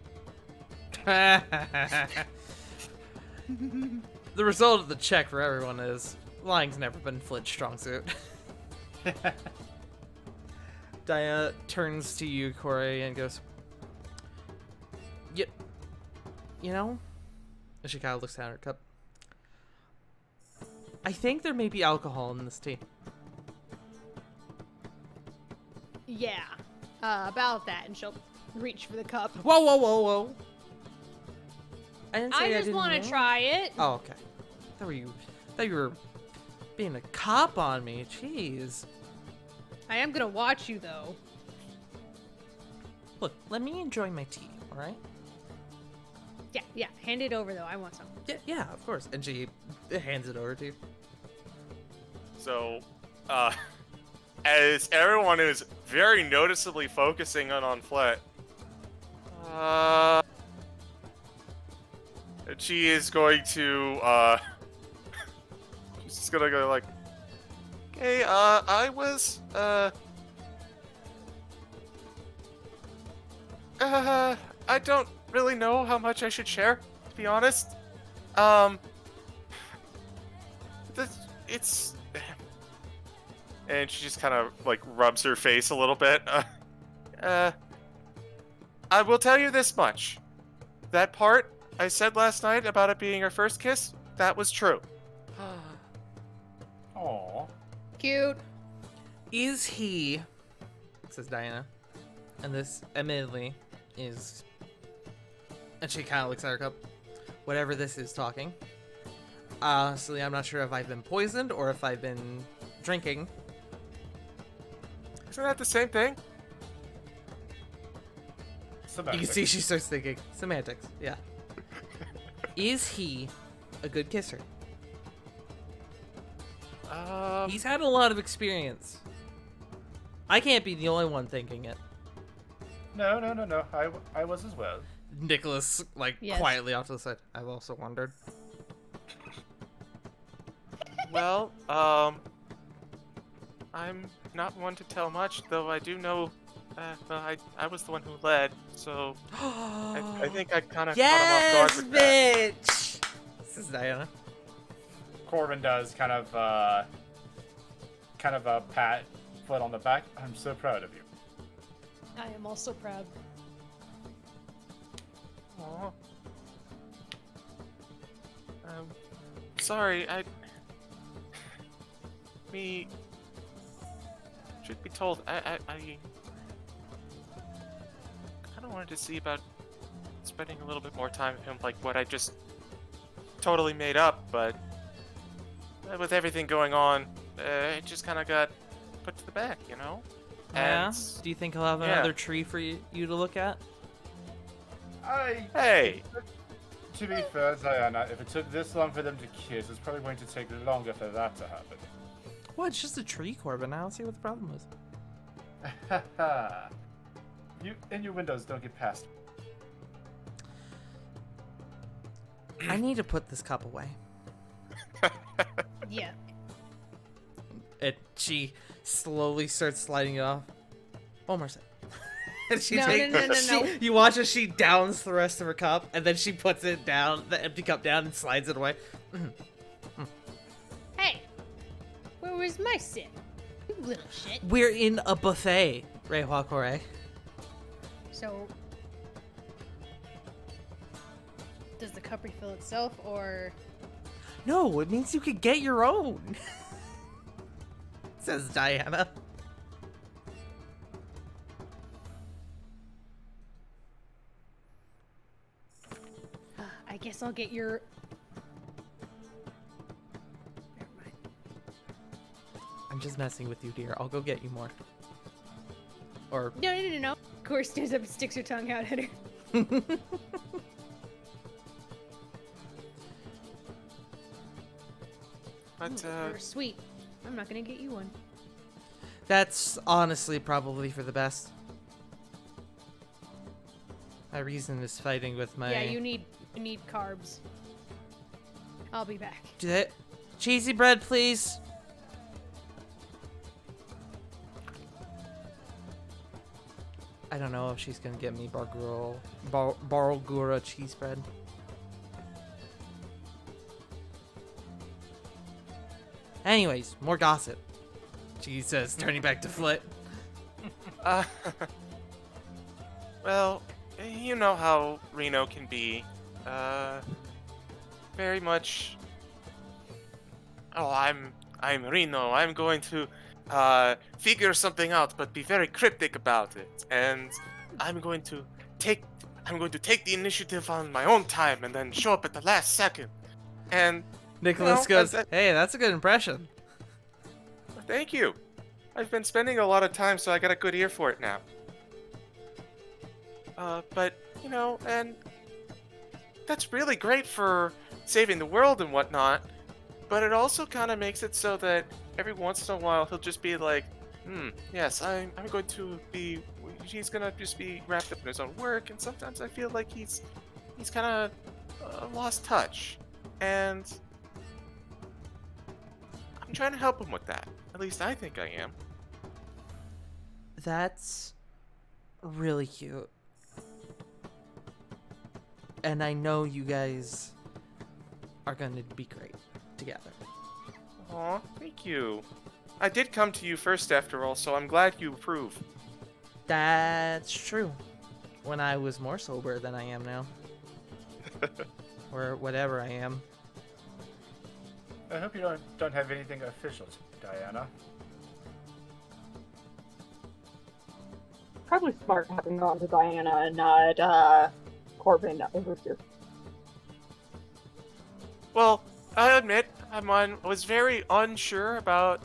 The result of the check for everyone is lying's never been Flint's strong suit. Diana turns to you, Corey, and goes, You know? And she kind of looks down at her cup. I think there may be alcohol in this tea. Yeah. About that, and she'll reach for the cup. Whoa, whoa, whoa, whoa. I didn't say I I just didn't want know. to try it. Oh, okay. Thought you were being a cop on me. Jeez. I am gonna watch you though. Look, let me enjoy my tea, all right? Yeah. Hand it over though. I want some. Yeah, of course. And she hands it over to you. So, as everyone is very noticeably focusing on Flet, she is going to, she's just gonna go like, hey, I was, I don't really know how much I should share, to be honest. It's... And she just kind of, like, rubs her face a little bit. I will tell you this much. That part I said last night about it being our first kiss, that was true. Aww. Cute. Is he, says Diana, and this admittedly is, and she kind of looks at her cup, whatever this is talking. Honestly, I'm not sure if I've been poisoned or if I've been drinking. Isn't that the same thing? You can see she starts thinking. Semantics, yeah. Is he a good kisser? He's had a lot of experience. I can't be the only one thinking it. No. I was as well. Nicholas, like, Yes. quietly off to the side. I've also wondered. Well, I'm not one to tell much, though I do know, well, I was the one who led, so I think I kind of caught him off guard with that. bitch! This is Diana. Corbin does kind of pat Flit on the back. I'm so proud of you. I am also proud. Aw. Sorry, should be told, I kind of wanted to see about spending a little bit more time with him, like what I just totally made up, but with everything going on, it just kind of got put to the back, you know? Yeah? And Do you think he'll have another tree for you to look at? hey, To be fair, Diana, if it took this long for them to kiss, it's probably going to take longer for that to happen. Well, it's just a tree, Corbin. I don't see what the problem is. You and your windows don't get past. I need to put this cup away. Yeah. And she slowly starts sliding it off. One more sec. And she No, takes, no, no, no, no. You watch as she downs the rest of her cup, and then she puts it down, the empty cup down, and slides it away. Hey, where was my sip? You little shit. We're in a buffet, Reihua Kore. So, does the cup refill itself, or... No, it means you could get your own. Says Diana. I guess I'll get your... Never mind. I'm just messing with you, dear. I'll go get you more. Or No. Cora stands up and sticks her tongue out at her. But You're sweet. I'm not gonna get you one. that's honestly probably for the best. My reason is fighting with my. Yeah, you need carbs. I'll be back. Do that. Cheesy bread, please. I don't know if she's gonna get me Bargura cheese bread. Anyways, more gossip. She says, turning back to Flit. uh, well, you know how Reno can be. Very much. Oh, I'm Reno. I'm going to figure something out, but be very cryptic about it. And I'm going to take the initiative on my own time, and then show up at the last second. And Nicholas Well, goes, hey, that's a good impression. thank you. I've been spending a lot of time, so I got a good ear for it now. But and that's really great for saving the world and whatnot. But it also kind of makes it so that every once in a while he'll just be like, yes, I'm going to be. He's gonna just be wrapped up in his own work, and sometimes I feel like he's kind of lost touch, and I'm trying to help him with that. At least I think I am. That's really cute. And I know you guys are going to be great together. Aw, thank you. I did come to you first after all, so I'm glad you approve. That's true. When I was more sober than I am now. Or whatever I am. I hope you don't have anything official, Diana. Probably smart having gone to Diana and not Corbin over here. Well, I admit I was very unsure about,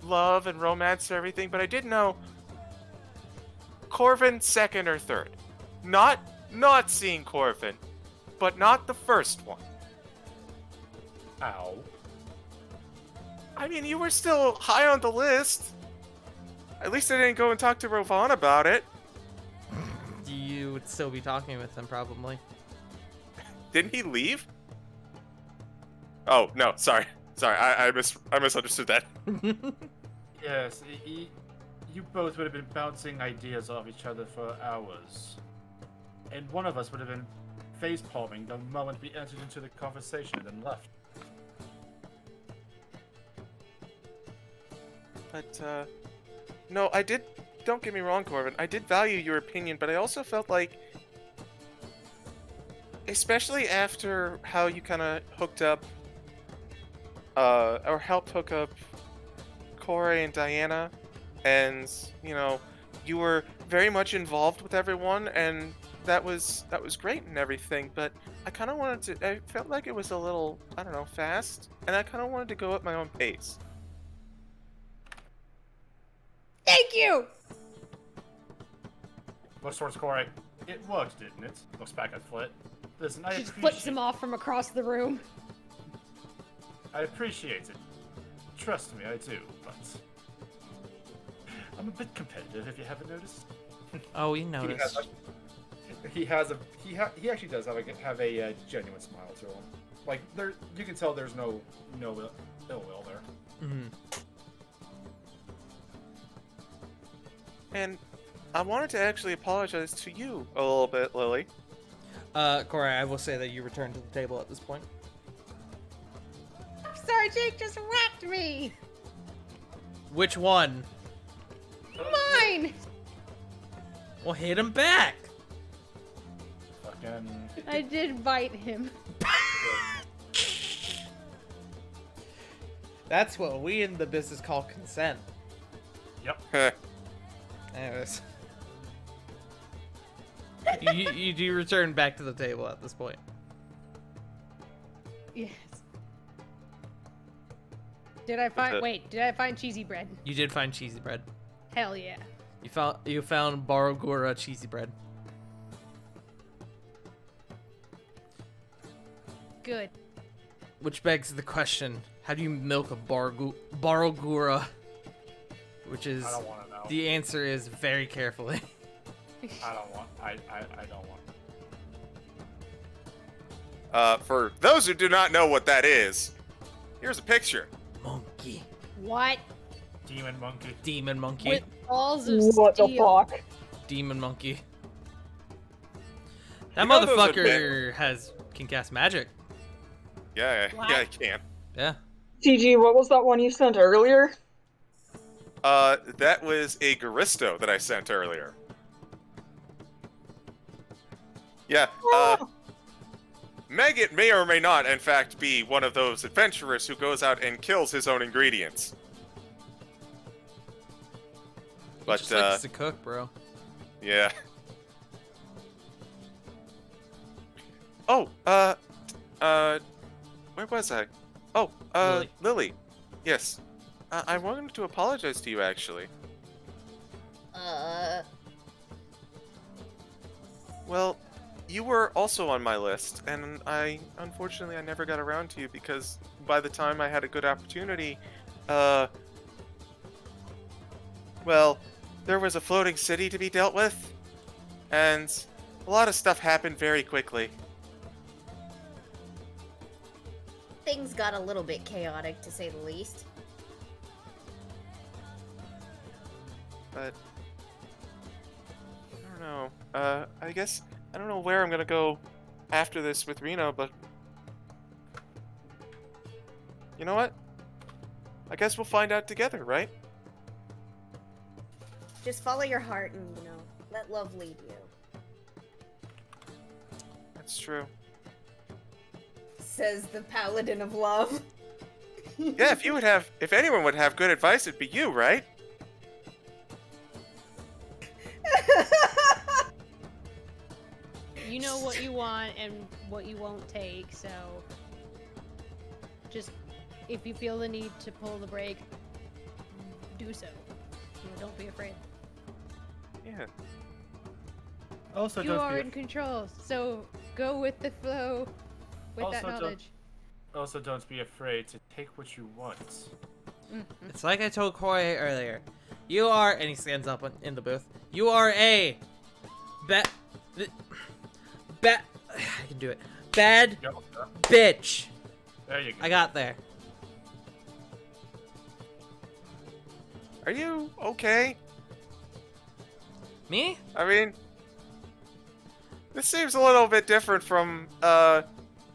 love and romance and everything, but I did know Corvin second or third. Not seeing Corvin, but not the first one. Ow. I mean, you were still high on the list. At least I didn't go and talk to Rovan about it. You would still be talking with him, probably. Didn't he leave? Oh, no, sorry. I misunderstood that. Yes, you both would have been bouncing ideas off each other for hours. And one of us would have been face-palming the moment we entered into the conversation and then left. But, no, I did, don't get me wrong, Corbin, I did value your opinion, but I also felt like, especially after how you kind of hooked up, or helped hook up Corey and Diana, and, you were very much involved with everyone, and that was great and everything, but I kind of wanted to, I felt like it was a little, I don't know, fast, and I kind of wanted to go at my own pace. Thank you! Looks towards Corey. It worked, didn't it? Looks back at Flit. Listen, I She just appreciate flips him off from across the room. I appreciate it. Trust me, I do, but I'm a bit competitive if you haven't noticed. Oh, we noticed. He actually does have a genuine smile to him. Like you can tell there's no ill will there. Mm-hmm. And I wanted to actually apologize to you a little bit, Lily. Corey, I will say that you return to the table at this point. I'm sorry, Jake just whacked me. Which one? Mine. Well, hit him back. Fucking. I did bite him. That's what we in the business call consent. Yep. Anyways. you do return back to the table at this point. Yes. Did I find cheesy bread? You did find cheesy bread. Hell yeah. You found Barogura cheesy bread. Good. Which begs the question, how do you milk a Barogura? Which is, I don't want to know. the answer is very carefully. I don't want. I don't want. For those who do not know what that is, here's a picture. Monkey. What? Demon monkey. Demon monkey. With balls of What the steel. fuck? Demon monkey. That You know those are motherfucker can cast magic. Yeah, Wow. yeah, I can. Yeah. TG, what was that one you sent earlier? That was a Garisto that I sent earlier. Yeah, Maggot may or may not, in fact, be one of those adventurers who goes out and kills his own ingredients. He But, just likes to cook, bro. yeah. Oh, where was I? Oh, Lily. Lily. Yes. I wanted to apologize to you, actually. Well, you were also on my list, and unfortunately, I never got around to you because by the time I had a good opportunity, well, there was a floating city to be dealt with, and a lot of stuff happened very quickly. Things got a little bit chaotic, to say the least. But I don't know. I guess I don't know where I'm gonna go after this with Reno, but you know what? I guess we'll find out together, right? Just follow your heart and, let love lead you. That's true. Says the paladin of love. Yeah, if anyone would have good advice, it'd be you, right? You know what you want and what you won't take, so just if you feel the need to pull the brake, do so. Don't be afraid. Yeah. Also, You don't are be. in control, so go with the flow with that Also, don't- knowledge. Also, don't be afraid to take what you want. It's like I told Corey earlier. You are, and he stands up in the booth. You are a I can do it. Bad Go. bitch. There you go. I got there. Are you okay? Me? I mean, this seems a little bit different from the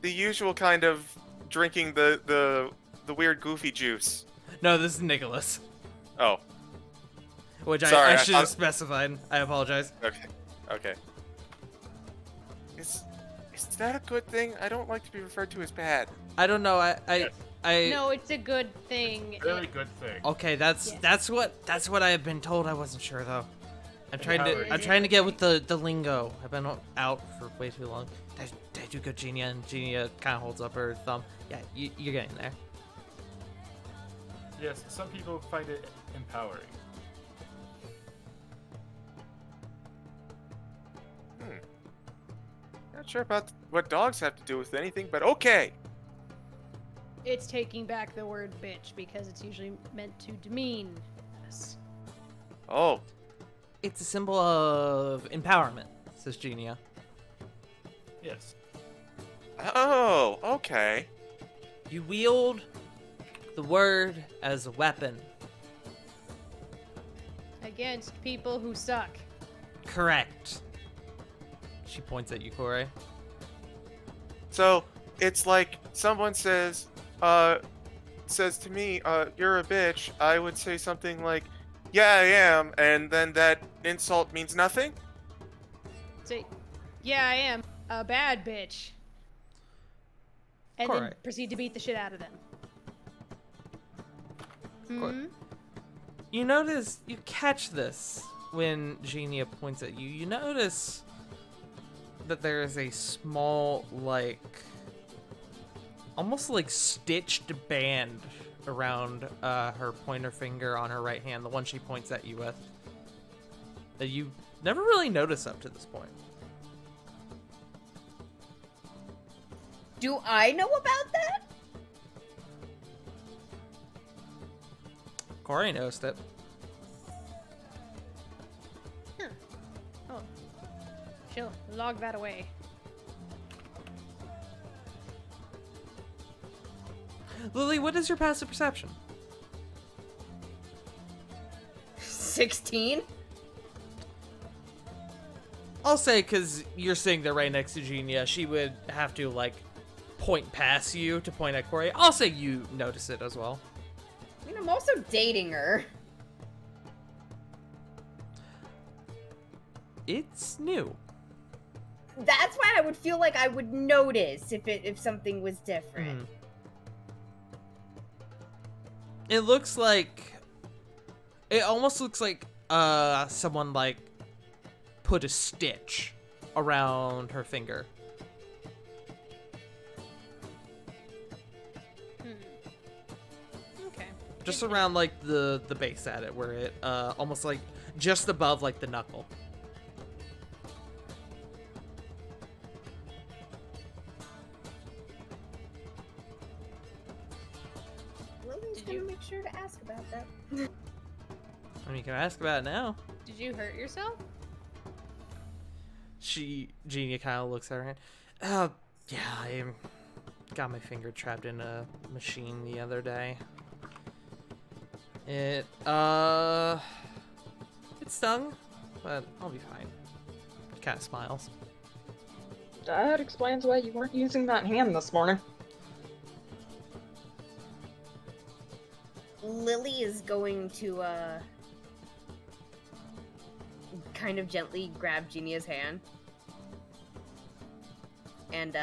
usual kind of drinking the weird goofy juice. No, this is Nicholas. Oh, Which Sorry, I I should have thought- specified. I apologize. okay, okay. Is that a good thing? I don't like to be referred to as bad. I don't know. Yes. No, it's a good thing. Really good thing. Okay, that's what I have been told. I wasn't sure though. I'm trying to get with the lingo. I've been out for way too long. Did I do good, Genia? And Genia kind of holds up her thumb. Yeah, you're getting there. Yes, some people find it empowering. Not sure about what dogs have to do with anything, but okay. It's taking back the word bitch because it's usually meant to demean us. Oh, It's a symbol of empowerment, says Genia. Yes. oh, okay. You wield the word as a weapon. Against people who suck. correct. She points at you, Corey. So it's like someone says to me, you're a bitch. I would say something like, yeah, I am, and then that insult means nothing? Say, yeah, I am a bad bitch. And then Correct. proceed to beat the shit out of them. Hmm? You notice, you catch this when Genia points at you. You notice that there is a small, like, almost like stitched band around her pointer finger on her right hand, the one she points at you with, that you never really noticed up to this point. Do I know about that? Corey noticed it. Huh. Oh. She'll log that away. Lily, what is your passive perception? 16? I'll say, because you're sitting there right next to Genia, she would have to, like, point past you to point at Corey. I'll say you notice it as well. I mean, I'm also dating her. It's new. That's why I would feel like I would notice if something was different. Mm. It looks like... It almost looks like someone, like, put a stitch around her finger. Okay. Just around, like, the base at it, where it, almost, like, just above, like, the knuckle. Lily's Did gonna you- make sure to ask about that. I mean, you can ask about it now. Did you hurt yourself? Genia kind of looks at her hand. Yeah, I got my finger trapped in a machine the other day. It stung, but I'll be fine. Kind of smiles. That explains why you weren't using that hand this morning. Lily is going to, kind of gently grab Genia's hand. And,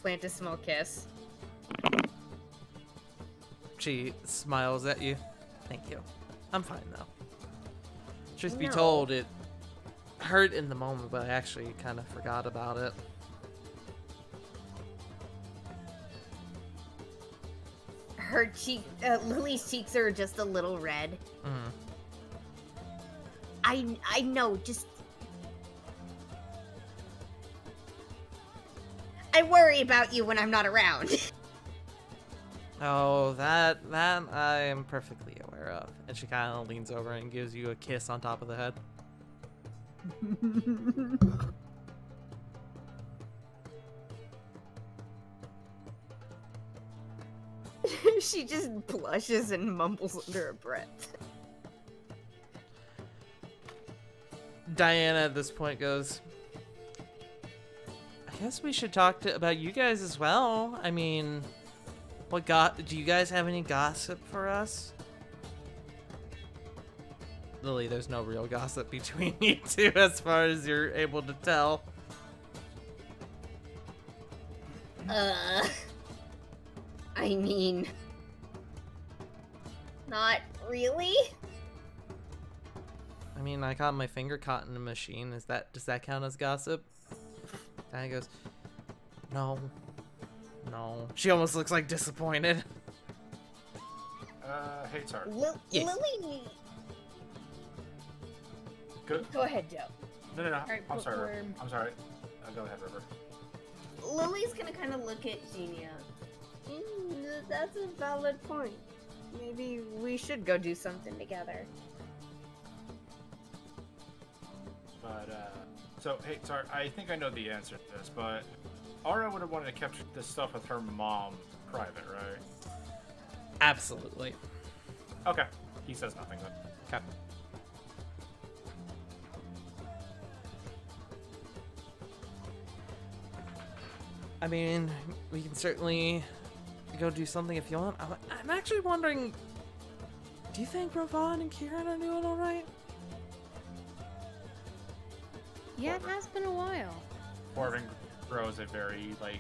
plant a small kiss. She smiles at you. Thank you. I'm fine though. Truth be No. told, it hurt in the moment, but I actually kind of forgot about it. Her cheek, Lily's cheeks are just a little red. Mm. I know, just... I worry about you when I'm not around. Oh, that I am perfectly aware of. And she kind of leans over and gives you a kiss on top of the head. She just blushes and mumbles under her breath. Diana at this point goes, I guess we should talk about you guys as well. I mean, do you guys have any gossip for us? Lily, there's no real gossip between you two as far as you're able to tell. I mean... Not really? I mean, I got my finger caught in a machine. Does that count as gossip? Diana goes, no. She almost looks like disappointed. Hey, Tar. Yes. Lily... Good? Go ahead, Joe. No. Alright, I'm sorry. we're- I'm sorry. Go ahead, River. Lily's gonna kind of look at Genia. That's a valid point. Maybe we should go do something together. But, so, hey, Tar, I think I know the answer to this, but Aura would have wanted to keep this stuff with her mom private, right? Absolutely. Okay. He says nothing then. Okay. I mean, we can certainly go do something if you want. I'm actually wondering, do you think Ravon and Kieran are doing alright? Yeah, it has been a while. Corbin grows a very, like,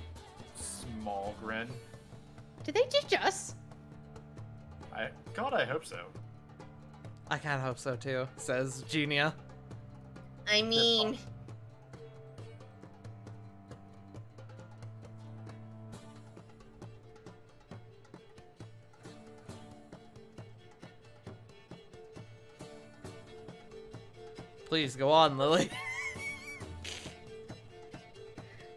small grin. Did they ditch us? God, I hope so. I kind of hope so too, says Genia. I mean, Please go on, Lily.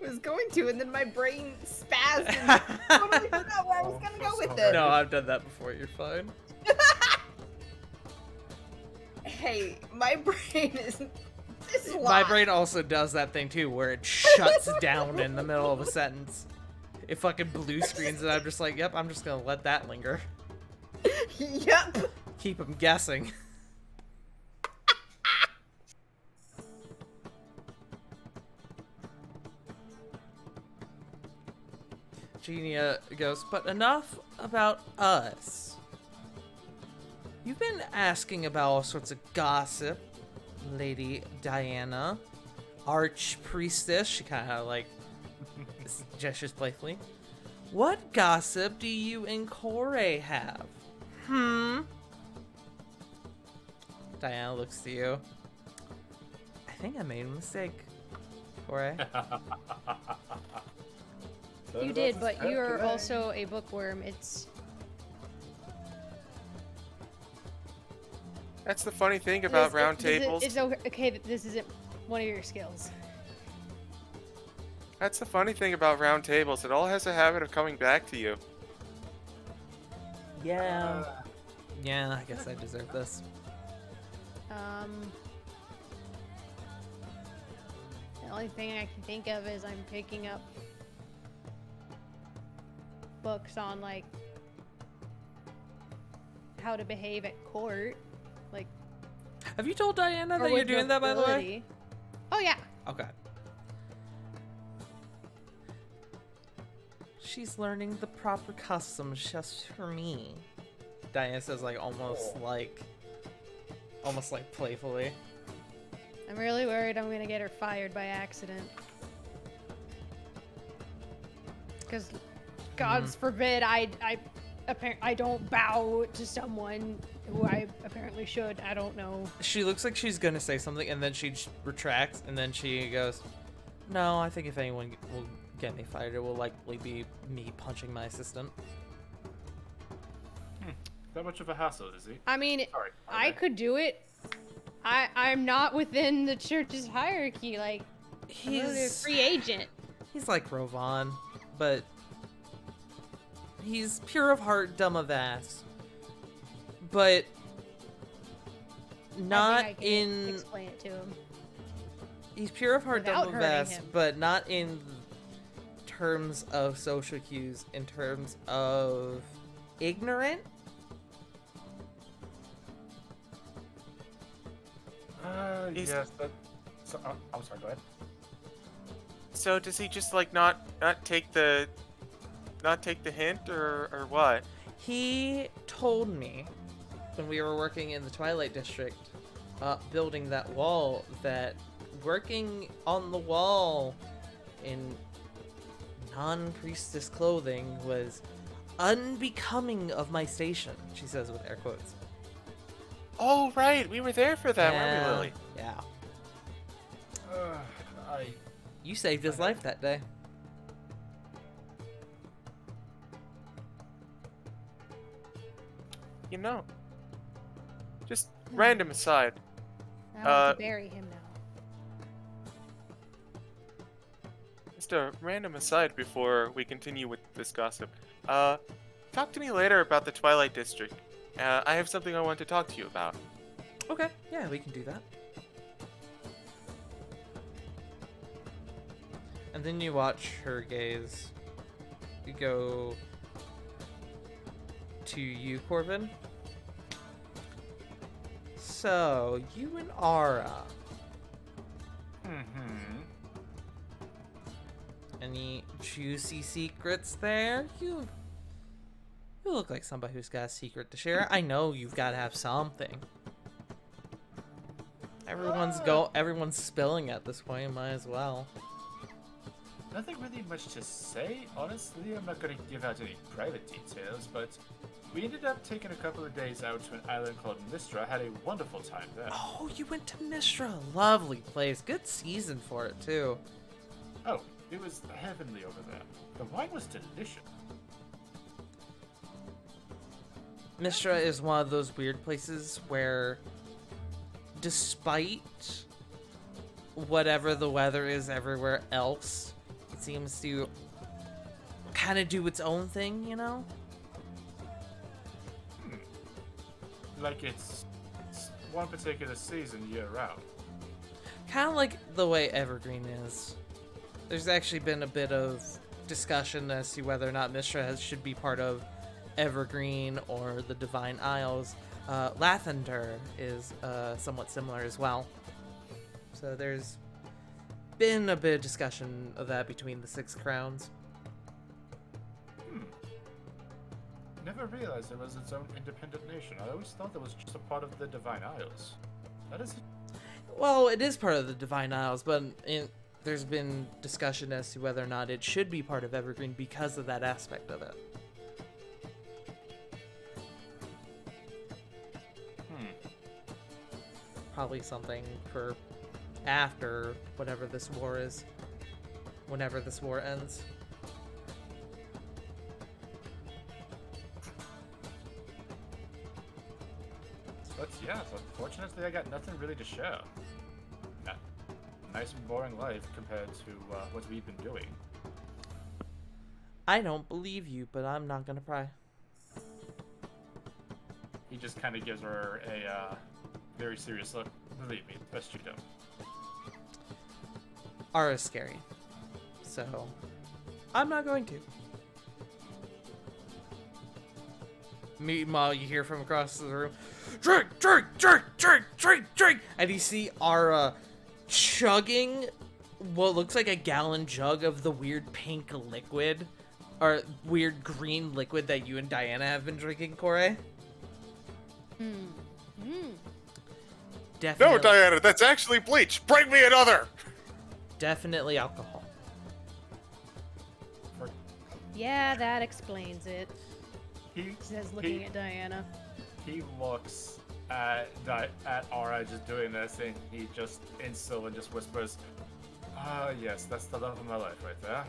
I was going to, and then my brain spazzed and totally forgot where I was gonna go with it. No, I've done that before. You're fine. Hey, my brain is My lost. brain also does that thing too, where it shuts down in the middle of a sentence. It fucking blue screens, and I'm just like, yep, I'm just gonna let that linger. Yup. Keep them guessing. Genia goes, but enough about us. You've been asking about all sorts of gossip, Lady Diana. Archpriestess, she kind of like gestures playfully. What gossip do you and Corey have? Diana looks to you. I think I made a mistake, Corey. You did, but you're also a bookworm. It's That's the funny thing about this- round this is- tables. It's okay that this isn't one of your skills. That's the funny thing about round tables. It all has a habit of coming back to you. Yeah. Yeah, I guess I deserve this. The only thing I can think of is I'm picking up books on like how to behave at court, like. Have you told Diana or that you're with doing that, by the way? nobility. Oh yeah. Okay. She's learning the proper customs just for me. Diana says, like, almost like playfully. I'm really worried I'm gonna get her fired by accident. Because, God's forbid, I don't bow to someone who I apparently should. I don't know. She looks like she's gonna say something, and then she retracts, and then she goes, "No, I think if anyone will get me fired, it will likely be me punching my assistant." That much of a hassle, is he? I mean, Sorry. I could do it. I'm not within the church's hierarchy. Like, I'm really a He's free agent. he's like Rovan, but he's pure of heart, dumb of ass. But not I think I can in explain it to him. he's pure of heart, Without dumb of hurting ass, him. but not in terms of social cues, in terms of ignorant. He's- Yes. So, I'm sorry. Go ahead. So does he just like not take the hint or what? He told me when we were working in the Twilight District, building that wall, that working on the wall in non-priestess clothing was unbecoming of my station, she says with air quotes. Oh right, we were there for that, weren't we, Yeah, Lily? yeah. I You saved his life that day. You know. Just random aside. I want to bury him now. Just a random aside before we continue with this gossip. Talk to me later about the Twilight District. I have something I want to talk to you about. Okay, yeah, we can do that. And then you watch her gaze go to you, Corbin. So, you and Ara. Any juicy secrets there? You look like somebody who's got a secret to share. I know you've got to have something. Everyone's spilling at this point. Might as well. Nothing really much to say. Honestly, I'm not going to give out any private details, but we ended up taking a couple of days out to an island called Mistra. Had a wonderful time there. Oh, you went to Mistra. Lovely place. Good season for it, too. Oh, it was heavenly over there. The wine was delicious. Mistra is one of those weird places where, despite whatever the weather is everywhere else, it seems to kind of do its own thing, you know? Like it's one particular season year round. Kind of like the way Evergreen is. There's actually been a bit of discussion as to whether or not Mistra should be part of Evergreen or the Divine Isles. Lathander is somewhat similar as well. So there's been a bit of discussion of that between the Six Crowns. Never realized it was its own independent nation. I always thought it was just a part of the Divine Isles. That is... Well, it is part of the Divine Isles, but there's been discussion as to whether or not it should be part of Evergreen because of that aspect of it. Probably something for after whatever this war is. Whenever this war ends. But yeah, unfortunately I got nothing really to share. Nice and boring life compared to what we've been doing. I don't believe you, but I'm not gonna pry. He just kind of gives her a very serious look. Believe me, best you don't. Ara's scary. So, I'm not going to. Meanwhile, you hear from across the room, drink, drink, drink, drink, drink, drink! And you see Ara chugging what looks like a gallon jug of the weird pink liquid, or weird green liquid that you and Diana have been drinking, Corey. Definitely, No, Diana, that's actually bleach. Bring me another. definitely alcohol. Yeah, that explains it. He Says looking at Diana. He looks at Aura just doing this, and he just in Sylvan just whispers, "Ah, yes, that's the love of my life right there."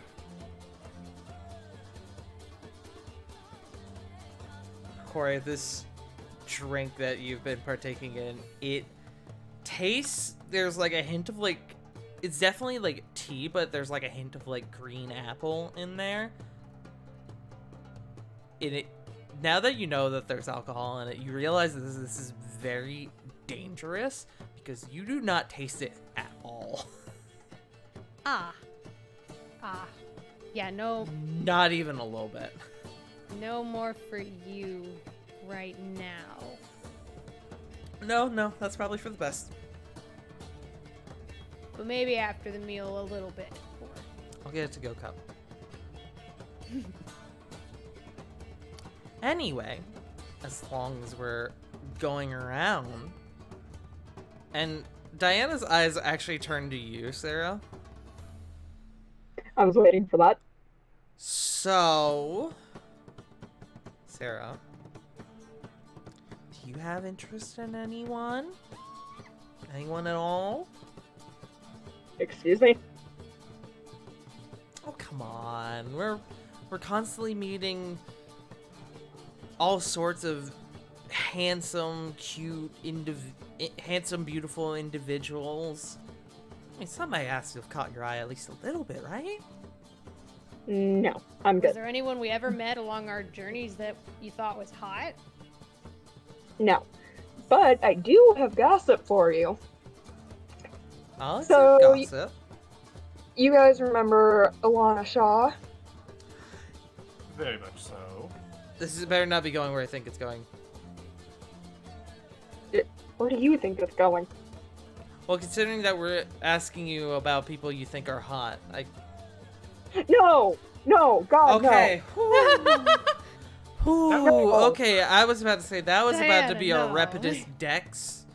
Corey, this drink that you've been partaking in, it tastes, there's like a hint of like, it's definitely like tea, but there's like a hint of like green apple in there. Now that you know that there's alcohol in it, you realize that this is very dangerous because you do not taste it at all. Ah. Yeah, no Not even a little bit. more for you right now. No, that's probably for the best. But maybe after the meal a little bit more. I'll get a to-go cup. Anyway, as long as we're going around, and Diana's eyes actually turn to you, Sarah. I was waiting for that. So, Sarah, do you have interest in anyone? Anyone at all? Excuse me? Oh, come on. We're constantly meeting all sorts of handsome, cute, handsome, beautiful individuals. I mean, somebody has to have caught your eye at least a little bit, right? No, I'm Was good. there anyone we ever met along our journeys that you thought was hot? No. But I do have gossip for you. Oh, it's So, gossip. You guys remember Alana Shaw? Very much so. This better not be going where I think it's going. Where do you think it's going? Well, considering that we're asking you about people you think are hot, No! No! God, Okay. Ooh, No. okay, I was about to say that was about to Diana, be a no. Repidus Dex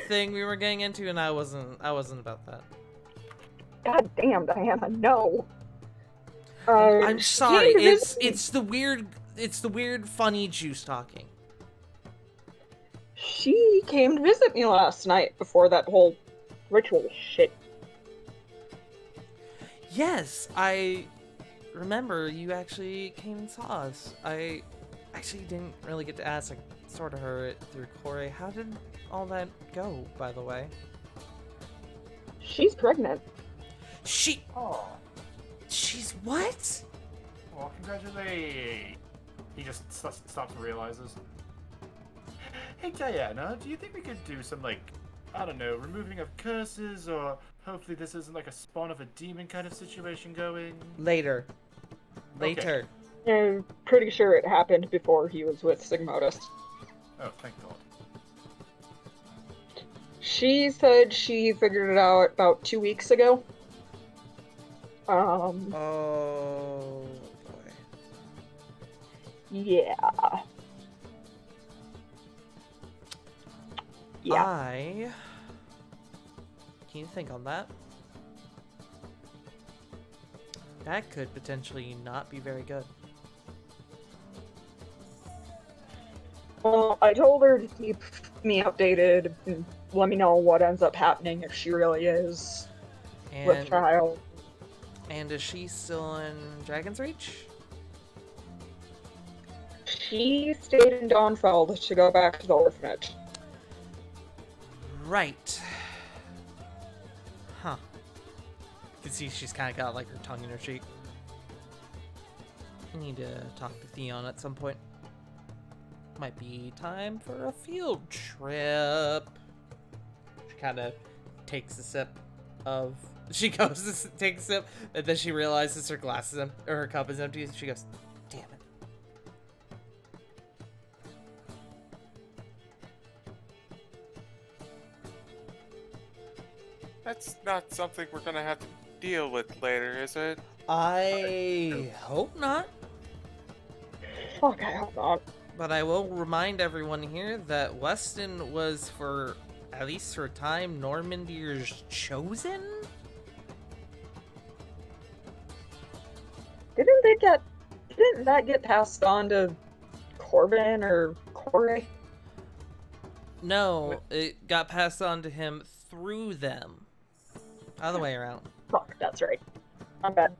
thing we were getting into, and I wasn't about that. No! God damn, Diana, no. I'm She sorry. came to visit me. It's the weird funny juice talking. She came to visit me last night before that whole ritual shit. Yes, I remember you actually came and saw us. I actually didn't really get to ask. I sort of heard it through Corey. How did all that go, by the way? She's pregnant. Oh, She's what? well, congratulations. He just stops and realizes. Hey, Diana, do you think we could do some, like, I don't know, removing of curses, or hopefully this isn't like a spawn of a demon kind of situation going? Later. Okay. I'm pretty sure it happened before he was with Sigmotus. Oh, thank God. She said she figured it out about 2 weeks ago. Oh boy. Yeah. Yeah. Can you think on that? That could potentially not be very good. Well, I told her to keep me updated and let me know what ends up happening if she really is with And child. and is she still in Dragon's Reach? She stayed in Dawnfeld to go back to the orphanage. Right. Huh. You can see she's kind of got like her tongue in her cheek. I need to talk to Theon at some point. Might be time for a field trip. She kind of takes a sip of. She goes to take a sip, and then she realizes her glass is or her cup is empty. She goes, "Damn it." That's not something we're gonna have to deal with later, is it? I hope not. Fuck, I hope not. But I will remind everyone here that Weston was, for at least for a time, Normandier's chosen? Didn't that get passed on to Corbin or Corey? No, it got passed on to him through them. Other way around. Fuck, that's right. I'm bad.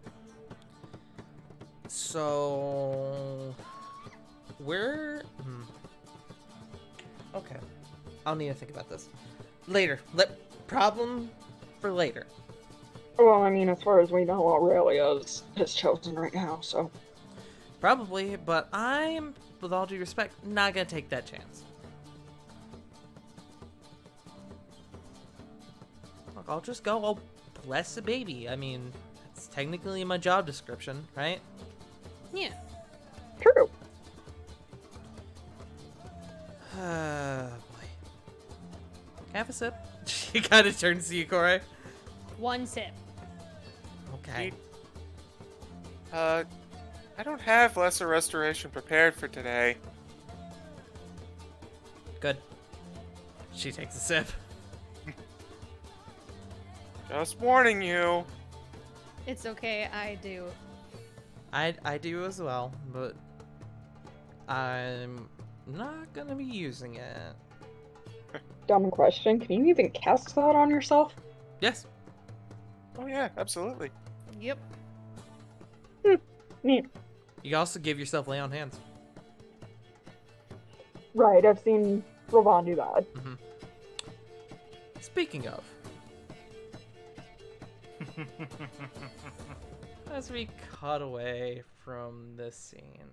So... Okay. I'll need to think about this. Later. Problem for later. Well, I mean, as far as we know, Aurelia is chosen right now, so. Probably, but I'm, with all due respect, not gonna take that chance. Look, I'll just go, I'll bless the baby. I mean, it's technically in my job description, right? Yeah. True. Boy. Have a sip. She kind of turns to you, Corey. One sip. Okay. I don't have lesser restoration prepared for today. Good. She takes a sip. Just warning you. It's okay, I do. I do as well, but I'm not gonna be using it. Dumb question. Can you even cast that on yourself? Yes. Oh yeah, absolutely. Yep. Neat. You can also give yourself lay on hands. Right, I've seen Rovan do that. Speaking of, as we cut away from this scene.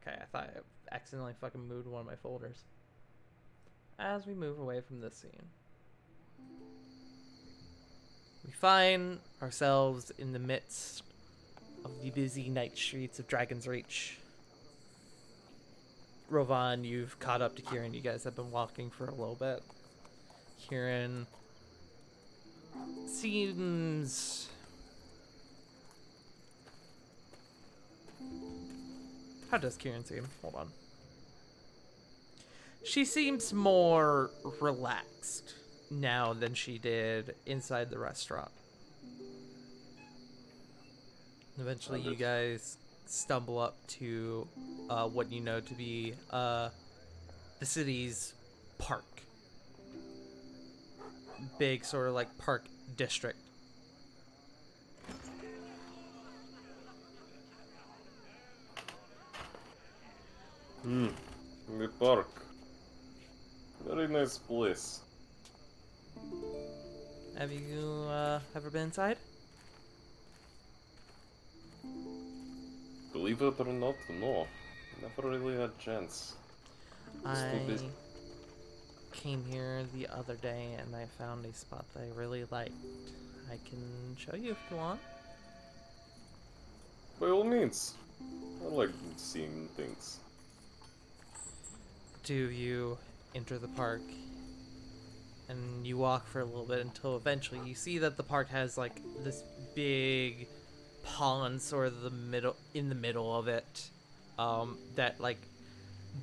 Okay, I thought I accidentally fucking moved one of my folders. As we move away from this scene, we find ourselves in the midst of the busy night streets of Dragon's Reach. Rovan, you've caught up to Kieran. You guys have been walking for a little bit. Kieran, seems... How does Kieran seem? Hold on. She seems more relaxed now than she did inside the restaurant. Eventually, you guys stumble up to what you know to be the city's park. Big sort of like park district. The park. Very nice place. Have you ever been inside? Believe it or not, no. Never really had chance. Just too I busy. came here the other day and I found a spot that I really liked. I can show you if you want. By all means. I like seeing things. Do you enter the park and you walk for a little bit until eventually you see that the park has like this big pond sort of in the middle of it, that like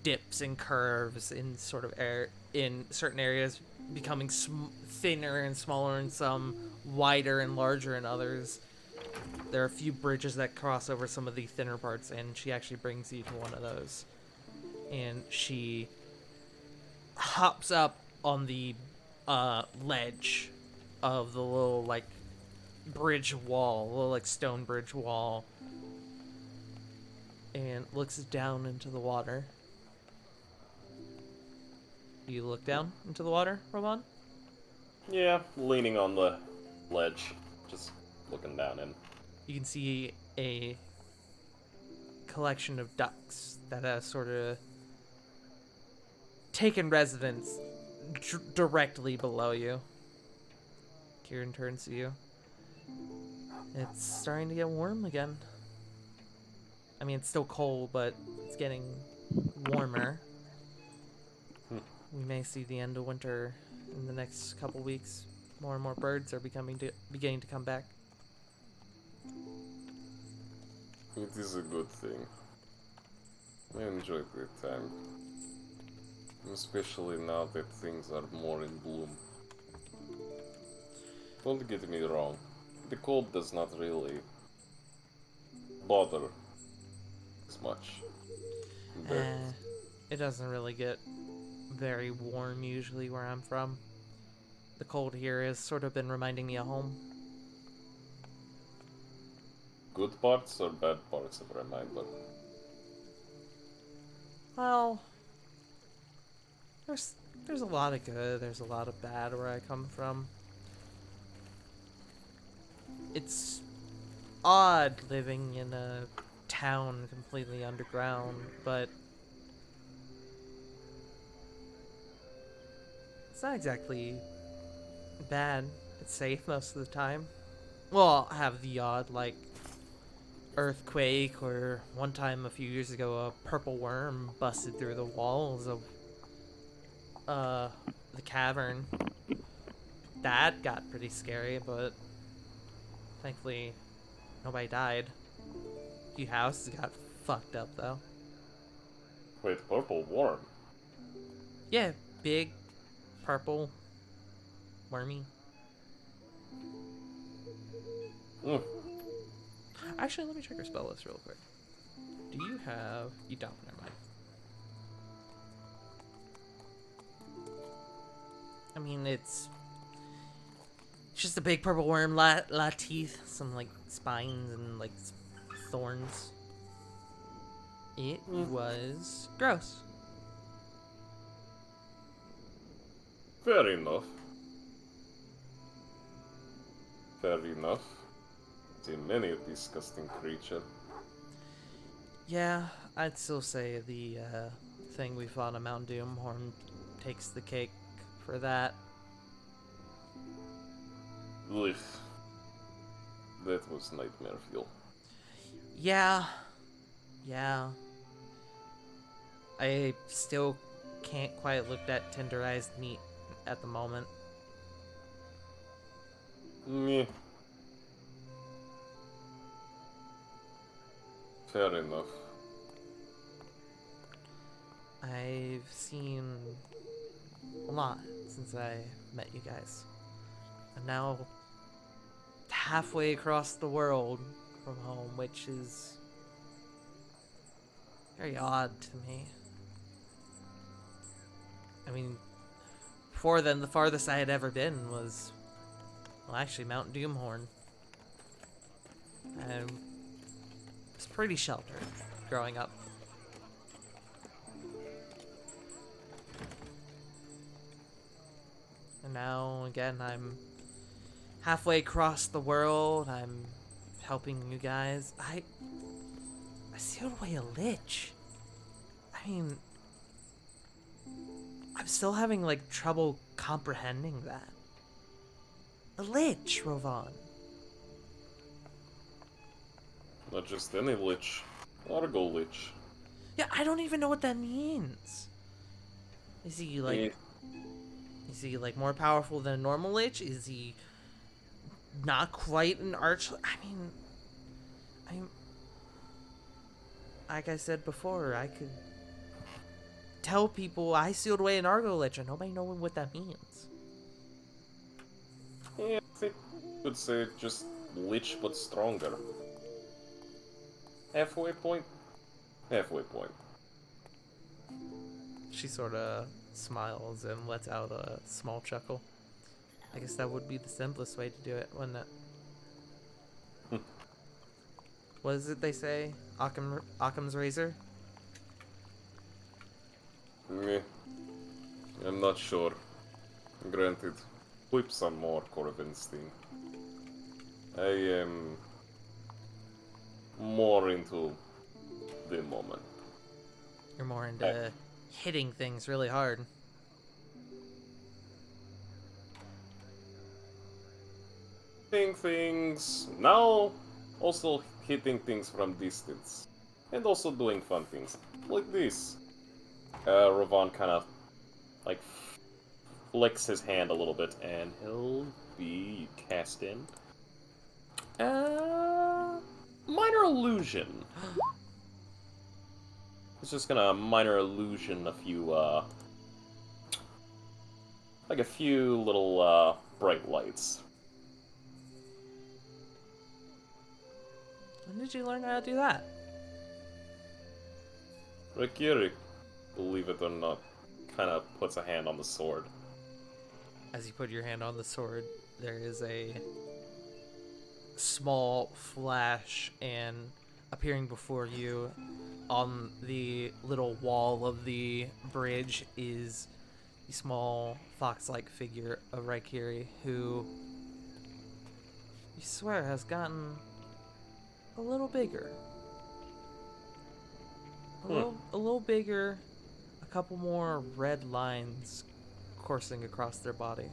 dips and curves in sort of air in certain areas, becoming thinner and smaller in some, wider and larger in others. There are a few bridges that cross over some of the thinner parts, and she actually brings you to one of those. And she hops up on the ledge of the little like bridge wall, little like stone bridge wall, and looks down into the water. You look down into the water, Roman? Yeah, leaning on the ledge, just looking down in. You can see a collection of ducks that has sort of taken residence directly below you. Kieran turns to you. It's starting to get warm again. I mean, it's still cold, but it's getting warmer. We may see the end of winter in the next couple weeks. More and more birds are beginning to come back. It is a good thing. I enjoy the time. Especially now that things are more in bloom. Don't get me wrong. The cold does not really bother as much. But It doesn't really get very warm usually where I'm from. The cold here has sort of been reminding me of home. good parts or bad parts of Reminder? Well, there's a lot of good, there's a lot of bad where I come from. It's odd living in a town completely underground, but it's not exactly bad. It's safe most of the time. Well, I'll have the odd, like, earthquake, or one time a few years ago, a purple worm busted through the walls of the cavern. That got pretty scary, but thankfully nobody died. A few houses got fucked up though. Wait, purple worm? Yeah, big, purple, wormy. Mm. Actually, let me check your spell list real quick. Do you have... You don't, never mind. I mean, it's just a big purple worm, lot of teeth, some, like, spines and, like, thorns. It was gross. Fair enough. Fair enough. Seen many a disgusting creature. Yeah, I'd still say the thing we fought on Mount Doomhorn takes the cake for that. Ugh. That was nightmare fuel. Yeah. I still can't quite look at tenderized meat at the moment. Fair enough. I've seen a lot since I met you guys. I'm now halfway across the world from home, which is very odd to me. I mean, before then, the farthest I had ever been was, well, actually, Mount Doomhorn. I was pretty sheltered growing up. And now, again, I'm halfway across the world. I'm helping you guys. I sealed away a lich. I mean, I'm still having, like, trouble comprehending that. A lich, Rovan. Not just any lich. Argo lich. Yeah, I don't even know what that means. Is he, like... Eh, Is he, like, more powerful than a normal lich? Is he not quite an arch... I'm... Like I said before, I could tell people I sealed away an Argo lich and nobody knowing what that means. I think you could say just lich but stronger. Halfway point? Halfway point. She sort of smiles and lets out a small chuckle. I guess that would be the simplest way to do it, wouldn't it? What is it they say? Occam's razor? Meh. I'm not sure. Granted, whips are more Corvinstein. I am more into the moment. You're more into hitting things really hard. Hitting things now, also hitting things from distance, and also doing fun things like this. Ravan kind of like flicks his hand a little bit, and he'll be casting minor illusion. It's just gonna minor illusion a few like a few little bright lights. When did you learn how to do that? Rakiri, believe it or not, kind of puts a hand on the sword. As you put your hand on the sword, there is a small flash, and appearing before you on the little wall of the bridge is the small fox-like figure of Raikiri, who you swear has gotten a little bigger. A little bigger, a couple more red lines coursing across their body.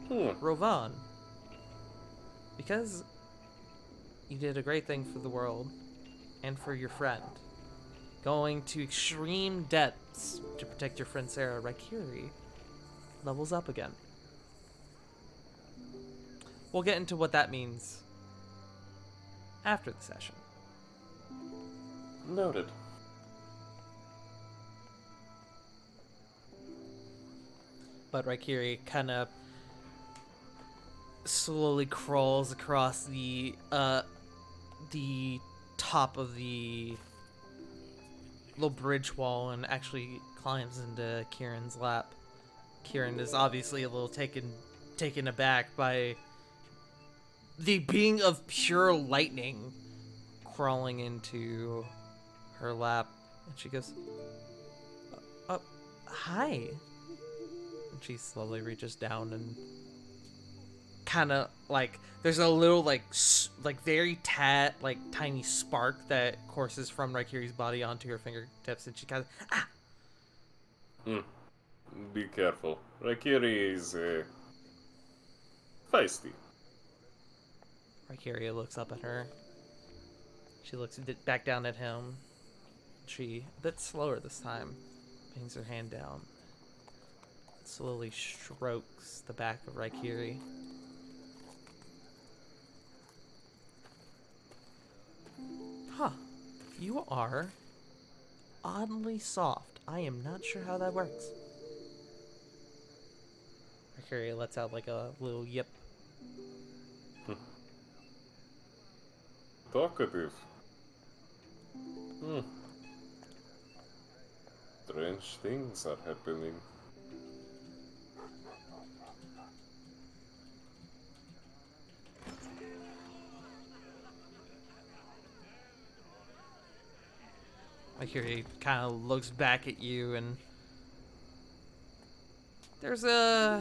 Rovan, because you did a great thing for the world and for your friend, going to extreme depths to protect your friend Sarah, Raikiri levels up again. We'll get into what that means after the session. Noted. But Raikiri kind of slowly crawls across the top of the little bridge wall and actually climbs into Kieran's lap. Kieran is obviously a little taken aback by the being of pure lightning crawling into her lap, and she goes, hi. And she slowly reaches down and kind of like there's a little like very tiny spark that courses from Raikiri's body onto her fingertips, and she kind of Be careful. Raikiri is feisty. Raikiri looks up at her. She looks back down at him. She, a bit slower this time, brings her hand down, slowly strokes the back of Raikiri. Huh. You are oddly soft. I am not sure how that works. Mercury lets out like a little yip. Talkative. Hmm. Strange things are happening. Mercury kind of looks back at you, and there's a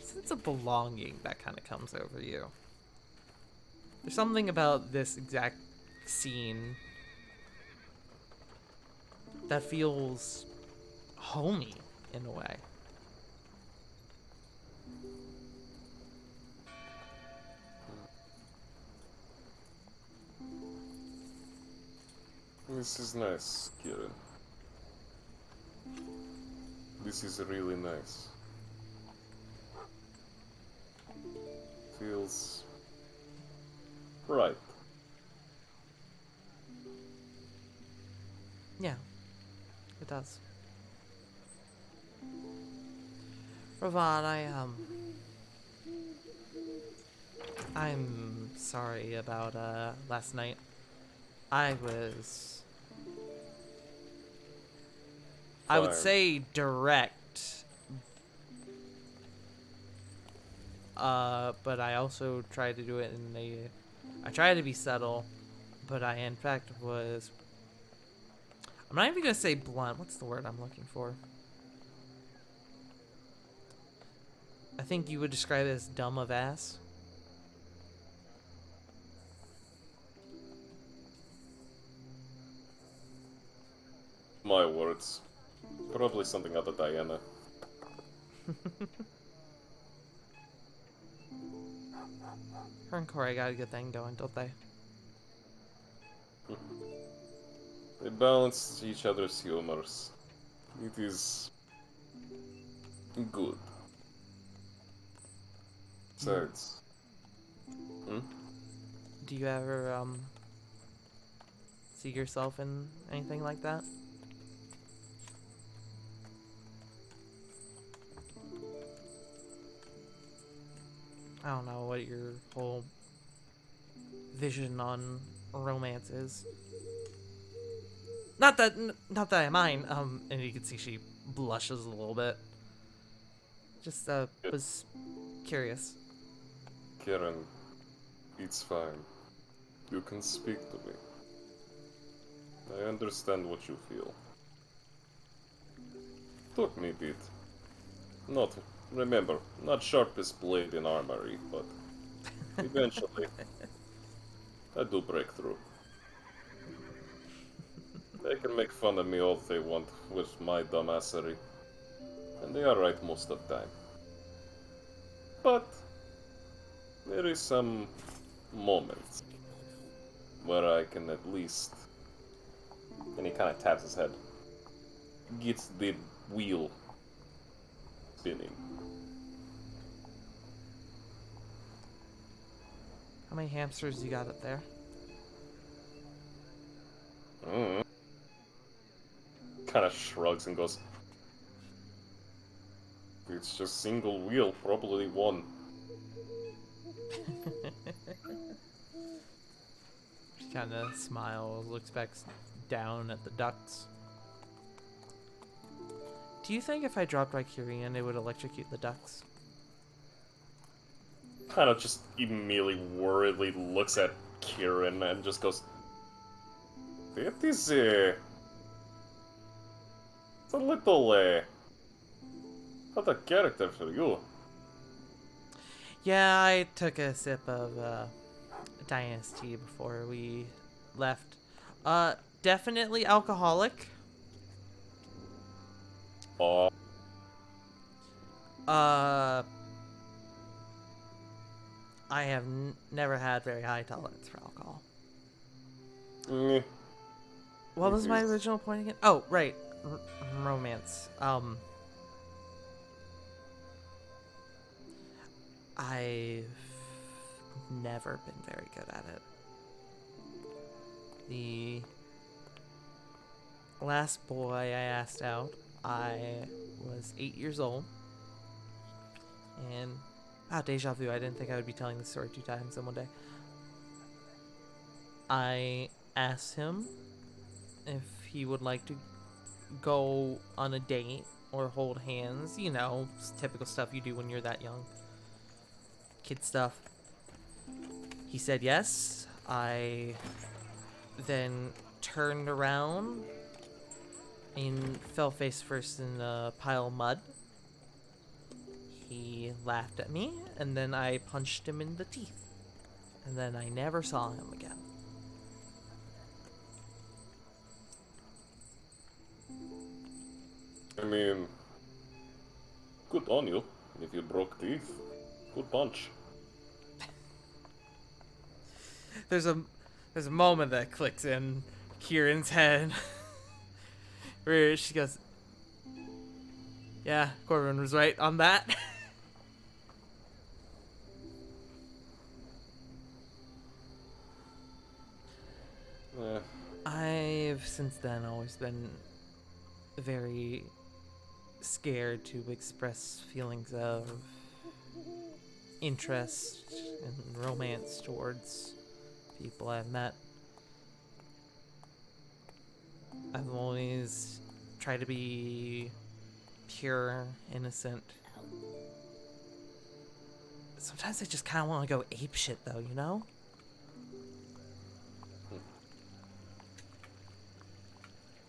sense of belonging that kind of comes over you. There's something about this exact scene that feels homey in a way. This is nice, Kieran. This is really nice. Feels right. Yeah, it does. Ravan, I'm sorry about last night. I would Fine. say direct, but I also tried to do it I tried to be subtle, but I in fact was, I'm not even gonna say blunt, what's the word I'm looking for? I think you would describe it as dumb of ass. My words. Probably something out of Diana. Her and Corey got a good thing going, don't they? They balance each other's humors. It is good. Besides, Do you ever see yourself in anything like that? I don't know what your whole vision on romance is. Not that I mind. And you can see she blushes a little bit. Just was curious. Kieran, it's fine. You can speak to me. I understand what you feel. Took me a bit. Remember, not sharpest blade in armory, but eventually, I do break through. They can make fun of me all they want with my dumbassery, and they are right most of the time. But there is some moments where I can at least, and he kind of taps his head, get the wheel spinning. How many hamsters you got up there? Kind of shrugs and goes, it's just single wheel, probably one. She kind of smiles, looks back down at the ducks. Do you think if I dropped Rikirian, it would electrocute the ducks? Kind of just immediately worriedly looks at Kieran and just goes, that is it's a little out of character for you. Yeah, I took a sip of Diana's tea before we left. Definitely alcoholic. Oh, I have never had very high tolerance for alcohol. What was my original point again? Oh, right. Romance. I've never been very good at it. The last boy I asked out, I was 8 years old. And, deja vu, I didn't think I would be telling this story 2 times in one day. I asked him if he would like to go on a date or hold hands, you know, typical stuff you do when you're that young. Kid stuff. He said yes. I then turned around and fell face first in a pile of mud. He laughed at me, and then I punched him in the teeth. And then I never saw him again. I mean, good on you if you broke teeth. Good punch. There's a moment that clicks in Kieran's head where she goes, "Yeah, Corbin was right on that." Yeah. I've since then always been very scared to express feelings of interest and romance towards people I've met. I've always tried to be pure, innocent. Sometimes I just kind of want to go apeshit, though, you know?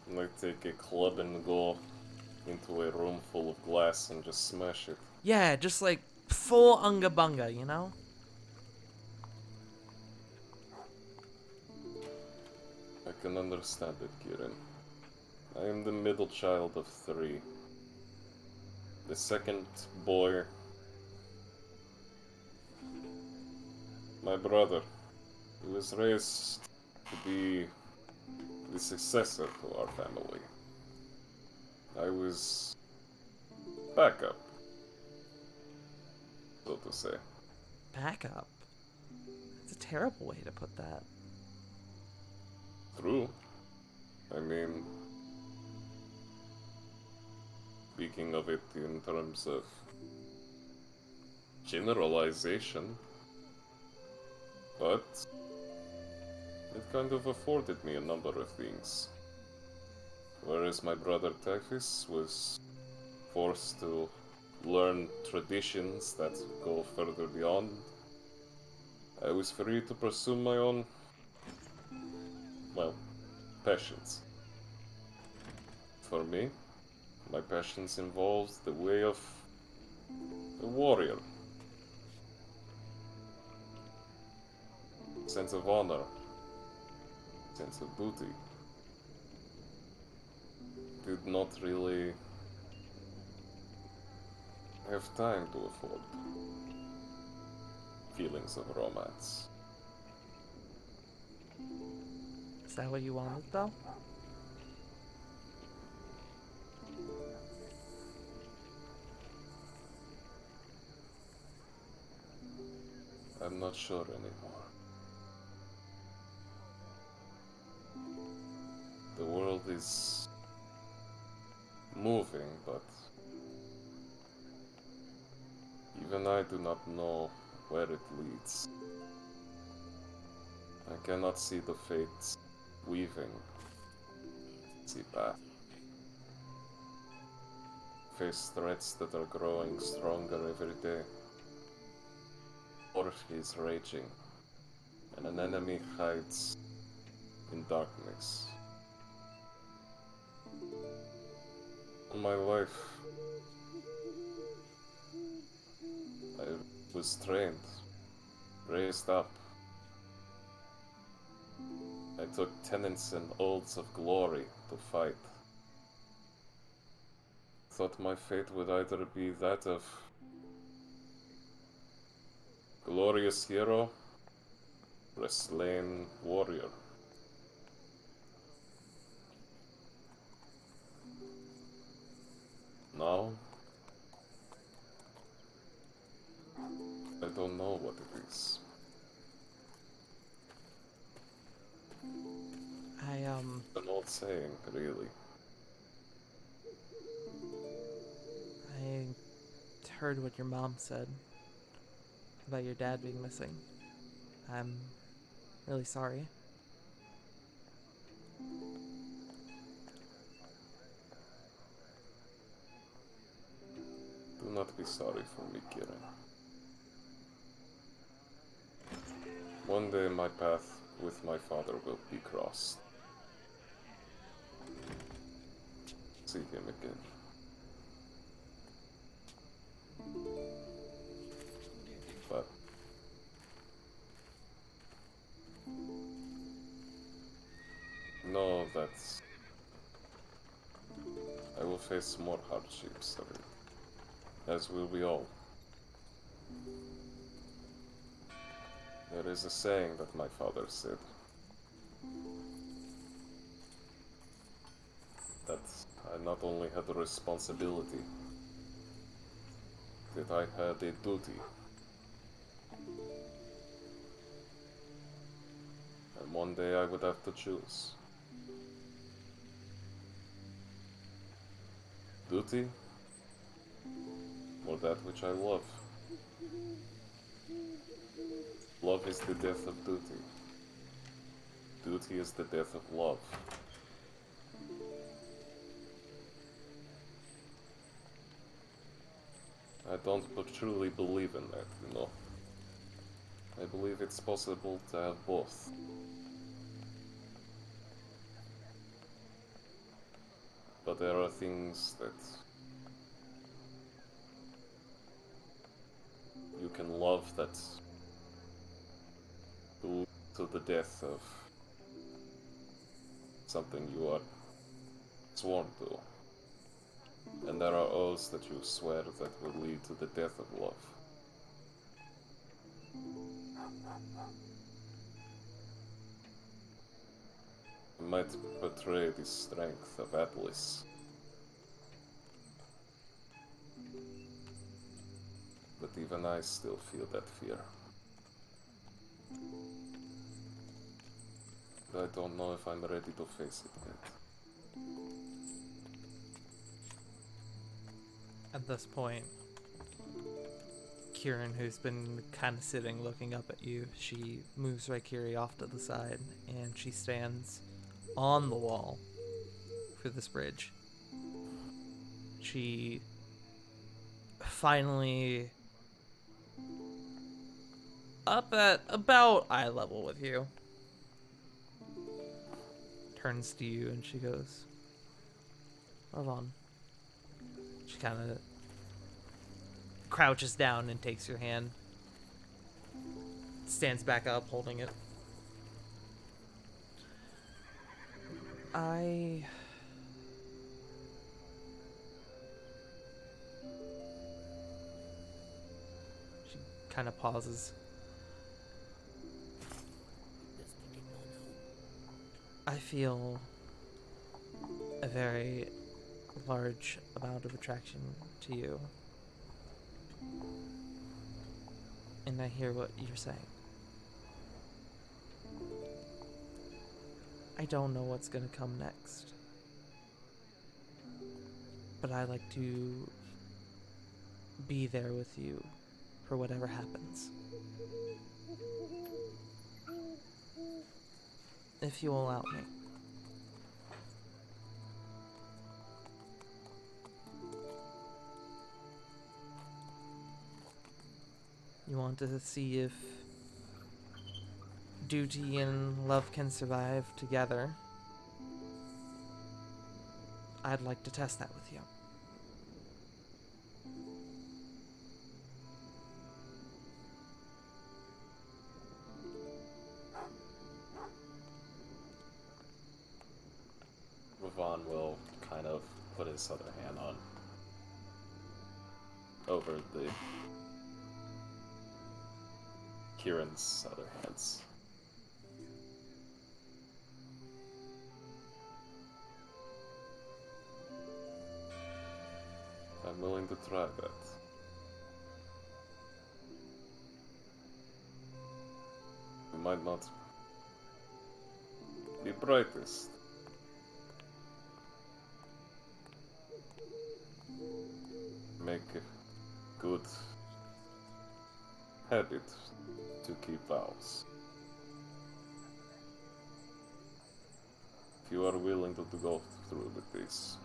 Like take a club and go into a room full of glass and just smash it. Yeah, just like full unga bunga, you know? I can understand it, Kieran. I am the middle child of 3. The second boy, my brother, he was raised to be the successor to our family. I was backup, so to say. Backup. That's a terrible way to put that. True. I mean, speaking of it in terms of generalization, but it kind of afforded me a number of things. Whereas my brother Typhus was forced to learn traditions that go further beyond, I was free to pursue my own, well, passions. For me, my passions involved the way of a warrior. Sense of honor. Sense of booty. Did not really have time to afford feelings of romance. Is that what you wanted, though? I'm not sure anymore. The world is moving, but even I do not know where it leads. I cannot see the fates weaving the path. Face threats that are growing stronger every day. War is raging, and an enemy hides in darkness. All my life, I was trained, raised up. I took tenets and oaths of glory to fight. Thought my fate would either be that of glorious hero or a slain warrior. Now, I don't know what it is. An old saying, really. I heard what your mom said about your dad being missing. I'm really sorry. Do not be sorry for me, Kieran. One day my path with my father will be crossed. See him again. But know that I will face more hardships of it, as will we all. There is a saying that my father said, that I not only had a responsibility, that I had a duty. And one day I would have to choose. Duty, or that which I love. Love is the death of duty. Duty is the death of love. I don't truly believe in that, you know. I believe it's possible to have both. But there are things that you can love that will lead to the death of something you are sworn to. And there are oaths that you swear that will lead to the death of love. It might betray the strength of Atlas. But even I still feel that fear. I don't know if I'm ready to face it yet. At this point, Kieran, who's been kind of sitting looking up at you, she moves Raikiri off to the side and she stands on the wall for this bridge. She finally up at about eye level with you, turns to you and she goes, "Hold on." She kind of crouches down and takes your hand, stands back up holding it. She kind of pauses. I feel a very large amount of attraction to you. And I hear what you're saying. I don't know what's gonna come next. But I like to be there with you for whatever happens. If you allow me. You want to see if duty and love can survive together? I'd like to test that with you. Ravon will kind of put his other hand on over the Kieran's other hands. I'm willing to try that. We might not the brightest. Make a good habit to keep vows. If you are willing to go through with this,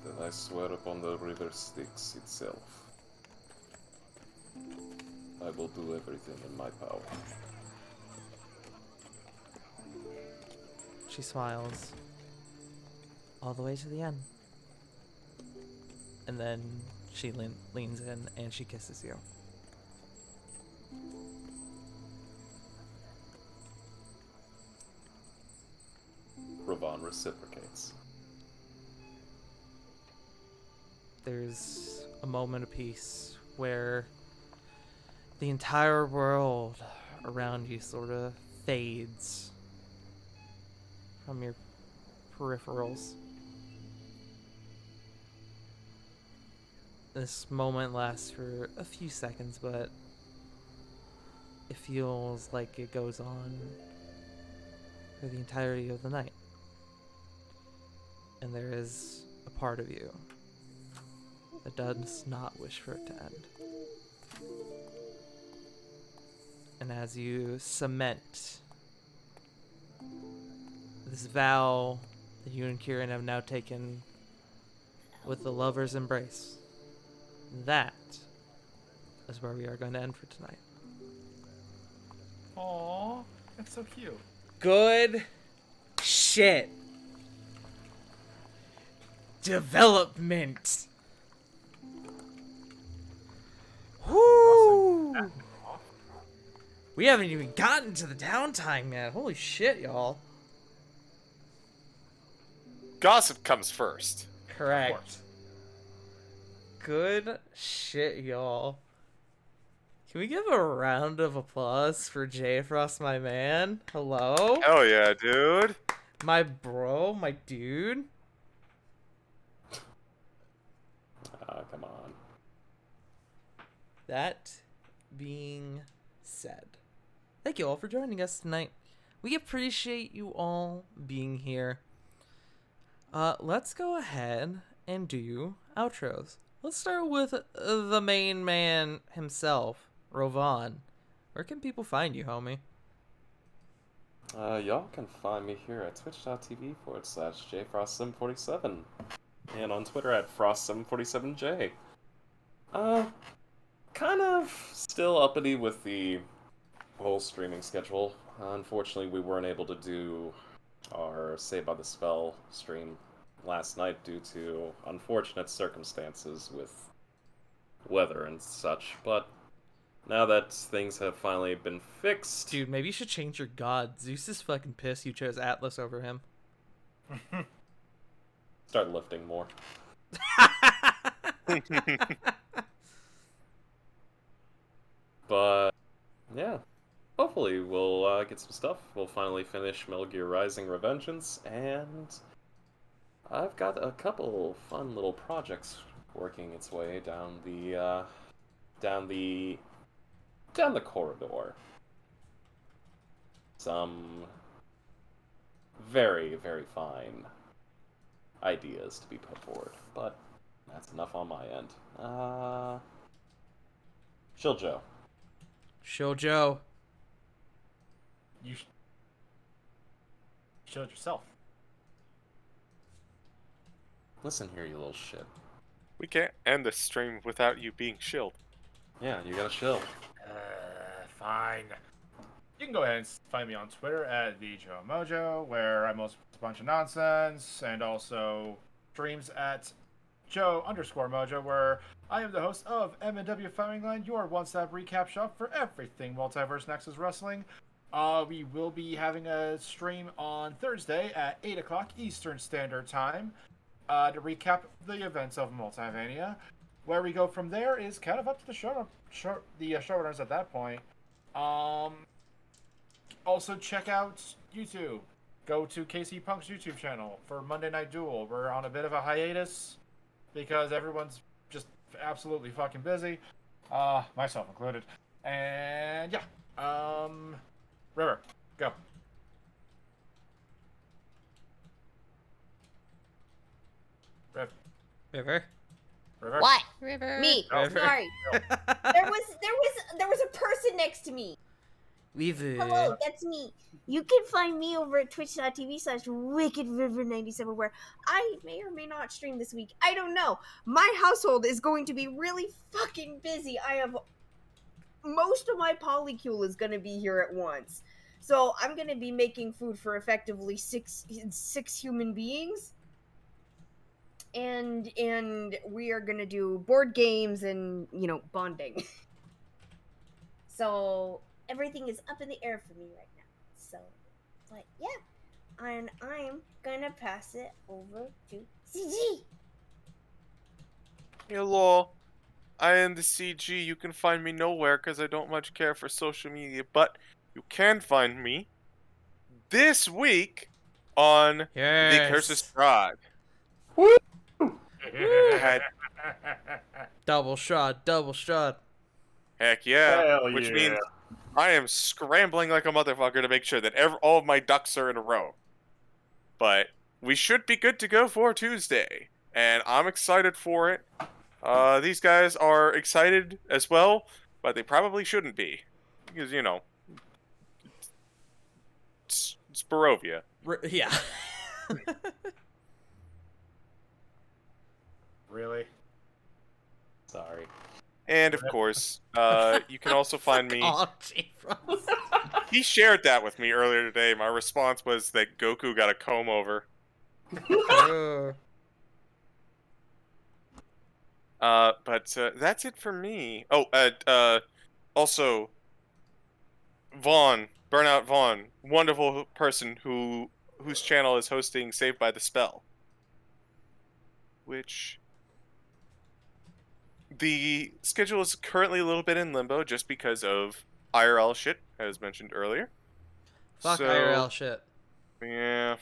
then I swear upon the river Styx itself, I will do everything in my power. She smiles all the way to the end. And then she leans in and she kisses you. Ravon reciprocates. There's a moment of peace where the entire world around you sort of fades from your peripherals. This moment lasts for a few seconds, but it feels like it goes on for the entirety of the night. And there is a part of you that does not wish for it to end. And as you cement this vow that you and Kieran have now taken with the lover's embrace, that is where we are going to end for tonight. Aww, that's so cute. Good shit. Development. Whoo! We haven't even gotten to the downtime yet. Holy shit, y'all. Gossip comes first. Correct. Good shit, y'all. Can we give a round of applause for J Frost, my man? Hello? Hell yeah, dude. My bro, my dude. Come on. That being said, thank you all for joining us tonight. We appreciate you all being here. Let's go ahead and do outros. Let's start with the main man himself, Rovan. Where can people find you, homie? Y'all can find me here at twitch.tv/jfrost747 and on Twitter at frost747j. Kind of still uppity with the whole streaming schedule. Unfortunately, we weren't able to do our Saved by the Spell stream last night due to unfortunate circumstances with weather and such, but now that things have finally been fixed... Dude, maybe you should change your god. Zeus is fucking pissed you chose Atlas over him. Start lifting more. But, yeah. Hopefully we'll get some stuff. We'll finally finish Metal Gear Rising Revengeance, and I've got a couple fun little projects working its way down the corridor. Some very, very fine ideas to be put forward, but that's enough on my end. Shiljo. Shoujo. You showed yourself. Listen here, you little shit. We can't end the stream without you being shilled. Yeah, you gotta chill. Fine. You can go ahead and find me on Twitter at TheJoeMojo, where I mostly post a bunch of nonsense, and also streams at Joe_Mojo, where I am the host of M&W Firing Line, your one-stop recap shop for everything Multiverse Nexus Wrestling. We will be having a stream on Thursday at 8 o'clock Eastern Standard Time to recap the events of Multivania. Where we go from there is kind of up to the showrunners at that point. Also, check out YouTube. Go to KC Punk's YouTube channel for Monday Night Duel. We're on a bit of a hiatus because everyone's just absolutely fucking busy, myself included. And yeah, River, go. Riv, River. River. What? River. Me. Go. River. Sorry. There was a person next to me. River. Hello, that's me. You can find me over at twitch.tv/wickedriver97 where I may or may not stream this week. I don't know. My household is going to be really fucking busy. I have most of my polycule is going to be here at once. So I'm going to be making food for effectively six human beings. And we are going to do board games and, bonding. So everything is up in the air for me right now. So, but yeah, and I'm gonna pass it over to CG. Hello, I am the CG. You can find me nowhere because I don't much care for social media, but you can find me this week on the Curses Yes. Stride. Woo! Had Double shot. Double shot. heck yeah, Hell which yeah. means I am scrambling like a motherfucker to make sure that all of my ducks are in a row. But we should be good to go for Tuesday, and I'm excited for it. These guys are excited as well, but they probably shouldn't be because it's Barovia. Yeah. Really? Sorry. And of course, you can also find me. Oh, J-Frost. He shared that with me earlier today. My response was that Goku got a comb over. But that's it for me. Oh, also, Burnout Vaughn, wonderful person whose channel is hosting Saved by the Spell, which the schedule is currently a little bit in limbo just because of IRL shit, as mentioned earlier. Fuck So, IRL shit. yeah.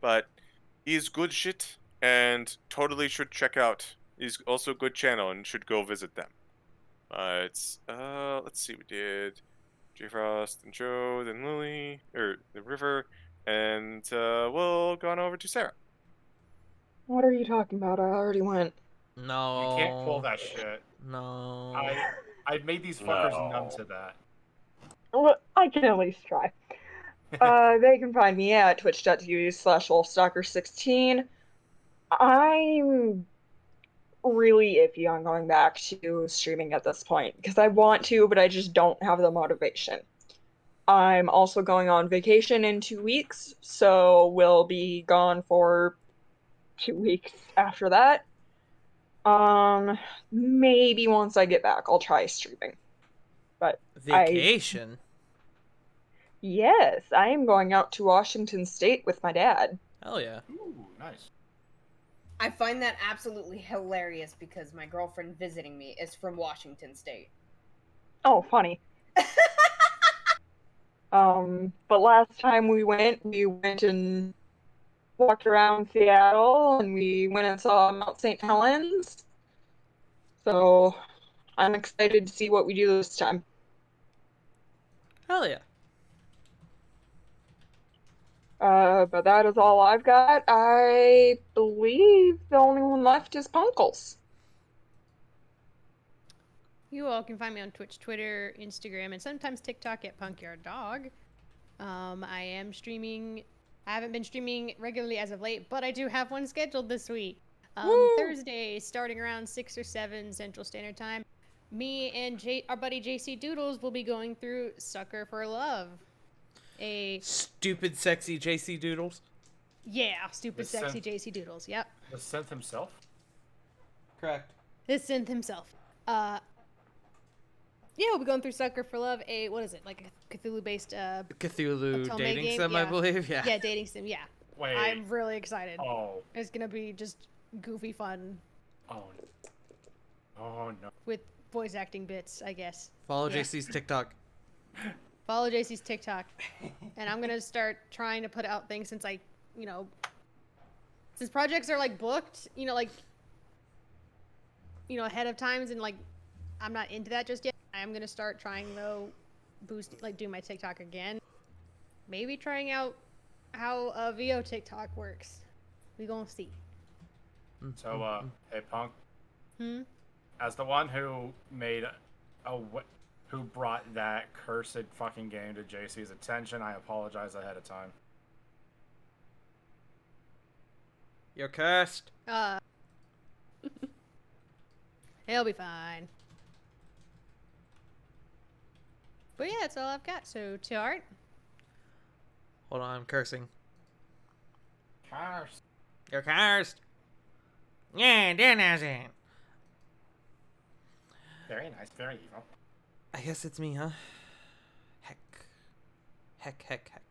But he's good shit and totally should check out. He's also a good channel and should go visit them. Let's see, we did J Frost and Joe, then Lily, or the River, and we'll go on over to Sarah. What are you talking about? I already went. No. You can't pull that shit. No. I made these fuckers No. numb to that. Well, I can at least try. They can find me at twitch.tv/wolfstalker16. I'm really iffy on going back to streaming at this point because I want to, but I just don't have the motivation. I'm also going on vacation in 2 weeks, so we'll be gone for 2 weeks after that. Maybe once I get back, I'll try streaming. But Vacation? yes, I am going out to Washington State with my dad. Hell yeah. Ooh, nice. I find that absolutely hilarious because my girlfriend visiting me is from Washington State. Oh, funny. But last time we went and walked around Seattle, and we went and saw Mount St. Helens. So I'm excited to see what we do this time. Hell yeah. But that is all I've got. I believe the only one left is Punkles. You all can find me on Twitch, Twitter, Instagram, and sometimes TikTok at PunkYardDog. I am streaming. I haven't been streaming regularly as of late, but I do have one scheduled this week. Thursday, starting around 6 or 7 Central Standard Time. Me and our buddy JC Doodles will be going through Sucker for Love. Stupid, sexy JC Doodles. Yeah, stupid, The sexy synth. JC Doodles. Yep. The synth himself? Correct. His synth himself. Yeah, we'll be going through Sucker for Love, what is it, like a Cthulhu-based, Cthulhu Otome dating game? sim, I Yeah. believe. Yeah. Yeah, dating sim, yeah. Wait. I'm really excited. Oh. It's gonna be just goofy fun Oh. Oh no. with voice acting bits, I guess. Follow Yeah. JC's TikTok. Follow JC's TikTok. And I'm gonna start trying to put out things since since projects are like booked, ahead of times, and like I'm not into that just yet. I am gonna start trying though, do my TikTok again. Maybe trying out how VO TikTok works. We gonna see. So, hey, Punk, Hmm. as the one who who brought that cursed fucking game to JC's attention, I apologize ahead of time. You're cursed. He'll be fine. But yeah, that's all I've got. So, to Art. Hold on, I'm cursing. Curse. You're cursed. Yeah, that's it. Very nice, very evil. I guess it's me, huh? Heck. Heck.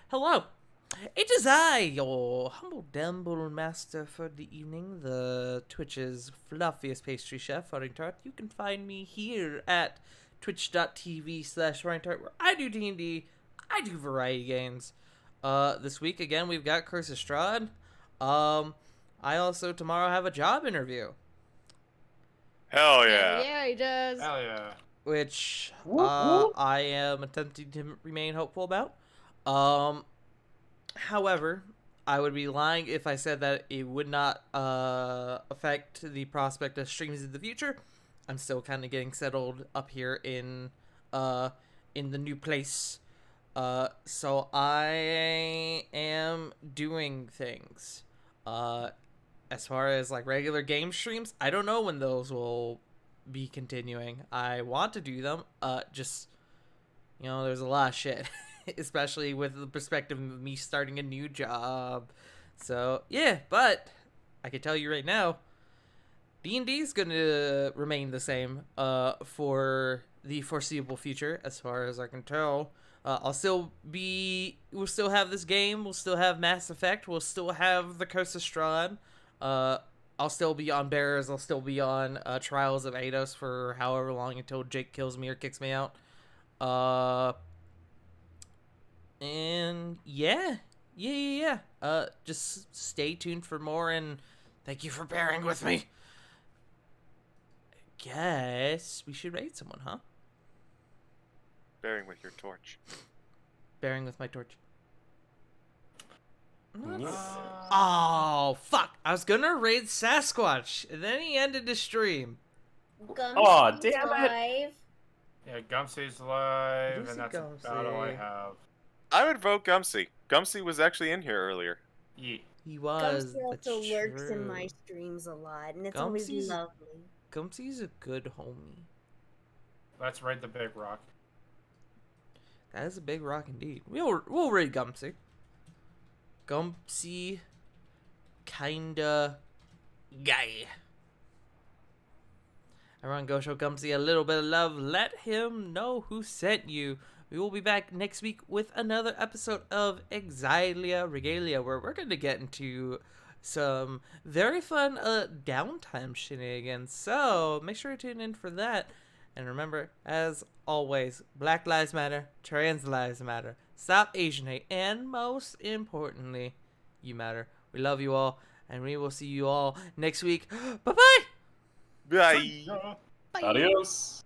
Hello! It is I, your humble Dumble Master for the evening, the Twitch's fluffiest pastry chef, Tart. You can find me here at twitch.tv/Tart, where I do D&D, I do variety games. This week, again, we've got Curse Estrad. I also tomorrow have a job interview. Hell yeah. Yeah, he does. Hell yeah. Which Whoop. I am attempting to remain hopeful about. However, I would be lying if I said that it would not affect the prospect of streams in the future. I'm still kind of getting settled up here in the new place. So I am doing things. As far as like regular game streams, I don't know when those will be continuing. I want to do them. Just there's a lot of shit, especially with the perspective of me starting a new job. So yeah, but I can tell you right now, D&D is gonna remain the same for the foreseeable future, as far as I can tell. We'll still have this game. We'll still have Mass Effect. We'll still have the Curse of Strahd. I'll still be on Bears. I'll still be on Trials of Eidos for however long until Jake kills me or kicks me out. And yeah. Just stay tuned for more, and thank you for bearing with me. Guess we should raid someone, huh? Bearing with your torch. Bearing with my torch. Yes. Oh, fuck. I was gonna raid Sasquatch, and then he ended the stream. Aw, Gumsy's damn it. live. Yeah, Gumsy's live, Lucy and that's about all I Gumsy. have. I would vote Gumsy. Gumsy was actually in here earlier. Yeah. He was. Gumsy also that's lurks in true. my streams a lot, and it's always Gumsy's- lovely. Gumsy's a good homie. Let's raid the big rock. That is a big rock indeed. We'll raid Gumsy. Gumsy, kinda guy. Everyone go show Gumsy a little bit of love. Let him know who sent you. We will be back next week with another episode of Exilia Regalia, where we're going to get into some very fun downtime shenanigans. So make sure to tune in for that. And remember, as always, Black Lives Matter, Trans Lives Matter, stop Asian hate, and most importantly, you matter. We love you all, and we will see you all next week. Bye-bye! Bye. Bye. Adios.